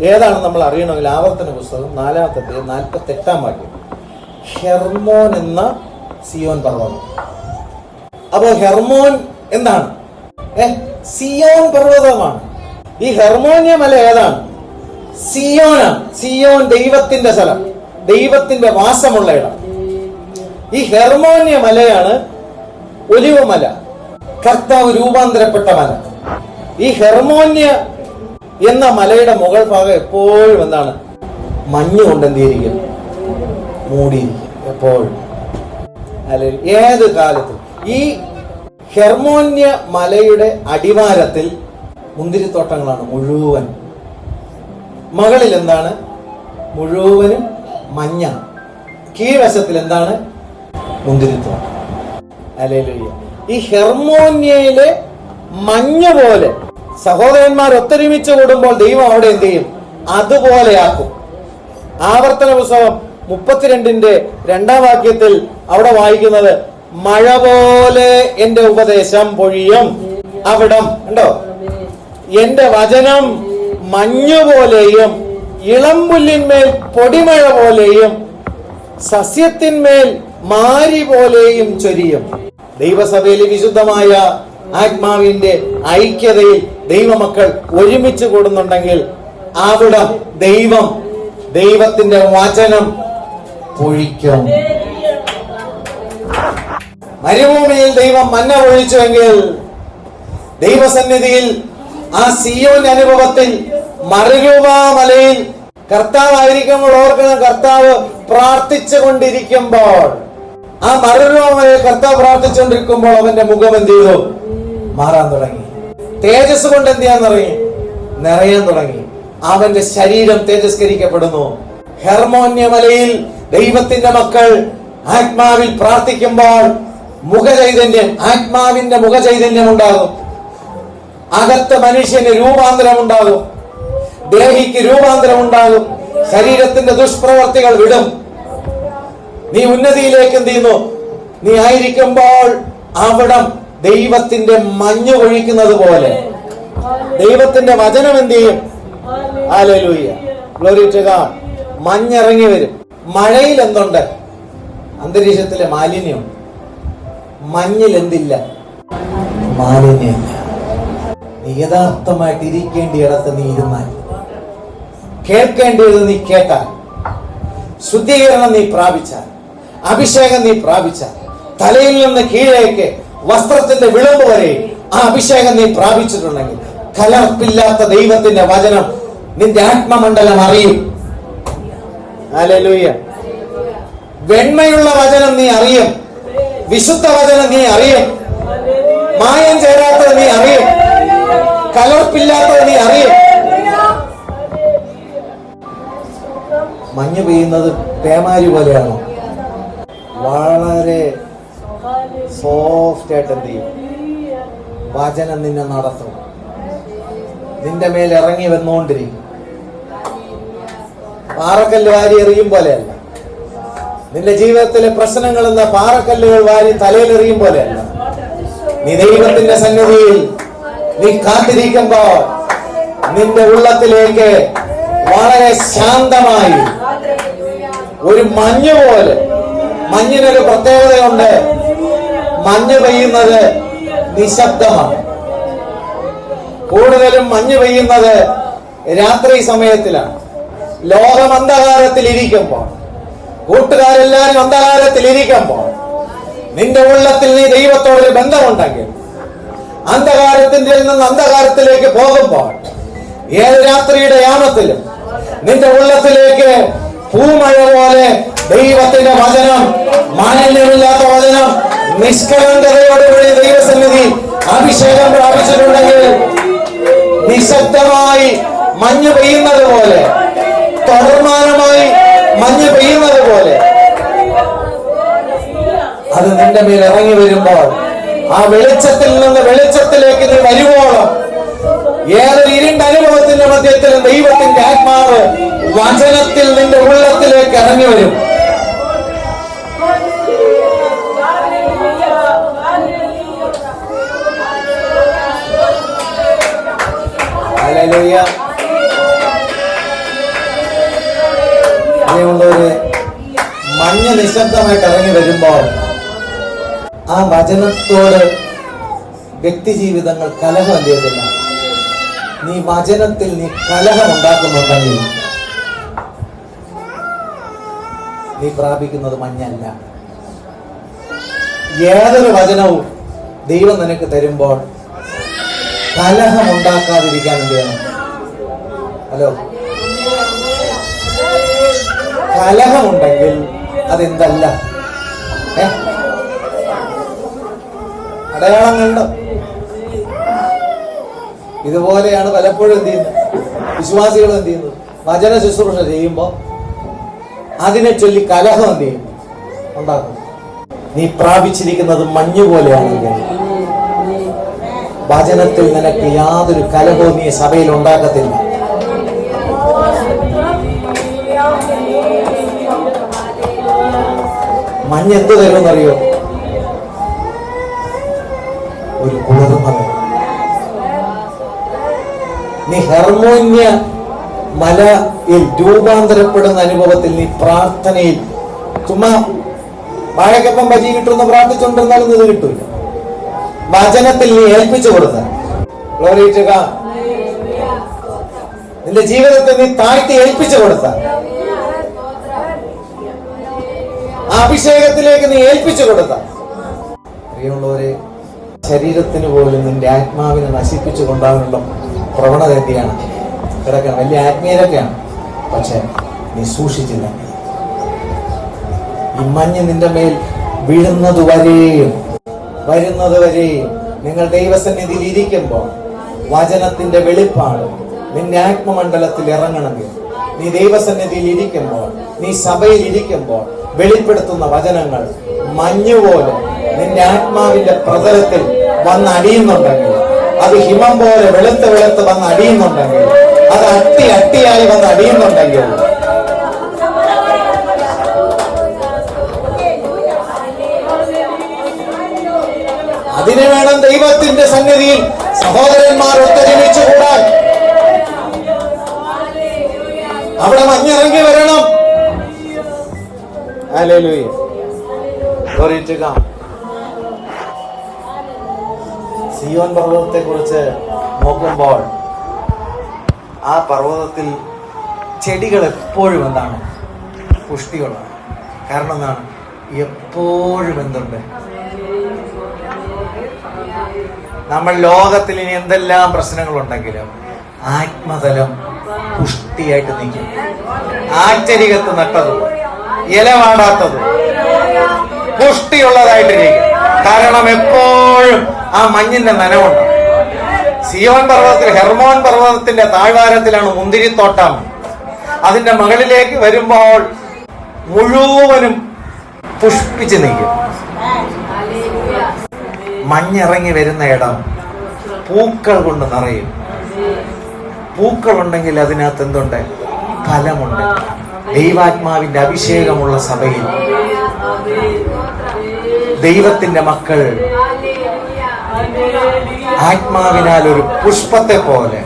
ഏതാണെന്ന് നമ്മൾ അറിയണമെങ്കിൽ ആവർത്തന പുസ്തകം 4-ാമത്തെ 48-ാം വാക്യം. ഹെർമോൻ എന്ന സിയോൻ പർവ്വതം. അപ്പൊ ഹെർമോൻ എന്താണ്? സിയോൻ പർവ്വതമാണ്. ഈ ഹെർമോന്യ മല ഏതാണ്? സിയോനാണ്. സിയോൻ ദൈവത്തിന്റെ സ്ഥലം, ദൈവത്തിന്റെ വാസമുള്ള ഇടം. ഈ ഹെർമോന്യ മലയാണ് ഒലിവ് മല, കർത്താവ് രൂപാന്തരപ്പെട്ട മല. ഈ ഹെർമോന്യ എന്ന മലയുടെ മുകൾ ഭാഗം എപ്പോഴും എന്താണ്? മഞ്ഞ് കൊണ്ട് എന്തിരിക്കും? മൂടിയിരിക്കും എപ്പോഴും. അല്ലെങ്കിൽ ഏത് കാലത്തും ഈ ഹെർമോന്യ മലയുടെ അടിവാരത്തിൽ മുന്തിരിത്തോട്ടങ്ങളാണ് മുഴുവൻ. മുകളിൽ എന്താണ്? മുഴുവനും മഞ്ഞാണ്. കീഴ്വശത്തിൽ എന്താണ്? മുന്തിരിത്തോട്ടം. ഹല്ലേലൂയ. ഈ ഹെർമോന്യയിലെ മഞ്ഞ് പോലെ സഹോദരന്മാർ ഒത്തൊരുമിച്ച് കൂടുമ്പോൾ ദൈവം അവിടെ എന്ത് ചെയ്യും? അതുപോലെയാക്കും. ആവർത്തന പുസ്തകം 32-ാം വാക്യത്തിൽ അവിടെ വായിക്കുന്നത്, മഴ പോലെ എന്റെ ഉപദേശം പൊഴിയും അവിടം. ഉണ്ടോ? എന്റെ വചനം മഞ്ഞുപോലെയും ഇളംപുല്ലിന്മേൽ പൊടിമഴ പോലെയും സസ്യത്തിന്മേൽ മാരി പോലെയും ചൊരിയും. ദൈവസഭയിലെ വിശുദ്ധമായ ആത്മാവിന്റെ ഐക്യതയിൽ ദൈവമക്കൾ ഒരുമിച്ച് കൂടുന്നുണ്ടെങ്കിൽ അവിടെ ദൈവത്തിന്റെ വചനം പൊഴിക്കും. മരുഭൂമിയിൽ ദൈവം മന്ന പൊഴിച്ചുവെങ്കിൽ ദൈവസന്നിധിയിൽ ആ സിയോൻ അനുഭവത്തിൽ മറുരൂപാ മലയിൽ കർത്താവായിരിക്കുമ്പോൾ ഓർക്കണം, കർത്താവ് പ്രാർത്ഥിച്ചു കൊണ്ടിരിക്കുമ്പോൾ, ആ മറുരൂപാ മലയിൽ കർത്താവ് പ്രാർത്ഥിച്ചുകൊണ്ടിരിക്കുമ്പോൾ അവന്റെ മുഖം എന്ത് ചെയ്തു? മാറാൻ തുടങ്ങി. തേജസ് കൊണ്ട് എന്ത് ചെയ്യാൻ തുടങ്ങി? നിറയാൻ തുടങ്ങി. അവന്റെ ശരീരം തേജസ്കരിക്കപ്പെടുന്നു. ഹെർമോന്യ മലയിൽ ദൈവത്തിന്റെ മക്കൾ ആത്മാവിൽ പ്രാർത്ഥിക്കുമ്പോൾ മുഖചൈതന്യം, ആത്മാവിന്റെ മുഖചൈതന്യം ഉണ്ടാകും. അകത്ത് മനുഷ്യന് രൂപാന്തരം ഉണ്ടാകും, ദേഹിക്ക് രൂപാന്തരം ഉണ്ടാകും, ശരീരത്തിന്റെ ദുഷ്പ്രവർത്തികൾ വിടും. നീ ഉന്നതിയിലേക്ക് എന്ത് ചെയ്യുന്നു? നീ ആയിരിക്കുമ്പോൾ അവിടം ദൈവത്തിന്റെ മഞ്ഞ് ഒഴിക്കുന്നത് പോലെ ദൈവത്തിന്റെ വചനം എന്ത് ചെയ്യും? Hallelujah, glory to God. മഞ്ഞിറങ്ങി വരും. മഴയിൽ എന്തുണ്ട്? അന്തരീക്ഷത്തിലെ മാലിന്യം. മഞ്ഞിൽ എന്തില്ല? മാലിന്യമില്ല. നീ യഥാർത്ഥമായിട്ട് ഇരിക്കേണ്ടിയിടത്ത് നീ ഇരുന്നാൽ, കേൾക്കേണ്ടത് നീ കേട്ടാൽ, ശുദ്ധീകരണം നീ പ്രാപിച്ചാൽ, അഭിഷേകം നീ പ്രാപിച്ചാൽ, തലയിൽ നിന്ന് കീഴേക്ക് വസ്ത്രത്തിന്റെ വിളമ്പ് വരെ ആ അഭിഷേകം നീ പ്രാപിച്ചിട്ടുണ്ടെങ്കിൽ കലർപ്പില്ലാത്ത ദൈവത്തിന്റെ വചനം നിന്റെ ആത്മമണ്ഡലം അറിയും. ഹല്ലേലൂയ. വെണ്മയുള്ള വചനം നീ അറിയും, വിശുദ്ധ വചനം നീ അറിയും, മായം ചേരാത്തത് നീ അറിയും, കലർപ്പില്ലാത്തത് നീ അറിയും. മഞ്ഞ് പെയ്യുന്നത് പേമാരി പോലെയാണോ? വളരെ സോഫ്റ്റ് ആയിട്ട് എന്ത് ചെയ്യും? വചനം നിന്നെ നടത്തും, നിന്റെ മേൽ ഇറങ്ങി വന്നുകൊണ്ടിരിക്കും. പാറക്കല്ല് വാരി എറിയും പോലെയല്ല. നിന്റെ ജീവിതത്തിലെ പ്രശ്നങ്ങൾ എന്ന പാറക്കല്ലുകൾ വാരി തലയിലെറിയും പോലെയല്ല. നീ ദൈവത്തിന്റെ സന്നിധിയിൽ നീ കാത്തിരിക്കുമ്പോൾ നിന്റെ ഉള്ളത്തിലേക്ക് വളരെ ശാന്തമായി ഒരു മഞ്ഞ് പോലെ. മഞ്ഞിനൊരു പ്രത്യേകതയുണ്ട്. മഞ്ഞ് പെയ്യുന്നത് നിശബ്ദമാണ്. കൂടുതലും മഞ്ഞ് പെയ്യുന്നത് രാത്രി സമയത്തിലാണ്. ലോകം അന്ധകാരത്തിൽ ഇരിക്കുമ്പോൾ, കൂട്ടുകാരെല്ലാരും അന്ധകാരത്തിൽ ഇരിക്കുമ്പോൾ, നിന്റെ ഉള്ളത്തിൽ നീ ദൈവത്തോടൊരു ബന്ധമുണ്ടെങ്കിൽ, അന്ധകാരത്തിന്റെ നിന്ന് അന്ധകാരത്തിലേക്ക് പോകുമ്പോൾ, ഏത് രാത്രിയുടെ യാമത്തിലും നിന്റെ ഉള്ളത്തിലേക്ക് പൂമഴ പോലെ ദൈവത്തിന്റെ വചനം, മാലിന്യമില്ലാത്ത വചനം, നിഷ്കളങ്കതയോടുകൂടി ദൈവസന്നിധി അഭിഷേകം പ്രാപിച്ചിട്ടുണ്ടെങ്കിൽ നിശബ്ദമായി മഞ്ഞ് പെയ്യുന്നത് പോലെ, തുടർമാനമായി മഞ്ഞ് പെയ്യുന്നത് പോലെ അത് നിന്റെ മേൽ ഇറങ്ങി വരുമ്പോൾ, ആ വെളിച്ചത്തിൽ നിന്ന് വെളിച്ചത്തിലേക്ക് നീ വരുവോളം, ഏതൊരു ഇരുണ്ട അനുഭവത്തിന്റെ മധ്യത്തിലും ദൈവത്തിന്റെ ആത്മാവ് വചനത്തിൽ നിന്റെ ഉള്ളത്തിലേക്ക് ഇറങ്ങി വരും. ഹല്ലേലൂയ. അങ്ങനെയുള്ളവര് മഞ്ഞ് നിശബ്ദമായിട്ട് ഇറങ്ങി വരുമ്പോൾ ആ വചനത്തോട് വ്യക്തി ജീവിതങ്ങൾ കലഹം എന്ത് ചെയ്തില്ല. നീ വചനത്തിൽ നീ കലഹം ഉണ്ടാക്കുന്നുണ്ടെങ്കിൽ നീ പ്രാപിക്കുന്നത് മഞ്ഞല്ല. ഏതൊരു വചനവും ദൈവം നിനക്ക് തരുമ്പോൾ കലഹം ഉണ്ടാക്കാതിരിക്കാൻ എന്ത് ചെയ്യണം? ഹലോ, കലഹമുണ്ടെങ്കിൽ അതെന്തല്ല? അടയാളങ്ങളുണ്ട്. ഇതുപോലെയാണ് പലപ്പോഴും എന്ത് ചെയ്യുന്നത്, വിശ്വാസികൾ എന്ത് ചെയ്യുന്നത്, വചന ശുശ്രൂഷ ചെയ്യുമ്പോൾ അതിനെ ചൊല്ലി കലഹം എന്ത് ചെയ്യും, ഉണ്ടാക്കും. നീ പ്രാപിച്ചിരിക്കുന്നത് മഞ്ഞു പോലെയാണെങ്കിൽ വചനത്തിൽ നിനക്ക് യാതൊരു കലഹവും നീ സഭയിൽ ഉണ്ടാക്കത്തില്ല. മഞ്ഞ് എന്ത് തരുമെന്നറിയോ? ഒരു കുളിർമ. നീ ഹെർമോന്യ മലയിൽ രൂപാന്തരപ്പെടുന്ന അനുഭവത്തിൽ നീ പ്രാർത്ഥനയിൽ ചുമ്മാ വാഴക്കപ്പം ബജി കിട്ടുമെന്ന് പ്രാർത്ഥിച്ചുകൊണ്ടിരുന്നാലും ഇത് കിട്ടൂല. വചനത്തിൽ നീ ഏൽപ്പിച്ചു കൊടുത്താൽ, നിന്റെ ജീവിതത്തെ നീ താഴ്ത്തി ഏൽപ്പിച്ചു കൊടുത്താൽ, ആ അഭിഷേകത്തിലേക്ക് നീ ഏൽപ്പിച്ചു കൊടുത്താൽ, പ്രിയമുള്ളവരെ, ശരീരത്തിന് പോലും നിന്റെ ആത്മാവിനെ നശിപ്പിച്ചു കൊണ്ടാകുന്നുള്ള പ്രവണത എന്തിയാണ് കിടക്കണം. വലിയ ആത്മീയരൊക്കെയാണ്, പക്ഷെ നീ സൂക്ഷിച്ചില്ല. ഈ മഞ്ഞ് നിന്റെ മേൽ വീഴുന്നത് വരെയും നിങ്ങൾ ദൈവസന്നിധിയിൽ ഇരിക്കുമ്പോൾ വചനത്തിന്റെ വെളിപ്പാട് നിന്റെ ആത്മമണ്ഡലത്തിൽ ഇറങ്ങണമെങ്കിൽ, നീ ദൈവസന്നിധിയിൽ ഇരിക്കുമ്പോൾ, നീ സഭയിൽ ഇരിക്കുമ്പോൾ വെളിപ്പെടുത്തുന്ന വചനങ്ങൾ മഞ്ഞുപോലെ നിന്റെ ആത്മാവിന്റെ പ്രതലത്തിൽ വന്ന് അടിയുന്നുണ്ടെങ്കിൽ, അത് ഹിമം പോലെ വെളുത്ത് വന്ന് അടിയുന്നുണ്ടെങ്കിൽ, അത് അട്ടിയായി വന്ന് അടിയുന്നുണ്ടെങ്കിൽ, അതിനു വേണം ദൈവത്തിന്റെ സന്നിധിയിൽ സഹോദരന്മാർ ഒത്തൊരുമിച്ച് കൂടാൻ. അവിടെ മഞ്ഞിറങ്ങി വരണം. Hallelujah. Glory to God. Zion പർവ്വതത്തെ കുറിച്ച് നോക്കുമ്പോൾ ആ പർവ്വതത്തിൽ ചെടികൾ എപ്പോഴും എന്താണ്? പുഷ്ടികളാണ്. കാരണം എന്താണ്? എപ്പോഴും എന്തുണ്ട്? നമ്മൾ ലോകത്തിൽ ഇനി എന്തെല്ലാം പ്രശ്നങ്ങളുണ്ടെങ്കിലും ആത്മതലം പുഷ്ടിയായിട്ട് നിൽക്കും. ആറ്റരികത്ത് നട്ടതും ഇലവാടാത്തതും പുഷ്ടിയുള്ളതായിട്ടിരിക്കും. കാരണം എപ്പോഴും ആ മഞ്ഞിന്റെ നനവുണ്ട്. സിയോൻ പർവ്വതത്തിൽ, ഹെർമോൻ പർവ്വതത്തിന്റെ താഴ്വാരത്തിലാണ് മുന്തിരിത്തോട്ടം. അതിന്റെ മുകളിലേക്ക് വരുമ്പോൾ മുഴുവനും പുഷ്പിച്ച് നിൽക്കും. മഞ്ഞിറങ്ങി വരുന്ന ഇടം പൂക്കൾ കൊണ്ട് നിറയും. പൂക്കളുണ്ടെങ്കിൽ അതിനകത്ത് എന്തുണ്ട്? ഫലമുണ്ട്. ദൈവാത്മാവിന്റെ അഭിഷേകമുള്ള സഭയിൽ ദൈവത്തിന്റെ മക്കൾ ആത്മാവിനാൽ ഒരു പുഷ്പത്തെ പോലെ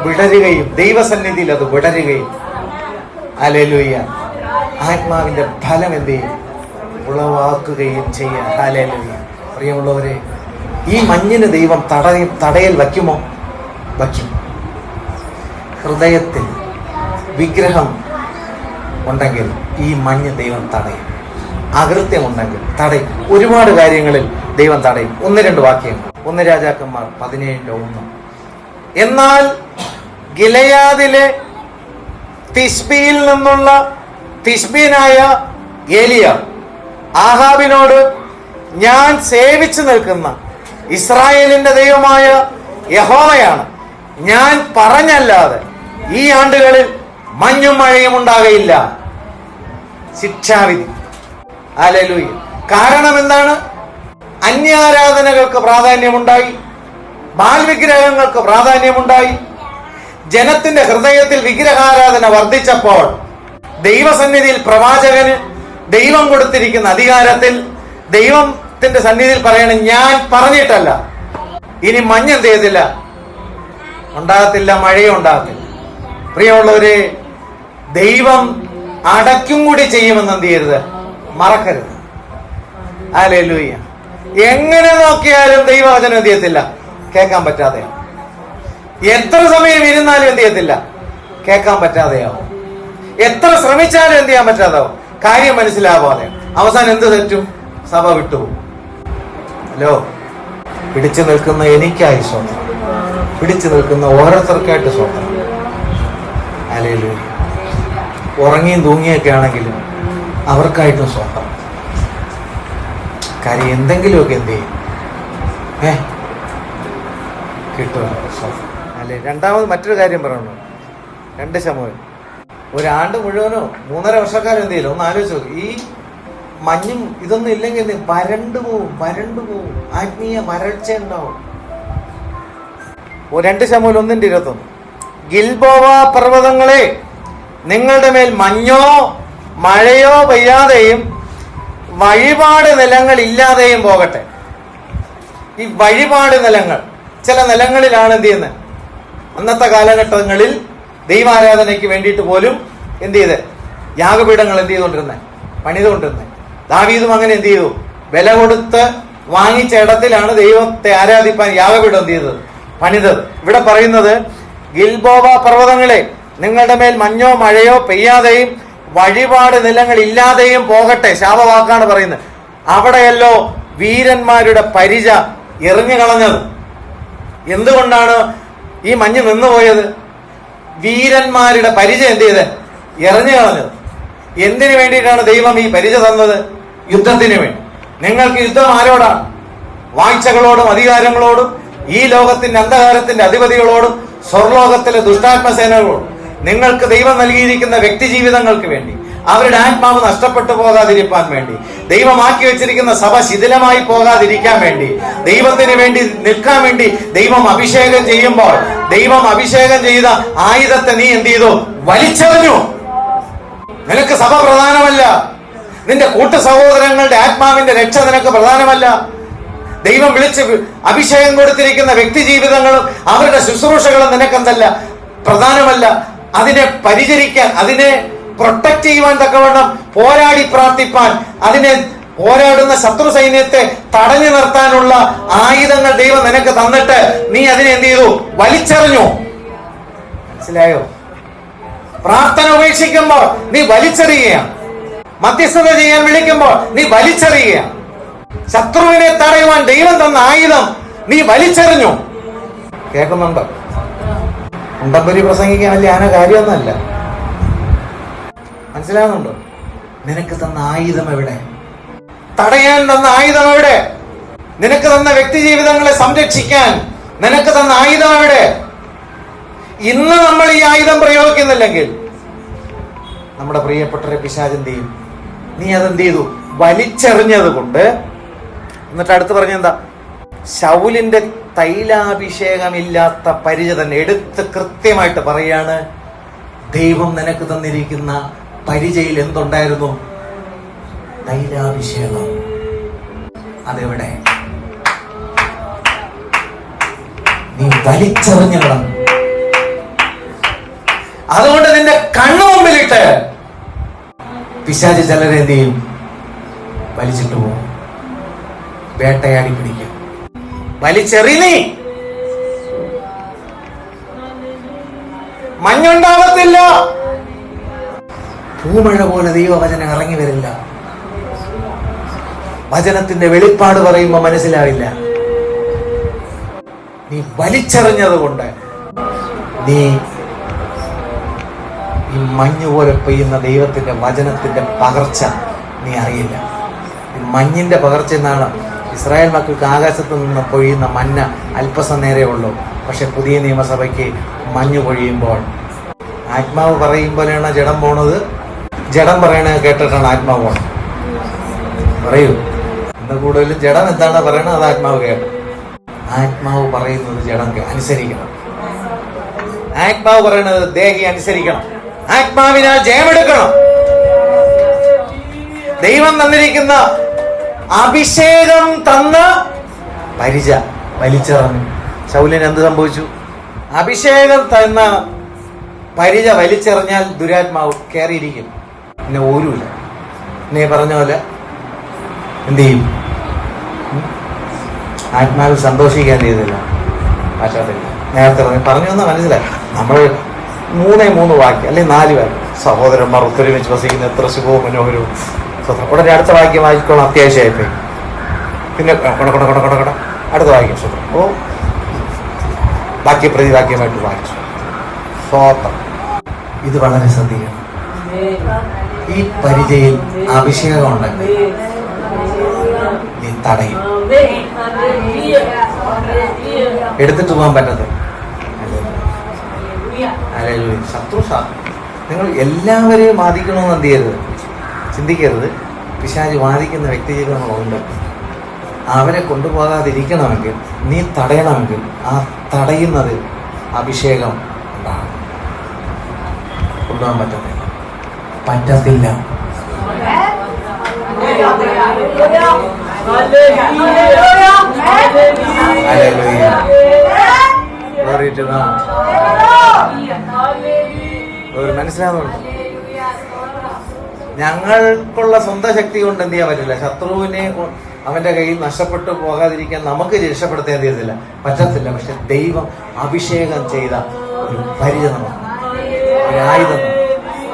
വിടരുകയും ദൈവസന്നിധിയിൽ അത് വിടരുകയും, ഹല്ലേലൂയ, ആത്മാവിന്റെ ഫലം എന്ത് ചെയ്യും? ഉളവാക്കുകയും ചെയ്യാം. ഹല്ലേലൂയ. പ്രിയമുള്ളവരെ, ഈ മഞ്ഞിന് ദൈവം തടയൽ വയ്ക്കുമോ? വയ്ക്കും. ഹൃദയത്തിൽ വിഗ്രഹം ഉണ്ടെങ്കിൽ ഈ മഞ്ഞ് ദൈവം തടയും. അകൃത്യമുണ്ടെങ്കിൽ തടയും. ഒരുപാട് കാര്യങ്ങളിൽ ദൈവം തടയും. 1-2 വാക്യങ്ങൾ. 1 രാജാക്കന്മാർ 17:1. എന്നാൽ ഗിലെയാദിലെ തിശ്ബിയിൽ നിന്നുള്ള തിശ്ബീനായ ഏലിയ ആഹാബിനോട്, ഞാൻ സേവിച്ചു നിൽക്കുന്ന ഇസ്രായേലിന്റെ ദൈവമായ യഹോവയാണ്, ഞാൻ പറഞ്ഞല്ലാതെ ഈ ആണ്ടുകളിൽ മഞ്ഞും മഴയും ഉണ്ടാകയില്ല. ശിക്ഷാവിധി. ഹല്ലേലൂയ. കാരണം എന്താണ്? അന്യാരാധനകൾക്ക് പ്രാധാന്യമുണ്ടായി, ബാൽവിഗ്രഹങ്ങൾക്ക് പ്രാധാന്യമുണ്ടായി. ജനത്തിന്റെ ഹൃദയത്തിൽ വിഗ്രഹാരാധന വർദ്ധിച്ചപ്പോൾ ദൈവസന്നിധിയിൽ പ്രവാചകന് ദൈവം കൊടുത്തിരിക്കുന്ന അധികാരത്തിൽ ദൈവത്തിന്റെ സന്നിധിയിൽ പറയണം, ഞാൻ പറഞ്ഞിട്ടല്ല. ഇനി മഞ്ഞ് എന്ത് ചെയ്തില്ല? ഉണ്ടാകത്തില്ല, മഴയും ഉണ്ടാകത്തില്ല. പ്രിയമുള്ളവരെ, ദൈവം അടയ്ക്കും കൂടി ചെയ്യുമെന്ന് എന്ത് ചെയ്യരുത്, മറക്കരുത്. ഹല്ലേലൂയ. എങ്ങനെ നോക്കിയാലും ദൈവവചനം എന്ത് ചെയ്യത്തില്ല, കേൾക്കാൻ പറ്റാതെയാവും. എത്ര സമയം ഇരുന്നാലും എന്ത് ചെയ്യത്തില്ല, കേൾക്കാൻ പറ്റാതെയാവും. എത്ര ശ്രമിച്ചാലും എന്ത് ചെയ്യാൻ പറ്റാതാവും, കാര്യം മനസ്സിലാവാതെ. അവസാനം എന്ത് തെറ്റും, സഭ വിട്ടുപോകും. ഹലോ, പിടിച്ചു നിൽക്കുന്ന എനിക്കായി സ്വന്തം, പിടിച്ചു നിൽക്കുന്ന ഓരോരുത്തർക്കായിട്ട് സ്വന്തം. ഹല്ലേലൂയ. ഉറങ്ങിയും തൂങ്ങിയൊക്കെ ആണെങ്കിലും അവർക്കായിട്ടും സ്വന്തം. കാര്യം എന്തെങ്കിലുമൊക്കെ എന്ത് ചെയ്യും, കിട്ടുമല്ലോ സ്വന്തം. അല്ലെ? രണ്ടാമത് മറ്റൊരു കാര്യം പറയണു. 2 ശമൂവേൽ. ഒരാണ്ട് മുഴുവനോ 3.5 വർഷക്കാലം എന്ത് ചെയ്യില്ല, ഒന്ന് ആലോചിച്ച് നോക്ക്. ഈ മഞ്ഞും ഇതൊന്നും ഇല്ലെങ്കിൽ വരണ്ടു പോവും, ആത്മീയ വരൾച്ച ഉണ്ടാവും. 2 ശമൂവേൽ 1:21. ഗിൽബോവ പർവ്വതങ്ങളെ, നിങ്ങളുടെ മേൽ മഞ്ഞോ മഴയോ പെയ്യാതെയും വഴിപാട് നിലങ്ങൾ ഇല്ലാതെയും പോകട്ടെ. ഈ വഴിപാട് നിലങ്ങൾ, ചില നിലങ്ങളിലാണ് എന്ത് ചെയ്യുന്നത്, അന്നത്തെ കാലഘട്ടങ്ങളിൽ ദൈവാരാധനയ്ക്ക് വേണ്ടിയിട്ട് പോലും എന്ത് ചെയ്ത് യാഗപീഠങ്ങൾ എന്ത് ചെയ്തുകൊണ്ടിരുന്നത്, പണിതുകൊണ്ടിരുന്നത്. ദാവീദും അങ്ങനെ എന്ത് ചെയ്തു, വില കൊടുത്ത് വാങ്ങിച്ച ഇടത്തിലാണ് ദൈവത്തെ ആരാധിപ്പാൻ യാഗപീഠം എന്ത് ചെയ്തത്, പണിതത്. ഇവിടെ പറയുന്നത്, ഗിൽബോവ പർവ്വതങ്ങളെ, നിങ്ങളുടെ മേൽ മഞ്ഞോ മഴയോ പെയ്യാതെയും വഴിപാട് നിലങ്ങൾ ഇല്ലാതെയും പോകട്ടെ. ശാപവാക്കാണ് പറയുന്നത്. അവിടെയല്ലോ വീരന്മാരുടെ പരിച എറിഞ്ഞു കളഞ്ഞത്. എന്തുകൊണ്ടാണ് ഈ മഞ്ഞ് നിന്നുപോയത്? വീരന്മാരുടെ പരിച എന്ത് ചെയ്ത് എറിഞ്ഞു കളഞ്ഞത്. എന്തിനു വേണ്ടിയിട്ടാണ് ദൈവം ഈ പരിച തന്നത്? യുദ്ധത്തിന് വേണ്ടി. നിങ്ങൾക്ക് യുദ്ധം ആരോടാണ്? വാഴ്ചകളോടും അധികാരങ്ങളോടും ഈ ലോകത്തിന്റെ അന്ധകാരത്തിന്റെ അധിപതികളോടും സ്വർലോകത്തിലെ ദുഷ്ടാത്മസേനകളോടും. നിങ്ങൾക്ക് ദൈവം നൽകിയിരിക്കുന്ന വ്യക്തി ജീവിതങ്ങൾക്ക് വേണ്ടി, അവരുടെ ആത്മാവ് നഷ്ടപ്പെട്ടു പോകാതിരിക്കാൻ വേണ്ടി, ദൈവമാക്കി വെച്ചിരിക്കുന്ന സഭ ശിഥിലമായി പോകാതിരിക്കാൻ വേണ്ടി, ദൈവത്തിന് വേണ്ടി നിൽക്കാൻ വേണ്ടി ദൈവം അഭിഷേകം ചെയ്യുമ്പോൾ, ദൈവം അഭിഷേകം ചെയ്ത ആയുധത്തെ നീ എന്ത് ചെയ്തു? വലിച്ചെറിഞ്ഞു. നിനക്ക് സഭ പ്രധാനമല്ല, നിന്റെ കൂട്ടു സഹോദരങ്ങളുടെ ആത്മാവിന്റെ രക്ഷ നിനക്ക് പ്രധാനമല്ല. ദൈവം വിളിച്ച് അഭിഷേകം കൊടുത്തിരിക്കുന്ന വ്യക്തി ജീവിതങ്ങളും അവരുടെ ശുശ്രൂഷകളും നിനക്കെന്തല്ല, പ്രധാനമല്ല. അതിനെ പരിചരിക്കാൻ, അതിനെ പ്രൊട്ടക്ട് ചെയ്യുവാൻ തക്കവണ്ണം പോരാടി പ്രാർത്ഥിപ്പാൻ, അതിനെ പോരാടുന്ന ശത്രു സൈന്യത്തെ തടഞ്ഞു നിർത്താനുള്ള ആയുധങ്ങൾ ദൈവം നിനക്ക് തന്നിട്ട് നീ അതിനെ എന്ത് ചെയ്തു? വലിച്ചെറിഞ്ഞു. മനസ്സിലായോ? പ്രാർത്ഥന ഉപേക്ഷിക്കുമ്പോൾ നീ വലിച്ചെറിയുകയാണ്. മധ്യസ്ഥത ചെയ്യാൻ വിളിക്കുമ്പോൾ നീ വലിച്ചെറിയുകയാണ്. ശത്രുവിനെ തടയുവാൻ ദൈവം തന്ന ആയുധം നീ വലിച്ചെറിഞ്ഞു. കേൾക്കുന്നുണ്ടോ? ഉണ്ടമ്പരി പ്രസംഗിക്കാൻ വലിയ ആന കാര്യമൊന്നുമല്ല. മനസ്സിലാകുന്നുണ്ടോ? നിനക്ക് തന്ന ആയുധം എവിടെ? തടയാൻ തന്ന ആയുധം എവിടെ? നിനക്ക് തന്ന വ്യക്തി ജീവിതങ്ങളെ സംരക്ഷിക്കാൻ നിനക്ക് തന്ന ആയുധം എവിടെ? ഇന്ന് നമ്മൾ ഈ ആയുധം പ്രയോഗിക്കുന്നില്ലെങ്കിൽ നമ്മുടെ പ്രിയപ്പെട്ടവരെ പിശാച് എന്ത് ചെയ്യും? നീ അതെന്ത് ചെയ്തു? വലിച്ചെറിഞ്ഞത് കൊണ്ട്. എന്നിട്ട് അടുത്ത് പറഞ്ഞെന്താ? ശൗലിന്റെ തൈലാഭിഷേകമില്ലാത്ത പരിച തന്നെ എടുത്ത് കൃത്യമായിട്ട് പറയാണ്. ദൈവം നിനക്ക് തന്നിരിക്കുന്ന പരിചയിൽ എന്തുണ്ടായിരുന്നു? തൈലാഭിഷേകം. അതെവിടെ? നീ വലിച്ചെറിഞ്ഞു കളഞ്ഞു. അതുകൊണ്ട് നിന്റെ കണ്ണു മുമ്പിലിട്ട് പിശാച് ചിലരെ എന്ത് ചെയ്യും? വലിച്ചിട്ട് പോകും, വേട്ടയാടി പിടിക്കും. വലിച്ചെറി. നീ മഞ്ഞുണ്ടാകത്തില്ല, പൂമഴ പോലെ ദൈവവചനം ഇറങ്ങി വരില്ല. വചനത്തിന്റെ വെളിപ്പാട് പറയുമ്പോ മനസ്സിലാവില്ല. നീ വലിച്ചെറിഞ്ഞത് കൊണ്ട് നീ ഈ മഞ്ഞുപോലെ പെയ്യുന്ന ദൈവത്തിന്റെ വചനത്തിന്റെ പകർച്ച നീ അറിയില്ല. മഞ്ഞിന്റെ പകർച്ച എന്നാണ് ഇസ്രായേൽ മക്കൾക്ക് ആകാശത്ത് നിന്ന് പൊഴിയുന്ന മഞ്ഞ അല്പസമയമേ ഉള്ളൂ. പക്ഷെ പുതിയ നിയമസഭയ്ക്ക് മഞ്ഞ് പൊഴിയുമ്പോൾ ആത്മാവ് പറയും പോലെയാണ് ജഡം പോണത്. ജഡം പറയണ കേട്ടിട്ടാണ് ആത്മാവ് പോണത്. പറയൂ, ഇന്ന് കൂടുതലും ജഡം എന്താണ് പറയണത് അത് ആത്മാവ് കേട്ടു. ആത്മാവ് പറയുന്നത് ജഡം അനുസരിക്കണം. ആത്മാവ് പറയുന്നത് ദേഹി അനുസരിക്കണം. ആത്മാവിനാൽ ജയമെടുക്കണം. ദൈവം തന്നിരിക്കുന്ന അഭിഷേകം തന്ന പരിച വലിച്ചെറിഞ്ഞു. ശൗലിന് എന്ത് സംഭവിച്ചു? അഭിഷേകം തന്ന പരിച വലിച്ചെറിഞ്ഞാൽ ദുരാത്മാവ് കയറിയിരിക്കും, പിന്നെ ഓരൂല. നീ പറഞ്ഞ പോലെ എന്ത് ചെയ്യും? ആത്മാവിൽ സന്തോഷിക്കാൻ ചെയ്തില്ല, പറ്റത്തില്ല. നേരത്തെ പറഞ്ഞു എന്ന് മനസ്സിലായി. നമ്മൾ 3 വാക്യം അല്ലെങ്കിൽ 4 വാക്യം, സഹോദരന്മാർ ഒത്തൊരുമിച്ച് വസിക്കുന്ന എത്ര സുഖവും മനോഹരവും. ഉടനെ അടുത്ത വാക്യം വായിക്കോളാം, അത്യാവശ്യമായിപ്പോയി. പിന്നെ കൊട അടുത്ത വാക്യം സുഖം. വാക്യ പ്രതിവാക്യമായിട്ട് വായിച്ചു. സ്വോത്രം. ഇത് വളരെ ശ്രദ്ധിക്കണം. ഈ പരിചയിൽ അഭിഷേകം ഉണ്ടെങ്കിൽ നീ തടയും, എടുത്തിട്ട് പോകാൻ പറ്റത്തില്ല. ശത്രു നിങ്ങൾ എല്ലാവരെയും വാദിക്കണമെന്ന് എന്ത് ചെയ്യരുത്, ചിന്തിക്കരുത്. പിശാച് വാദിക്കുന്ന വ്യക്തി ജീവിതങ്ങളുണ്ട്. അവരെ കൊണ്ടുപോകാതിരിക്കണമെങ്കിൽ, നീ തടയണമെങ്കിൽ, ആ തടയുന്നത് അഭിഷേകം ഉണ്ടാകണം. കൊണ്ടുപോകാൻ പറ്റത്തില്ല. മനസ്സിലാവുന്നുണ്ട്? ഞങ്ങൾക്കുള്ള സ്വന്തം ശക്തി കൊണ്ട് എന്ത് ചെയ്യാൻ പറ്റില്ല. ശത്രുവിനെ അവന്റെ കയ്യിൽ നഷ്ടപ്പെട്ടു പോകാതിരിക്കാൻ നമുക്ക് രക്ഷപ്പെടുത്താൻ എന്ത് ചെയ്തില്ല, പറ്റത്തില്ല. പക്ഷെ ദൈവം അഭിഷേകം ചെയ്ത ഒരു പരിചയം നമുക്ക്, ഒരു ആയുധം.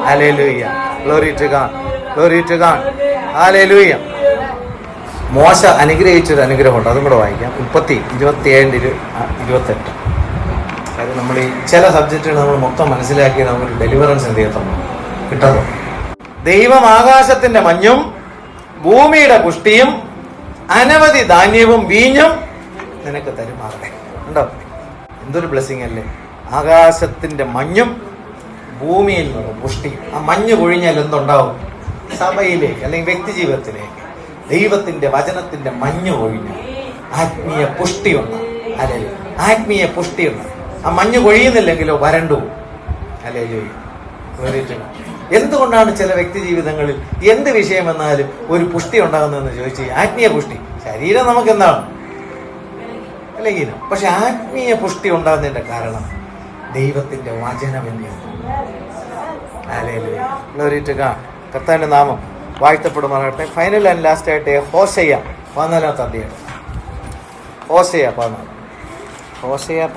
Hallelujah, glory to God, glory to God, hallelujah. മോശ അനുഗ്രഹിച്ചൊരു അനുഗ്രഹമുണ്ട്, അതും കൂടെ വായിക്കാം. 27:28. കാര്യം നമ്മൾ ഈ ചില സബ്ജക്റ്റുകൾ നമ്മൾ മൊത്തം മനസ്സിലാക്കി നമുക്കൊരു ഡെലിവറൻസ് എന്ത് ചെയ്യത്തുള്ളൂ, കിട്ടുന്നു. ദൈവം ആകാശത്തിന്റെ മഞ്ഞും ഭൂമിയുടെ പുഷ്ടിയും അനവധി ധാന്യവും വീഞ്ഞും നിനക്ക് തരുമാറട്ടെ. ഉണ്ടോ? എന്തൊരു ബ്ലെസ്സിങ് അല്ലേ! ആകാശത്തിന്റെ മഞ്ഞും ഭൂമിയിൽ നിന്ന് പുഷ്ടിയും. ആ മഞ്ഞ് പൊഴിഞ്ഞാൽ എന്തുണ്ടാവും? സഭയിലേക്ക് അല്ലെങ്കിൽ വ്യക്തി ജീവിതത്തിലേക്ക് ദൈവത്തിന്റെ വചനത്തിന്റെ മഞ്ഞ് പൊഴിഞ്ഞാൽ ആത്മീയ പുഷ്ടിയുണ്ട്. അല്ലെ, ആത്മീയ പുഷ്ടിയുണ്ട്. ആ മഞ്ഞ് പൊഴിയുന്നില്ലെങ്കിലോ വരണ്ടു. അല്ലേ? എന്തുകൊണ്ടാണ് ചില വ്യക്തി ജീവിതങ്ങളിൽ എന്ത് വിഷയം വന്നാലും ഒരു പുഷ്ടി ഉണ്ടാകുന്നതെന്ന് ചോദിച്ചു? ആത്മീയ പുഷ്ടി. ശരീരം നമുക്ക് എന്താണ് അല്ലെങ്കിൽ, പക്ഷെ ആത്മീയ പുഷ്ടി ഉണ്ടാകുന്നതിന്റെ കാരണം ദൈവത്തിന്റെ വചനം തന്നെയാണ്. കർത്താവിന്റെ നാമം വാഴ്ത്തപ്പെടുമാറാകട്ടെ. ഫൈനൽ ആൻഡ് ലാസ്റ്റ് ആയിട്ട് ഹോശയ്യ 14-ാമത്തെ അധ്യായം. ഹോശയ്യ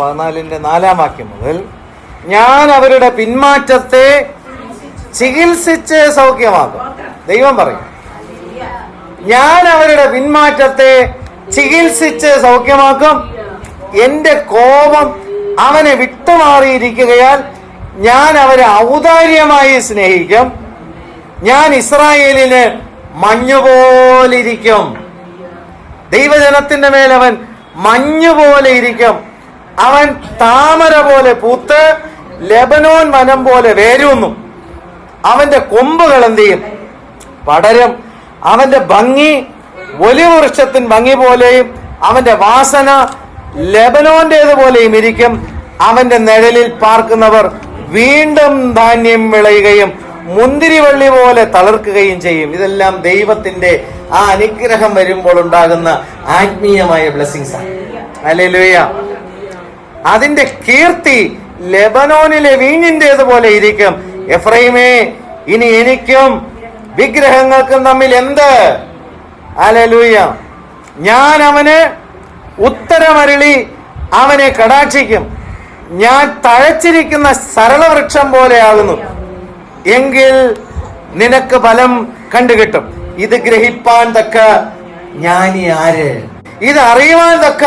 14-ന്റെ 4 വാക്യം മുതൽ, ഞാൻ അവരുടെ പിന്മാറ്റത്തെ ചികിത്സിച്ച് സൗഖ്യമാക്കും. ദൈവം പറയും, ഞാൻ അവരുടെ പിന്മാറ്റത്തെ ചികിത്സിച്ച് സൗഖ്യമാക്കും. എന്റെ കോപം അവനെ വിട്ടുമാറിയിരിക്കുകയാൽ ഞാൻ അവരെ ഔദാര്യമായി സ്നേഹിക്കും. ഞാൻ ഇസ്രായേലിന് മഞ്ഞുപോലിരിക്കും. ദൈവജനത്തിന്റെ മേൽ അവൻ മഞ്ഞുപോലെ ഇരിക്കും. അവൻ താമര പോലെ പൂത്ത് ലെബനോൻ വനം പോലെ വേരൂന്നും. അവന്റെ കൊമ്പുകൾ എന്ത് ചെയ്യും? പടരും. അവന്റെ ഭംഗി ഒലിവൃക്ഷത്തിൻ ഭംഗി പോലെയും അവന്റെ വാസന ലെബനോന്റേതുപോലെയും ഇരിക്കും. അവന്റെ നിഴലിൽ പാർക്കുന്നവർ വീണ്ടും ധാന്യം വിളയുകയും മുന്തിരിവള്ളി പോലെ തളിർക്കുകയും ചെയ്യും. ഇതെല്ലാം ദൈവത്തിന്റെ ആ അനുഗ്രഹം വരുമ്പോൾ ഉണ്ടാകുന്ന ആത്മീയമായ ബ്ലെസ്സിങ്സ് ആണ്. ഹല്ലേലൂയ. അതിന്റെ കീർത്തി ലെബനോനിലെ വീഞ്ഞിന്റേതുപോലെ ഇരിക്കും. എഫ്രൈമേ, ഇനി എനിക്കും വിഗ്രഹങ്ങൾക്കും തമ്മിൽ എന്ത്? ഹല്ലേലൂയ. ഞാൻ അവന് ഉത്തരമരുളി അവനെ കടാക്ഷിക്കും. ഞാൻ തഴച്ചിരിക്കുന്ന സരളവൃക്ഷം പോലെയാകുന്നു. എങ്കിൽ നിനക്ക് ഫലം കണ്ടുകിട്ടും. ഇത് ഗ്രഹിപ്പാൻ തക്ക ജ്ഞാനി ആര്? ഇത് അറിയുവാൻ തക്ക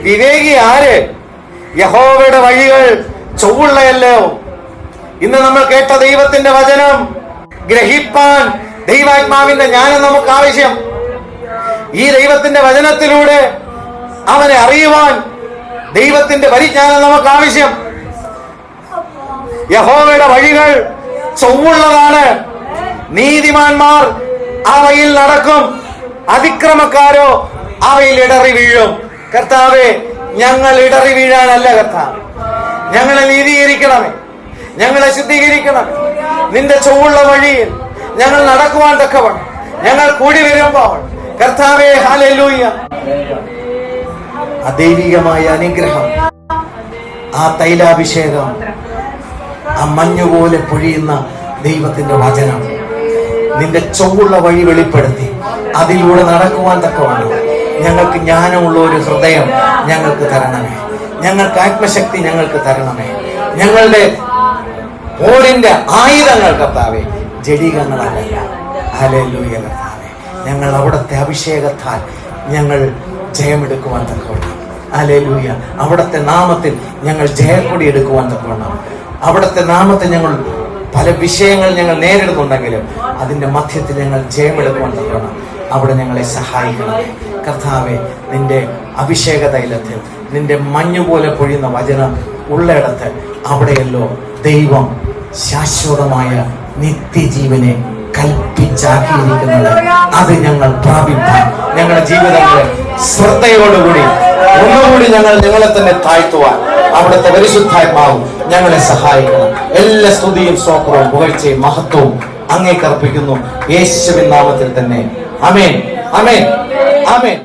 വിവേകി ആര്? യഹോവയുടെ വഴികൾ ചൊവ്വുള്ളയല്ലോ. ഇന്ന് നമ്മൾ കേട്ട ദൈവത്തിന്റെ വചനം ഗ്രഹിപ്പാൻ ദൈവാത്മാവിന്റെ ജ്ഞാനം നമുക്ക് ആവശ്യം. ഈ ദൈവത്തിന്റെ വചനത്തിലൂടെ അവനെ അറിയുവാൻ ദൈവത്തിന്റെ പരിജ്ഞാനം നമുക്ക് ആവശ്യം. യഹോവയുടെ വഴികൾ ചൊവ്വുള്ളതാണ്. നീതിമാന്മാർ അവയിൽ നടക്കും, അതിക്രമക്കാരോ അവയിൽ ഇടറി വീഴും. കർത്താവേ, ഞങ്ങൾ ഇടറി വീഴാനല്ല കർത്താവ്, ഞങ്ങളെ നീതീകരിക്കണമേ, ഞങ്ങളെ ശുദ്ധീകരിക്കണം. നിന്റെ ചൊവ്വുള്ള വഴിയിൽ ഞങ്ങൾ നടക്കുവാൻ തക്കവണ്ണം ഞങ്ങൾ കൂടി വരുമ്പോൾ കർത്താവേ, ഹല്ലേലൂയ, അദൈവികമായ അനുഗ്രഹം ആ തൈലാഭിഷേകം, ആ മഞ്ഞുപോലെ പൊഴിയുന്ന ദൈവത്തിന്റെ വചനം നിന്റെ ചൊവ്വുള്ള വഴി വെളിപ്പെടുത്തി അതിലൂടെ നടക്കുവാൻ തക്കവണ്ണം ഞങ്ങൾക്ക് ജ്ഞാനമുള്ള ഒരു ഹൃദയം ഞങ്ങൾക്ക് തരണമേ. ഞങ്ങൾക്ക് ആത്മശക്തി ഞങ്ങൾക്ക് തരണമേ. ഞങ്ങളുടെ പോരിന്റെ ആയുധങ്ങൾ കർത്താവേ ജഡികങ്ങളല്ല. ഹല്ലേലൂയ കർത്താവേ, ഞങ്ങൾ അവിടുത്തെ അഭിഷേകത്താൽ ഞങ്ങൾ ജയമെടുക്കുവാൻ തക്കവണ്ണം, ഹല്ലേലൂയ, അവിടുത്തെ നാമത്തിൽ ഞങ്ങൾ ജയക്കൊടി എടുക്കുവാൻ തക്കവണ്ണം, അവിടുത്തെ നാമത്തിൽ ഞങ്ങൾ പല വിഷയങ്ങൾ ഞങ്ങൾ നേരിടുന്നുണ്ടെങ്കിലും അതിന്റെ മധ്യത്തിൽ ഞങ്ങൾ ജയമെടുക്കുവാൻ തക്കവണ്ണം അവിടെ ഞങ്ങളെ സഹായിക്കണമേ കർത്താവേ. നിന്റെ അഭിഷേക തൈലത്തിൽ നിന്റെ മഞ്ഞുപോലെ പൊഴിയുന്ന വചനം ഉള്ളിടത്ത് അവിടെയല്ലോ ദൈവം ശാശ്വതമായ നിത്യജീവനെ കൽപ്പിച്ചാക്കിയിരിക്കുന്നത്. അത് ഞങ്ങൾ പ്രാപിപ്പാൻ ഞങ്ങളുടെ ജീവിതങ്ങളെ ശ്രദ്ധയോടുകൂടി ഒന്നുകൂടി ഞങ്ങളെ തന്നെ താഴ്ത്തുവാൻ അവിടുത്തെ പരിശുദ്ധാത്മാവും ഞങ്ങളെ സഹായിക്കണം. എല്ലാ സ്തുതിയും സ്തോത്രവും പുകഴ്ചയും മഹത്വവും അങ്ങേക്ക് അർപ്പിക്കുന്നു യേശുവിൻ നാമത്തിൽ തന്നെ. ആമേൻ, ആമേൻ, ആമേൻ.